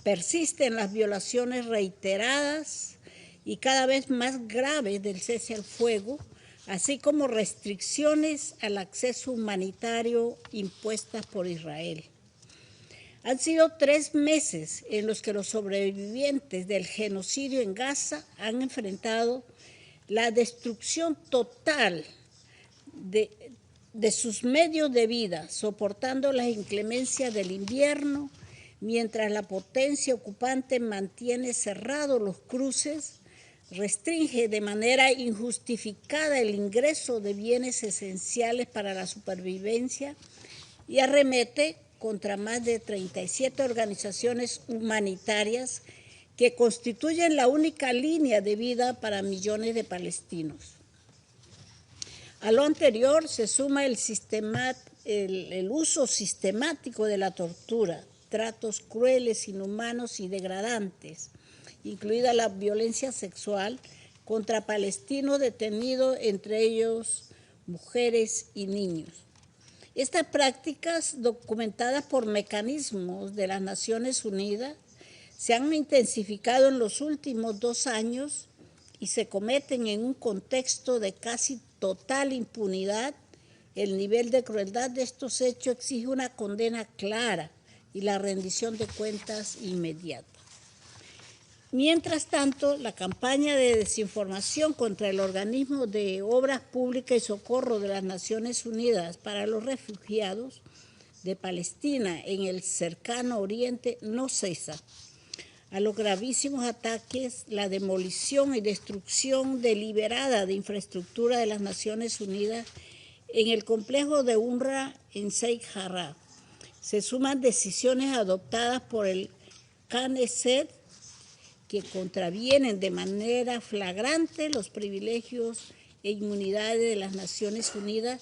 persisten las violaciones reiteradas y cada vez más graves del cese al fuego, así como restricciones al acceso humanitario impuestas por Israel. Han sido 3 meses en los que los sobrevivientes del genocidio en Gaza han enfrentado la destrucción total de sus medios de vida, soportando las inclemencias del invierno, mientras la potencia ocupante mantiene cerrados los cruces, restringe de manera injustificada el ingreso de bienes esenciales para la supervivencia y arremete contra más de 37 organizaciones humanitarias que constituyen la única línea de vida para millones de palestinos. A lo anterior se suma el uso sistemático de la tortura, tratos crueles, inhumanos y degradantes, incluida la violencia sexual contra palestinos detenidos, entre ellos mujeres y niños. Estas prácticas, documentadas por mecanismos de las Naciones Unidas, se han intensificado en los últimos 2 años y se cometen en un contexto de casi total impunidad. El nivel de crueldad de estos hechos exige una condena clara y la rendición de cuentas inmediata. Mientras tanto, la campaña de desinformación contra el Organismo de Obras Públicas y Socorro de las Naciones Unidas para los Refugiados de Palestina en el cercano Oriente no cesa. A los gravísimos ataques, la demolición y destrucción deliberada de infraestructura de las Naciones Unidas en el complejo de UNRWA en Sheikh Jarrah, se suman decisiones adoptadas por el Knesset que contravienen de manera flagrante los privilegios e inmunidades de las Naciones Unidas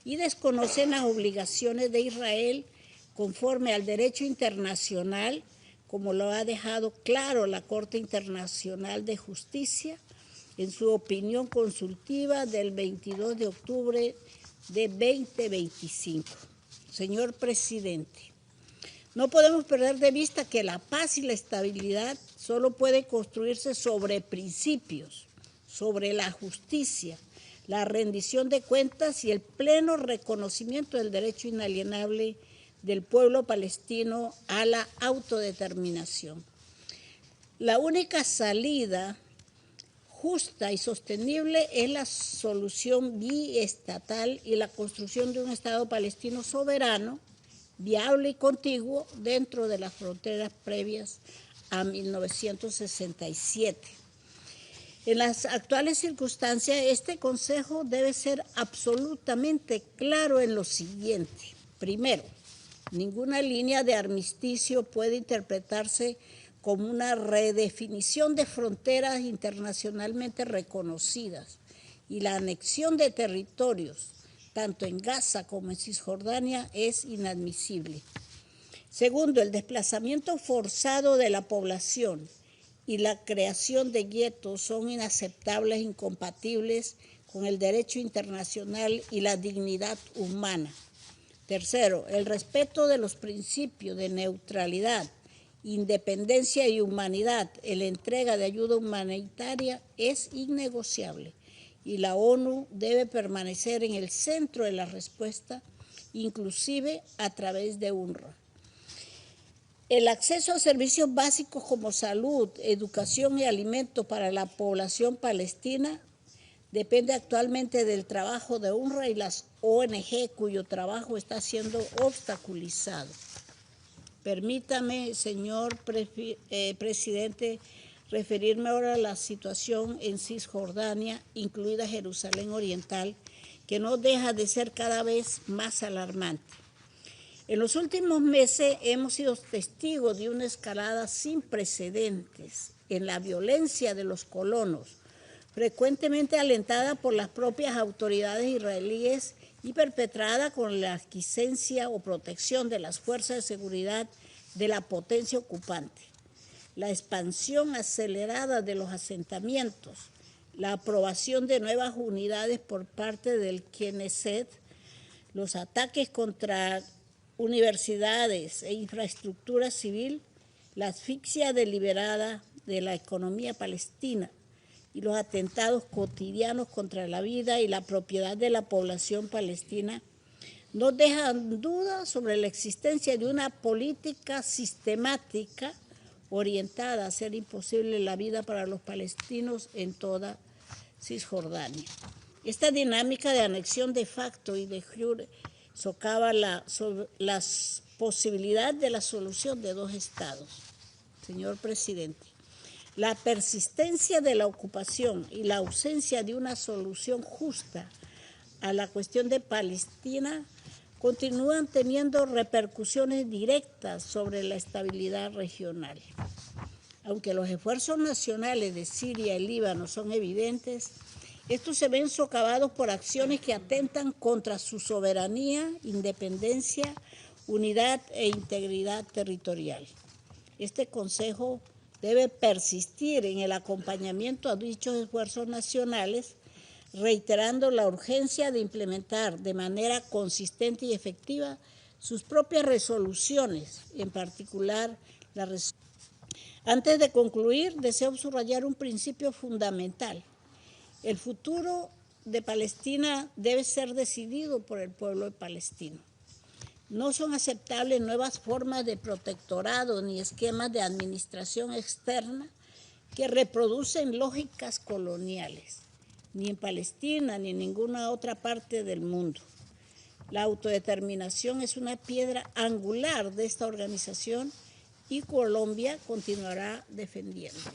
y desconocen las obligaciones de Israel conforme al derecho internacional, como lo ha dejado claro la Corte Internacional de Justicia en su opinión consultiva del 22 de octubre de 2025. Señor presidente, no podemos perder de vista que la paz y la estabilidad solo pueden construirse sobre principios, sobre la justicia, la rendición de cuentas y el pleno reconocimiento del derecho inalienable del pueblo palestino a la autodeterminación. La única salida justa y sostenible es la solución biestatal y la construcción de un Estado palestino soberano, viable y contiguo dentro de las fronteras previas a 1967. En las actuales circunstancias, este Consejo debe ser absolutamente claro en lo siguiente. Primero, ninguna línea de armisticio puede interpretarse como una redefinición de fronteras internacionalmente reconocidas y la anexión de territorios, tanto en Gaza como en Cisjordania, es inadmisible. Segundo, el desplazamiento forzado de la población y la creación de guetos son inaceptables e incompatibles con el derecho internacional y la dignidad humana. Tercero, el respeto de los principios de neutralidad, independencia y humanidad en la entrega de ayuda humanitaria es innegociable y la ONU debe permanecer en el centro de la respuesta, inclusive a través de UNRWA. El acceso a servicios básicos como salud, educación y alimentos para la población palestina depende actualmente del trabajo de UNRWA y las ONG cuyo trabajo está siendo obstaculizado. Permítame, señor presidente, referirme ahora a la situación en Cisjordania, incluida Jerusalén Oriental, que no deja de ser cada vez más alarmante. En los últimos meses hemos sido testigos de una escalada sin precedentes en la violencia de los colonos, frecuentemente alentada por las propias autoridades israelíes y perpetrada con la aquiescencia o protección de las fuerzas de seguridad de la potencia ocupante. La expansión acelerada de los asentamientos, la aprobación de nuevas unidades por parte del Knesset, los ataques contra universidades e infraestructura civil, la asfixia deliberada de la economía palestina y los atentados cotidianos contra la vida y la propiedad de la población palestina no dejan duda sobre la existencia de una política sistemática orientada a hacer imposible la vida para los palestinos en toda Cisjordania. Esta dinámica de anexión de facto y de jure socava las posibilidades de la solución de dos estados. Señor presidente, la persistencia de la ocupación y la ausencia de una solución justa a la cuestión de Palestina continúan teniendo repercusiones directas sobre la estabilidad regional. Aunque los esfuerzos nacionales de Siria y Líbano son evidentes, estos se ven socavados por acciones que atentan contra su soberanía, independencia, unidad e integridad territorial. Este Consejo debe persistir en el acompañamiento a dichos esfuerzos nacionales, reiterando la urgencia de implementar de manera consistente y efectiva sus propias resoluciones, en particular la resolución. Antes de concluir, deseo subrayar un principio fundamental. El futuro de Palestina debe ser decidido por el pueblo palestino. No son aceptables nuevas formas de protectorado ni esquemas de administración externa que reproducen lógicas coloniales, ni en Palestina ni en ninguna otra parte del mundo. La autodeterminación es una piedra angular de esta organización y Colombia continuará defendiéndola.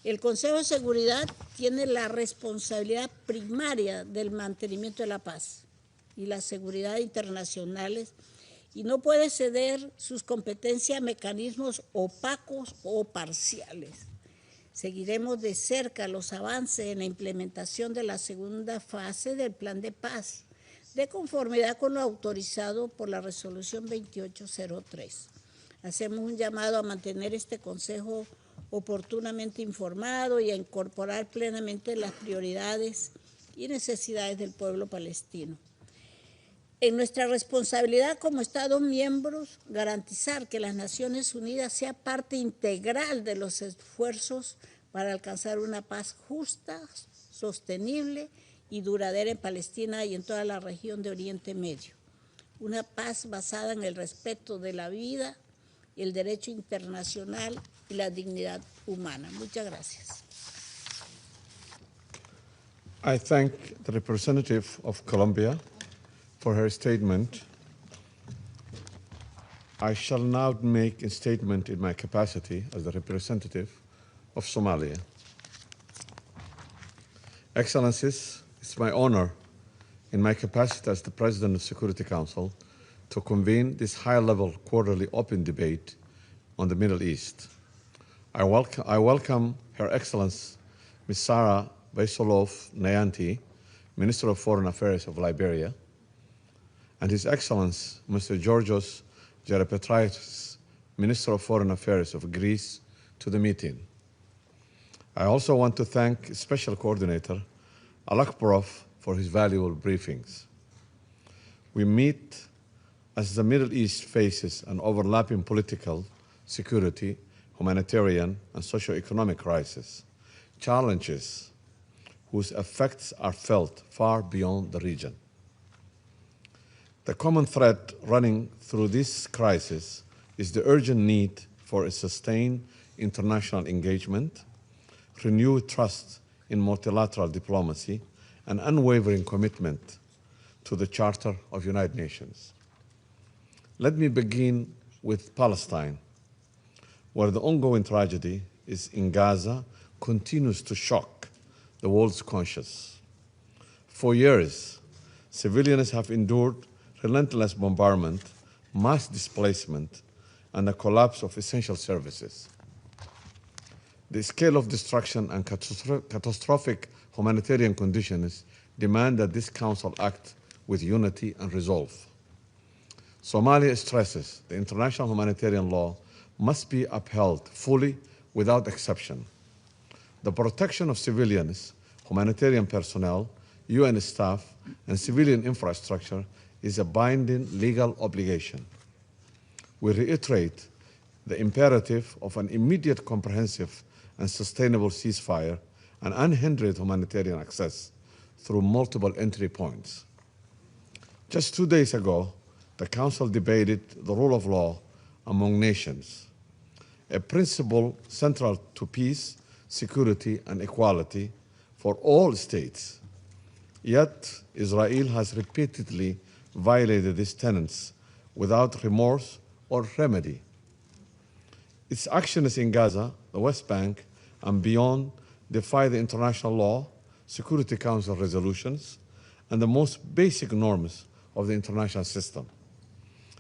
El Consejo de Seguridad tiene la responsabilidad primaria del mantenimiento de la paz y la seguridad internacionales y no puede ceder sus competencias a mecanismos opacos o parciales. Seguiremos de cerca los avances en la implementación de la segunda fase del Plan de Paz, de conformidad con lo autorizado por la Resolución 2803. Hacemos un llamado a mantener este Consejo oportunamente informado y a incorporar plenamente las prioridades y necesidades del pueblo palestino. En nuestra responsabilidad como Estados miembros, garantizar que las Naciones Unidas sea parte integral de los esfuerzos para alcanzar una paz justa, sostenible y duradera en Palestina y en toda la región de Oriente Medio. Una paz basada en el respeto de la vida, el derecho internacional y la dignidad humana. Muchas gracias. I thank the representative of Colombia for her statement. I shall now make a statement in my capacity as the representative of Somalia. Excellencies, it's my honor in my capacity as the President of the Security Council to convene this high-level quarterly open debate on the Middle East. I welcome Her Excellency Ms. Sarah Baisolov Nayanti, Minister of Foreign Affairs of Liberia, and His Excellency Mr. Georgios Geropetraitis, Minister of Foreign Affairs of Greece, to the meeting. I also want to thank Special Coordinator Alakbarov for his valuable briefings. We meet as the Middle East faces an overlapping political, security, humanitarian, and socio-economic crisis, challenges whose effects are felt far beyond the region. The common thread running through this crisis is the urgent need for a sustained international engagement, renewed trust in multilateral diplomacy, and unwavering commitment to the Charter of United Nations. Let me begin with Palestine, where the ongoing tragedy in Gaza continues to shock the world's conscience. For years, civilians have endured relentless bombardment, mass displacement, and the collapse of essential services. The scale of destruction and catastrophic humanitarian conditions demand that this Council act with unity and resolve. Somalia stresses the international humanitarian law must be upheld fully without exception. The protection of civilians, humanitarian personnel, UN staff, and civilian infrastructure is a binding legal obligation. We reiterate the imperative of an immediate, comprehensive, and sustainable ceasefire and unhindered humanitarian access through multiple entry points. Just 2 days ago, the Council debated the rule of law among nations, a principle central to peace, security, and equality for all states. Yet, Israel has repeatedly violated these tenets without remorse or remedy. Its actions in Gaza, the West Bank, and beyond defy the international law, Security Council resolutions, and the most basic norms of the international system.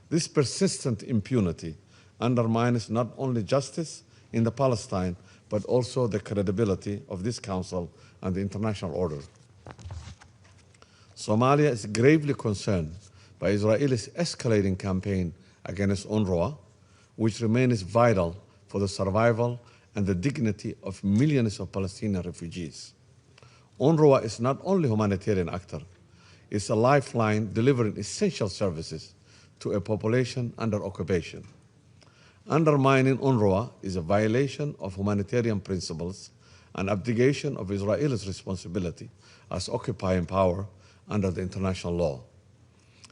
This persistent impunity undermines not only justice in the Palestine, but also the credibility of this Council and the international order. Somalia is gravely concerned by Israel's escalating campaign against UNRWA, which remains vital for the survival and the dignity of millions of Palestinian refugees. UNRWA is not only a humanitarian actor, it's a lifeline delivering essential services to a population under occupation. Undermining UNRWA is a violation of humanitarian principles and abdication of Israel's responsibility as occupying power under the international law.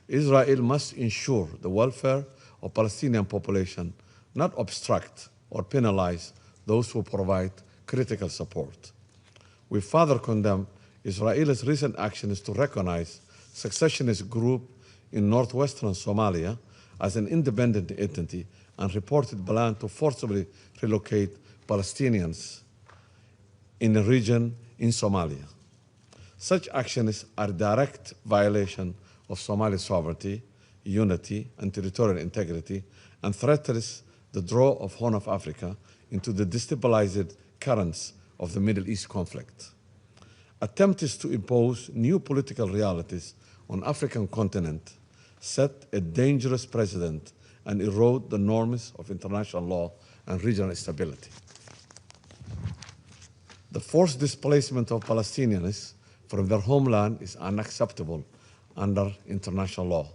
Israel must ensure the welfare of Palestinian population, not obstruct or penalize those who provide critical support. We further condemn Israel's recent actions to recognize secessionist group in northwestern Somalia as an independent entity and reported plan to forcibly relocate Palestinians in the region in Somalia. Such actions are direct violation of Somali sovereignty, unity, and territorial integrity, and threatens the draw of Horn of Africa into the destabilized currents of the Middle East conflict. Attempts to impose new political realities on African continent set a dangerous precedent and erode the norms of international law and regional stability. The forced displacement of Palestinians from their homeland is unacceptable under international law.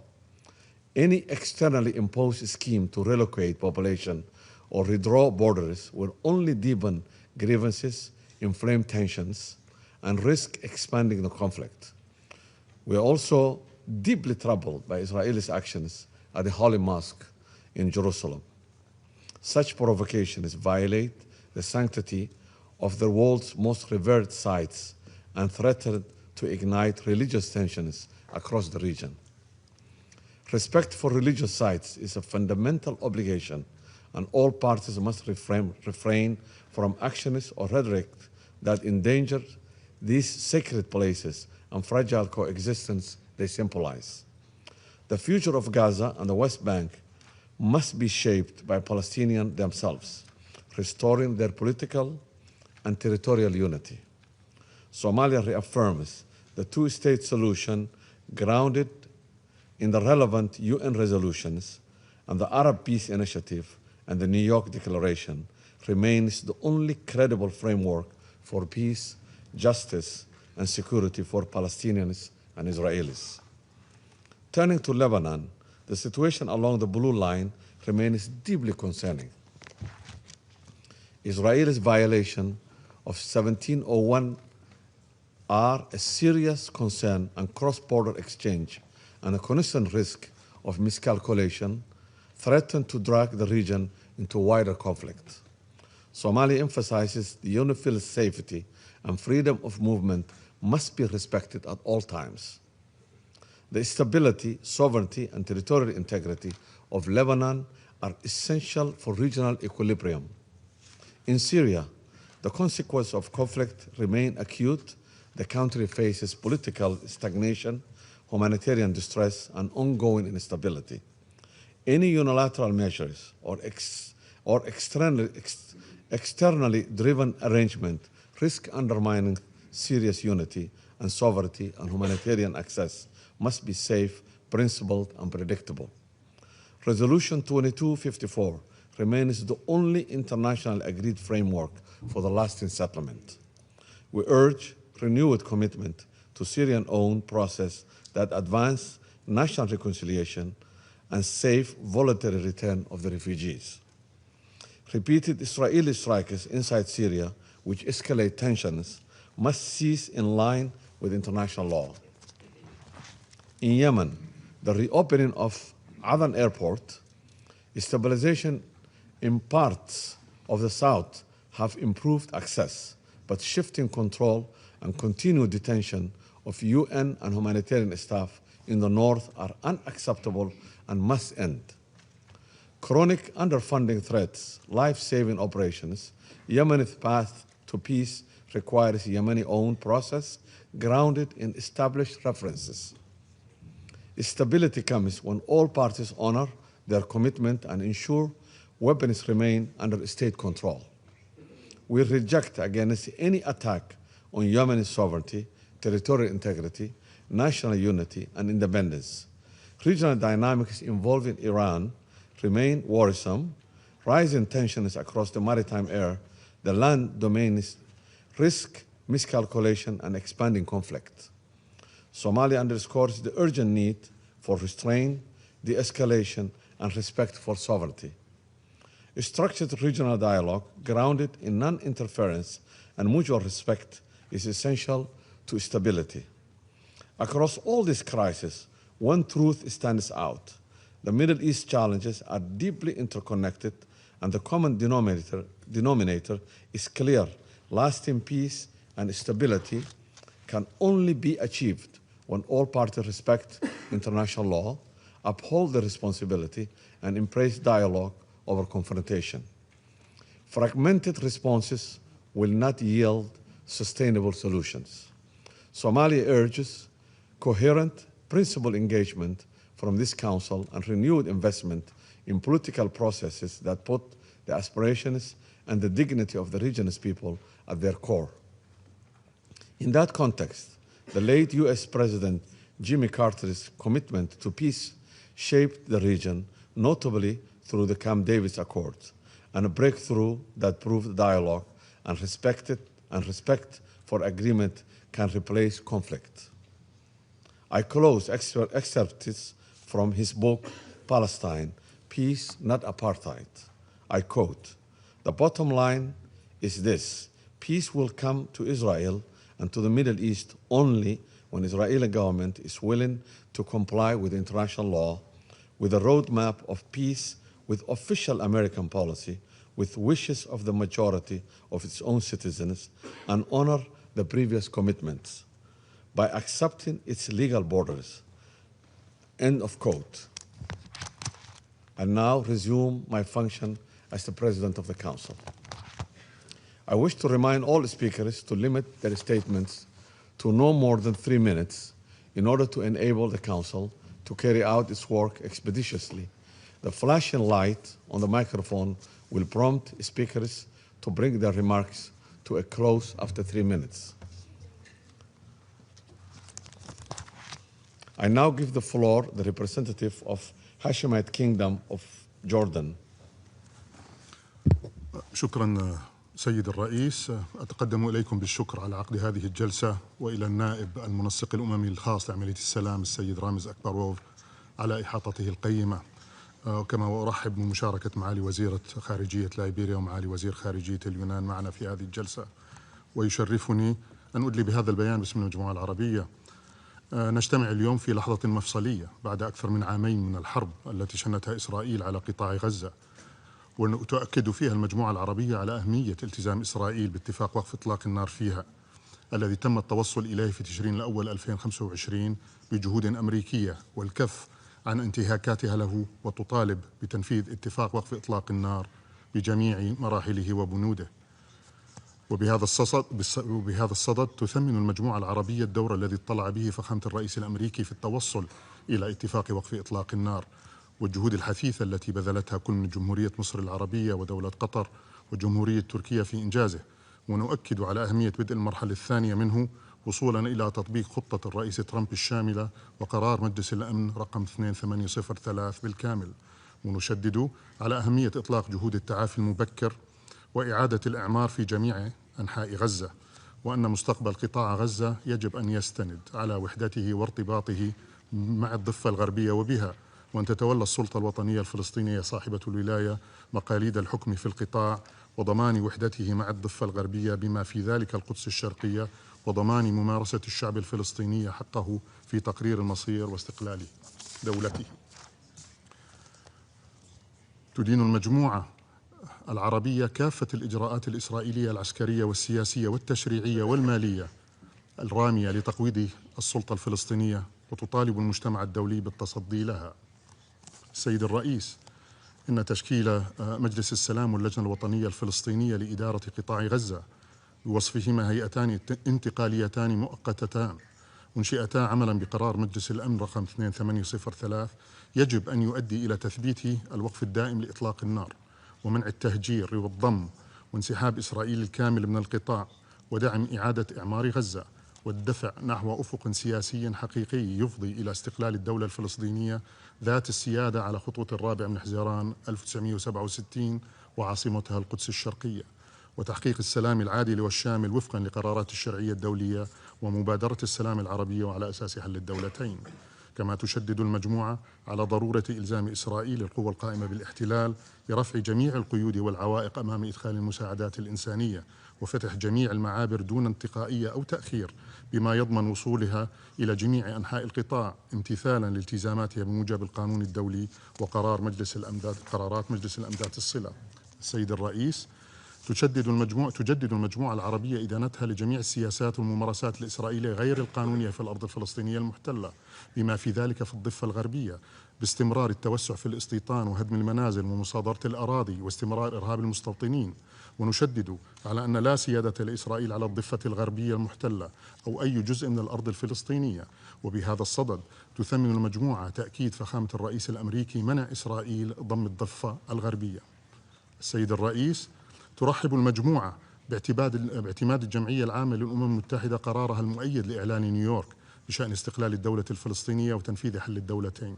Any externally imposed scheme to relocate population or redraw borders will only deepen grievances, inflame tensions, and risk expanding the conflict. We are also deeply troubled by Israel's actions at the Holy Mosque in Jerusalem. Such provocations violate the sanctity of the world's most revered sites and threaten to ignite religious tensions across the region. Respect for religious sites is a fundamental obligation, and all parties must refrain from actions or rhetoric that endanger these sacred places and fragile coexistence they symbolize. The future of Gaza and the West Bank must be shaped by Palestinians themselves, restoring their political and territorial unity. Somalia reaffirms the two-state solution grounded in the relevant UN resolutions, and the Arab Peace Initiative and the New York Declaration remains the only credible framework for peace, justice, and security for Palestinians and Israelis. Turning to Lebanon, the situation along the Blue Line remains deeply concerning. Israel's violation of 1701 are a serious concern, and cross-border exchange and a constant risk of miscalculation threaten to drag the region into wider conflict. Somalia emphasizes the universal safety and freedom of movement must be respected at all times. The stability, sovereignty, and territorial integrity of Lebanon are essential for regional equilibrium. In Syria, the consequences of conflict remain acute. The country faces political stagnation, humanitarian distress, and ongoing instability. Any unilateral measures or externally driven arrangement risk undermining Syria's unity and sovereignty, and humanitarian access must be safe, principled, and predictable. Resolution 2254 remains the only international agreed framework for the lasting settlement. We urge renewed commitment to Syrian-owned process that advance national reconciliation and safe voluntary return of the refugees. Repeated Israeli strikes inside Syria, which escalate tensions, must cease in line with international law. In Yemen, the reopening of Aden Airport, stabilization in parts of the south have improved access, but shifting control and continued detention of UN and humanitarian staff in the north are unacceptable and must end. Chronic underfunding threats, life-saving operations, Yemen's path to peace requires Yemeni-owned process grounded in established references. Stability comes when all parties honor their commitment and ensure weapons remain under state control. We reject against any attack on Yemeni sovereignty, territorial integrity, national unity, and independence. Regional dynamics involving Iran remain worrisome. Rising tensions across the maritime area, the land domains risk miscalculation and expanding conflict. Somalia underscores the urgent need for restraint, de-escalation, and respect for sovereignty. A structured regional dialogue grounded in non-interference and mutual respect is essential to stability. Across all these crises, one truth stands out. The Middle East challenges are deeply interconnected, and the common denominator is clear. Lasting peace and stability can only be achieved when all parties respect international law, uphold the responsibility, and embrace dialogue over confrontation. Fragmented responses will not yield sustainable solutions. Somalia urges coherent, principled engagement from this Council and renewed investment in political processes that put the aspirations and the dignity of the region's people at their core. In that context, the late US President Jimmy Carter's commitment to peace shaped the region, notably through the Camp David Accords, and a breakthrough that proved dialogue and respect for agreement can replace conflict. I close excerpts from his book, Palestine, Peace, Not Apartheid. I quote, "The bottom line is this: peace will come to Israel and to the Middle East only when the Israeli government is willing to comply with international law, with a roadmap of peace, with official American policy, with wishes of the majority of its own citizens, and honor the previous commitments by accepting its legal borders." End of quote. I now resume my function as the President of the Council. I wish to remind all speakers to limit their statements to no more than 3 minutes in order to enable the Council to carry out its work expeditiously. The flashing light on the microphone will prompt speakers to bring their remarks to a close after 3 minutes. I now give the floor to the representative of Hashemite Kingdom of Jordan. شكرا سيد الرئيس. أتقدم إليكم بالشكر على عقد هذه الجلسة، وإلى النائب المنسق الأممي الخاص لعملية السلام السيد رامز أكبروف على إحاطته القيمة، كما وأرحب بمشاركة معالي وزيرة خارجية ليبيريا ومعالي وزير خارجية اليونان معنا في هذه الجلسة. ويشرفني أن أدلي بهذا البيان باسم المجموعة العربية. نجتمع اليوم في لحظة مفصلية بعد أكثر من عامين من الحرب التي شنتها إسرائيل على قطاع غزة، وتؤكد فيها المجموعة العربية على أهمية التزام إسرائيل باتفاق وقف إطلاق النار فيها الذي تم التوصل إليه في تشرين الأول 2025 بجهود أمريكية، والكف عن انتهاكاتها له، وتطالب بتنفيذ اتفاق وقف إطلاق النار بجميع مراحله وبنوده. وبهذا الصدد تثمن المجموعة العربية الدور الذي اطلع به فخامة الرئيس الأمريكي في التوصل إلى اتفاق وقف إطلاق النار، والجهود الحثيثة التي بذلتها كل من جمهورية مصر العربية ودولة قطر وجمهورية تركيا في إنجازه. ونؤكد على أهمية بدء المرحلة الثانية منه وصولا إلى تطبيق خطة الرئيس ترامب الشاملة وقرار مجلس الأمن رقم 2803 بالكامل. ونشدد على أهمية إطلاق جهود التعافي المبكر وإعادة الإعمار في جميع أنحاء غزة، وأن مستقبل قطاع غزة يجب أن يستند على وحدته وارتباطه مع الضفة الغربية وبها، وأن تتولى السلطة الوطنية الفلسطينية صاحبة الولاية مقاليد الحكم في القطاع وضمان وحدته مع الضفة الغربية بما في ذلك القدس الشرقية، وضمان ممارسة الشعب الفلسطيني حقه في تقرير المصير واستقلال دولته. تدين المجموعة العربية كافة الإجراءات الإسرائيلية العسكرية والسياسية والتشريعية والمالية الرامية لتقويض السلطة الفلسطينية، وتطالب المجتمع الدولي بالتصدي لها. السيد الرئيس، إن تشكيل مجلس السلام واللجنة الوطنية الفلسطينية لإدارة قطاع غزة بوصفهما هيئتان انتقاليتان مؤقتتان أنشئتا عملا بقرار مجلس الأمن رقم 2803 يجب أن يؤدي إلى تثبيت الوقف الدائم لإطلاق النار ومنع التهجير والضم وانسحاب إسرائيل الكامل من القطاع ودعم إعادة إعمار غزة والدفع نحو أفق سياسي حقيقي يفضي إلى استقلال الدولة الفلسطينية ذات السيادة على خطوة الرابع من حزيران 1967 وعاصمتها القدس الشرقية، وتحقيق السلام العادل والشامل وفقا لقرارات الشرعية الدولية ومبادرة السلام العربية وعلى أساس حل الدولتين. كما تشدد المجموعة على ضرورة إلزام إسرائيل القوى القائمة بالاحتلال برفع جميع القيود والعوائق أمام إدخال المساعدات الإنسانية وفتح جميع المعابر دون انتقائية أو تأخير بما يضمن وصولها إلى جميع أنحاء القطاع امتثالا لالتزاماتها بموجب القانون الدولي وقرارات مجلس الأمداد الصلة. السيد الرئيس، تجدد المجموعة العربية إدانتها لجميع السياسات والممارسات الإسرائيلية غير القانونية في الأرض الفلسطينية المحتلة بما في ذلك في الضفة الغربية، باستمرار التوسع في الاستيطان وهدم المنازل ومصادرة الأراضي واستمرار إرهاب المستوطنين. ونشدد على أن لا سيادة لإسرائيل على الضفة الغربية المحتلة أو أي جزء من الأرض الفلسطينية. وبهذا الصدد تثمن المجموعة تأكيد فخامة الرئيس الأمريكي منع إسرائيل ضم الضفة الغربية. السيد الرئيس، ترحب المجموعة باعتماد الجمعية العامة للأمم المتحدة قرارها المؤيد لإعلان نيويورك بشأن استقلال الدولة الفلسطينية وتنفيذ حل الدولتين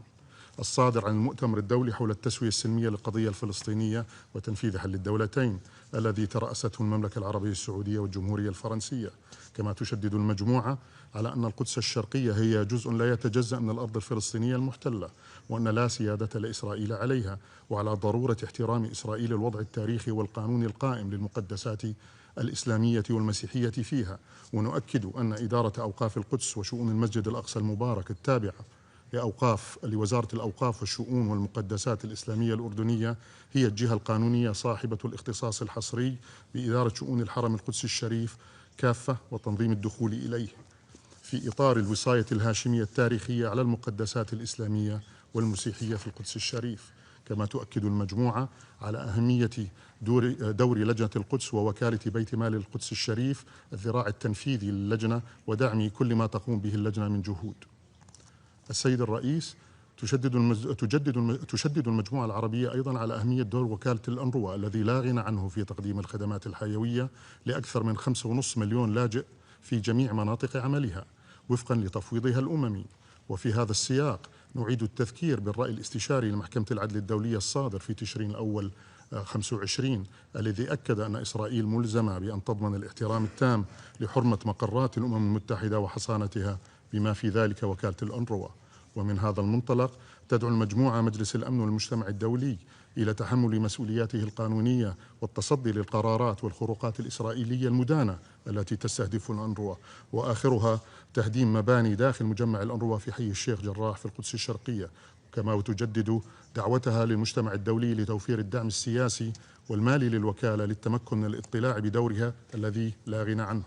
الصادر عن المؤتمر الدولي حول التسوية السلمية للقضية الفلسطينية وتنفيذ حل الدولتين الذي ترأسته المملكة العربية السعودية والجمهورية الفرنسية. كما تشدد المجموعة على أن القدس الشرقية هي جزء لا يتجزأ من الأرض الفلسطينية المحتلة وأن لا سيادة لإسرائيل عليها، وعلى ضرورة احترام إسرائيل الوضع التاريخي والقانوني القائم للمقدسات الإسلامية والمسيحية فيها. ونؤكد أن إدارة أوقاف القدس وشؤون المسجد الأقصى المبارك التابعة لوزارة الأوقاف والشؤون والمقدسات الإسلامية الأردنية هي الجهة القانونية صاحبة الاختصاص الحصري بإدارة شؤون الحرم القدسي الشريف كافة وتنظيم الدخول إليه في إطار الوصاية الهاشمية التاريخية على المقدسات الإسلامية والمسيحية في القدس الشريف. كما تؤكد المجموعة على أهمية دور لجنة القدس ووكالة بيت مال القدس الشريف الذراع التنفيذي للجنة ودعم كل ما تقوم به اللجنة من جهود. السيد الرئيس، تشدد المجموعة العربية أيضا على أهمية دور وكالة الأنروا الذي لا غنى عنه في تقديم الخدمات الحيوية لأكثر من 5.5 مليون لاجئ في جميع مناطق عملها وفقا لتفويضها الأممي. وفي هذا السياق نعيد التذكير بالرأي الاستشاري لمحكمة العدل الدولية الصادر في تشرين الأول 25 الذي أكد أن إسرائيل ملزمة بأن تضمن الاحترام التام لحرمة مقرات الأمم المتحدة وحصانتها بما في ذلك وكالة الأنروا. ومن هذا المنطلق تدعو المجموعة مجلس الأمن والمجتمع الدولي إلى تحمل مسؤولياته القانونية والتصدي للقرارات والخروقات الإسرائيلية المدانة التي تستهدف الأنروا، وآخرها تهديم مباني داخل مجمع الأنروا في حي الشيخ جراح في القدس الشرقية كما وتجدد دعوتها للمجتمع الدولي لتوفير الدعم السياسي والمالي للوكالة للتمكن من الاطلاع بدورها الذي لا غنى عنه.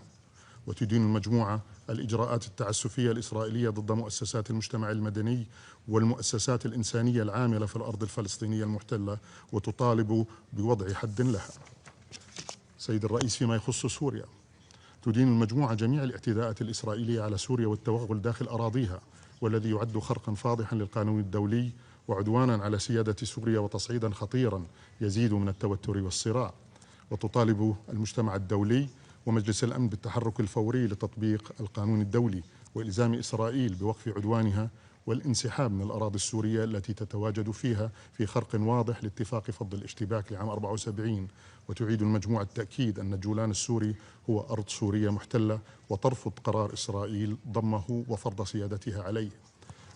وتدين المجموعة الإجراءات التعسفية الإسرائيلية ضد مؤسسات المجتمع المدني والمؤسسات الإنسانية العاملة في الأرض الفلسطينية المحتلة، وتطالب بوضع حد لها. سيد الرئيس، فيما يخص سوريا، تدين المجموعة جميع الاعتداءات الإسرائيلية على سوريا والتوغل داخل أراضيها، والذي يعد خرقا فاضحا للقانون الدولي وعدوانا على سيادة سوريا وتصعيدا خطيرا يزيد من التوتر والصراع. وتطالب المجتمع الدولي ومجلس الأمن بالتحرك الفوري لتطبيق القانون الدولي وإلزام إسرائيل بوقف عدوانها والانسحاب من الأراضي السورية التي تتواجد فيها في خرق واضح لاتفاق فض الاشتباك لعام 74. وتعيد المجموعة التأكيد أن الجولان السوري هو أرض سورية محتلة، وترفض قرار إسرائيل ضمه وفرض سيادتها عليه.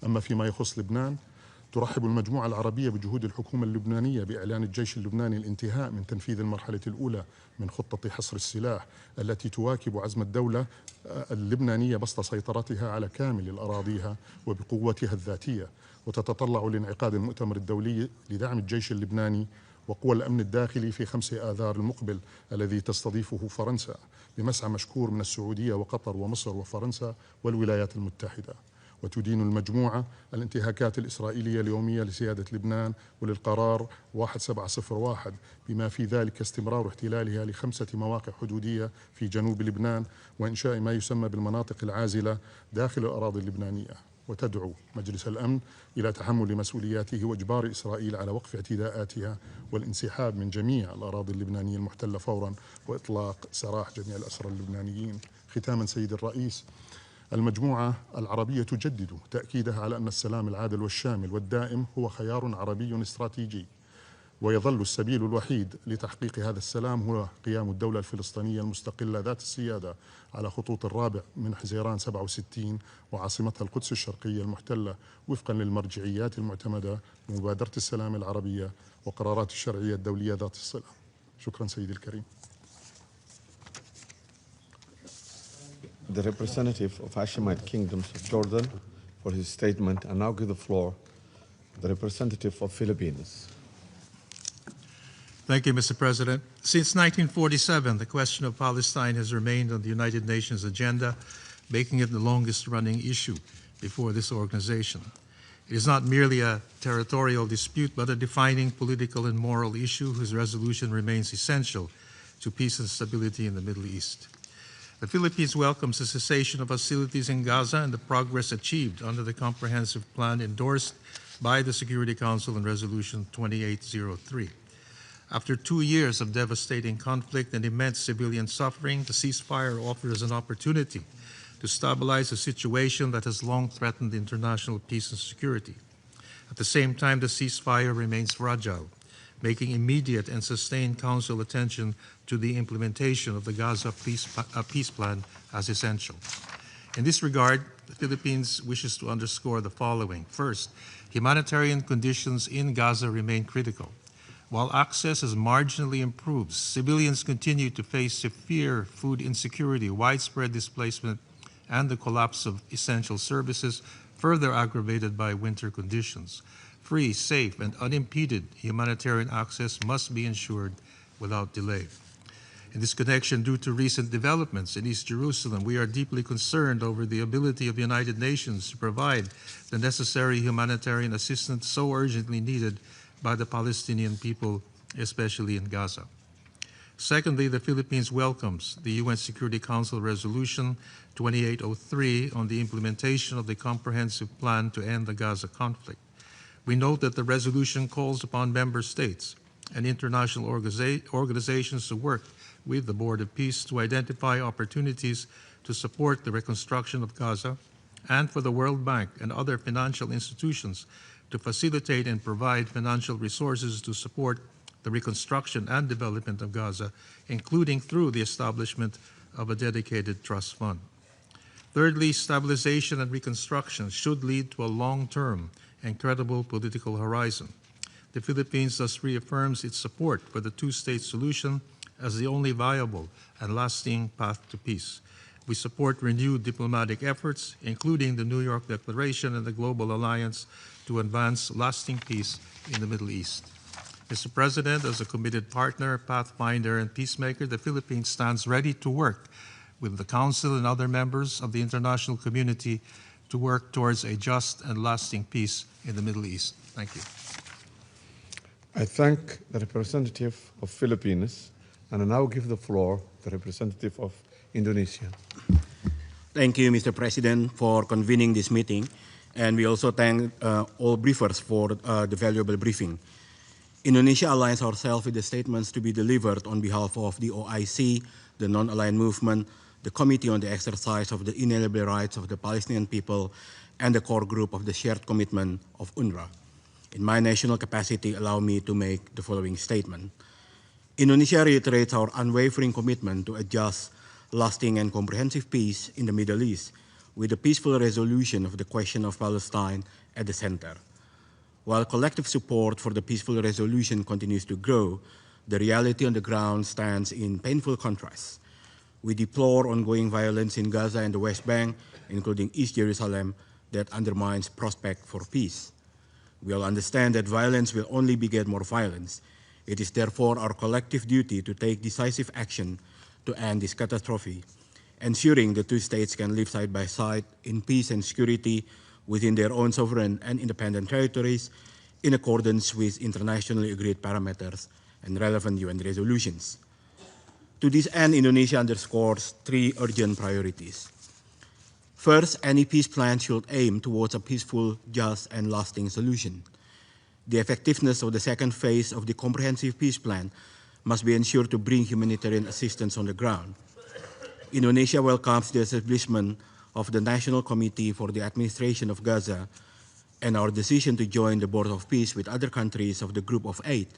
أما فيما يخص لبنان، ترحب المجموعة العربية بجهود الحكومة اللبنانية بإعلان الجيش اللبناني الانتهاء من تنفيذ المرحلة الأولى من خطة حصر السلاح التي تواكب عزم الدولة اللبنانية بسط سيطرتها على كامل الأراضيها وبقوتها الذاتية، وتتطلع لانعقاد المؤتمر الدولي لدعم الجيش اللبناني وقوى الأمن الداخلي في 5 آذار المقبل الذي تستضيفه فرنسا بمسعى مشكور من السعودية وقطر ومصر وفرنسا والولايات المتحدة. وتدين المجموعة الانتهاكات الإسرائيلية اليومية لسيادة لبنان وللقرار 1701 بما في ذلك استمرار احتلالها ل5 مواقع حدودية في جنوب لبنان وإنشاء ما يسمى بالمناطق العازلة داخل الأراضي اللبنانية. وتدعو مجلس الأمن إلى تحمل مسؤولياته وإجبار إسرائيل على وقف اعتداءاتها والانسحاب من جميع الأراضي اللبنانية المحتلة فورا وإطلاق سراح جميع الأسرى اللبنانيين. ختاما سيد الرئيس، المجموعة العربية تجدد تأكيدها على أن السلام العادل والشامل والدائم هو خيار عربي استراتيجي، ويظل السبيل الوحيد لتحقيق هذا السلام هو قيام الدولة الفلسطينية المستقلة ذات السيادة على خطوط الرابع من حزيران 67 وعاصمتها القدس الشرقية المحتلة وفقا للمرجعيات المعتمدة لمبادرة السلام العربية وقرارات الشرعية الدولية ذات الصلة. شكرا سيدي الكريم. The representative of Hashemite Kingdoms of Jordan for his statement, and now give the floor to the representative of Philippines. Thank you, Mr. President. Since 1947, the question of Palestine has remained on the United Nations agenda, making it the longest-running issue before this organization. It is not merely a territorial dispute, but a defining political and moral issue whose resolution remains essential to peace and stability in the Middle East. The Philippines welcomes the cessation of hostilities in Gaza and the progress achieved under the comprehensive plan endorsed by the Security Council in Resolution 2803. After 2 years of devastating conflict and immense civilian suffering, the ceasefire offers an opportunity to stabilize a situation that has long threatened international peace and security. At the same time, the ceasefire remains fragile, making immediate and sustained Council attention to the implementation of the Gaza peace plan as essential. In this regard, the Philippines wishes to underscore the following. First, humanitarian conditions in Gaza remain critical. While access has marginally improved, civilians continue to face severe food insecurity, widespread displacement, and the collapse of essential services, further aggravated by winter conditions. Free, safe, and unimpeded humanitarian access must be ensured without delay. In this connection, due to recent developments in East Jerusalem, we are deeply concerned over the ability of the United Nations to provide the necessary humanitarian assistance so urgently needed by the Palestinian people, especially in Gaza. Secondly, the Philippines welcomes the UN Security Council Resolution 2803 on the implementation of the comprehensive plan to end the Gaza conflict. We note that the resolution calls upon member states and international organizations to work with the Board of Peace to identify opportunities to support the reconstruction of Gaza, and for the World Bank and other financial institutions to facilitate and provide financial resources to support the reconstruction and development of Gaza, including through the establishment of a dedicated trust fund. Thirdly, stabilization and reconstruction should lead to a long-term and credible political horizon. The Philippines thus reaffirms its support for the two-state solution as the only viable and lasting path to peace. We support renewed diplomatic efforts, including the New York Declaration and the Global Alliance to advance lasting peace in the Middle East. Mr. President, as a committed partner, pathfinder, and peacemaker, the Philippines stands ready to work with the Council and other members of the international community to work towards a just and lasting peace in the Middle East. Thank you. I thank the representative of Philippines, and I now give the floor to the representative of Indonesia. Thank you, Mr. President, for convening this meeting, and we also thank all briefers for the valuable briefing. Indonesia aligns ourselves with the statements to be delivered on behalf of the OIC, the Non-Aligned Movement, the Committee on the Exercise of the Inalienable Rights of the Palestinian People, and the core group of the Shared Commitment of UNRWA. In my national capacity, allow me to make the following statement. Indonesia reiterates our unwavering commitment to a just, lasting, and comprehensive peace in the Middle East, with the peaceful resolution of the question of Palestine at the center. While collective support for the peaceful resolution continues to grow, the reality on the ground stands in painful contrast. We deplore ongoing violence in Gaza and the West Bank, including East Jerusalem, that undermines prospect for peace. We all understand that violence will only beget more violence. It is therefore our collective duty to take decisive action to end this catastrophe, ensuring the two states can live side by side in peace and security within their own sovereign and independent territories in accordance with internationally agreed parameters and relevant UN resolutions. To this end, Indonesia underscores three urgent priorities. First, any peace plan should aim towards a peaceful, just, and lasting solution. The effectiveness of the second phase of the comprehensive peace plan must be ensured to bring humanitarian assistance on the ground. Indonesia welcomes the establishment of the National Committee for the Administration of Gaza, and our decision to join the Board of Peace with other countries of the Group of 8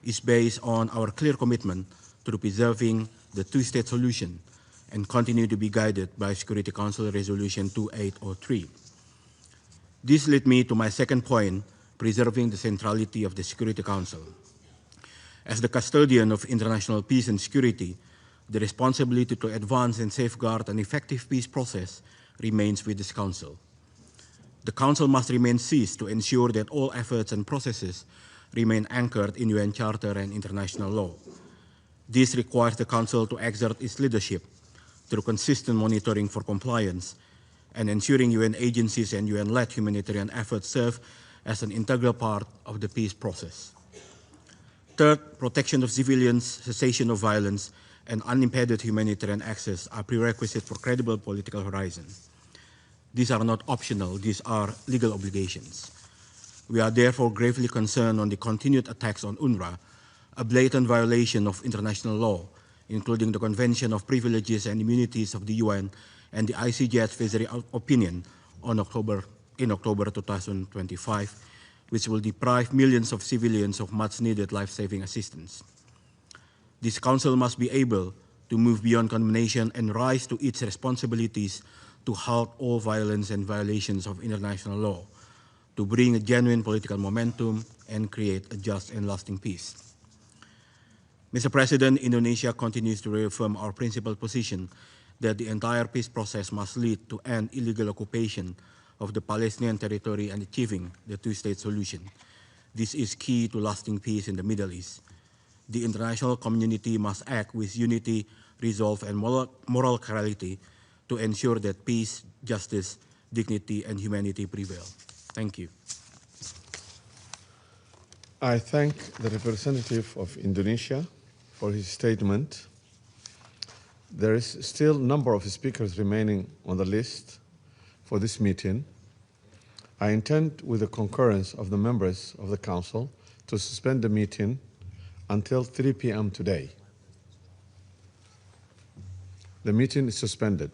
is based on our clear commitment to preserving the two-state solution and continue to be guided by Security Council Resolution 2803. This led me to my second point, preserving the centrality of the Security Council. As the custodian of international peace and security, the responsibility to advance and safeguard an effective peace process remains with this Council. The Council must remain seized to ensure that all efforts and processes remain anchored in UN Charter and international law. This requires the Council to exert its leadership through consistent monitoring for compliance and ensuring UN agencies and UN-led humanitarian efforts serve as an integral part of the peace process. Third, protection of civilians, cessation of violence, and unimpeded humanitarian access are prerequisites for credible political horizon. These are not optional, these are legal obligations. We are therefore gravely concerned on the continued attacks on UNRWA, a blatant violation of international law, including the Convention of Privileges and Immunities of the UN and the ICJ advisory opinion in October 2025, which will deprive millions of civilians of much-needed life-saving assistance. This Council must be able to move beyond condemnation and rise to its responsibilities to halt all violence and violations of international law, to bring a genuine political momentum and create a just and lasting peace. Mr. President, Indonesia continues to reaffirm our principled position that the entire peace process must lead to end illegal occupation of the Palestinian territory and achieving the two-state solution. This is key to lasting peace in the Middle East. The international community must act with unity, resolve, and moral clarity to ensure that peace, justice, dignity, and humanity prevail. Thank you. I thank the representative of Indonesia for his statement. There is still a number of speakers remaining on the list for this meeting. I intend, with the concurrence of the members of the Council, to suspend the meeting until 3 p.m. today. The meeting is suspended.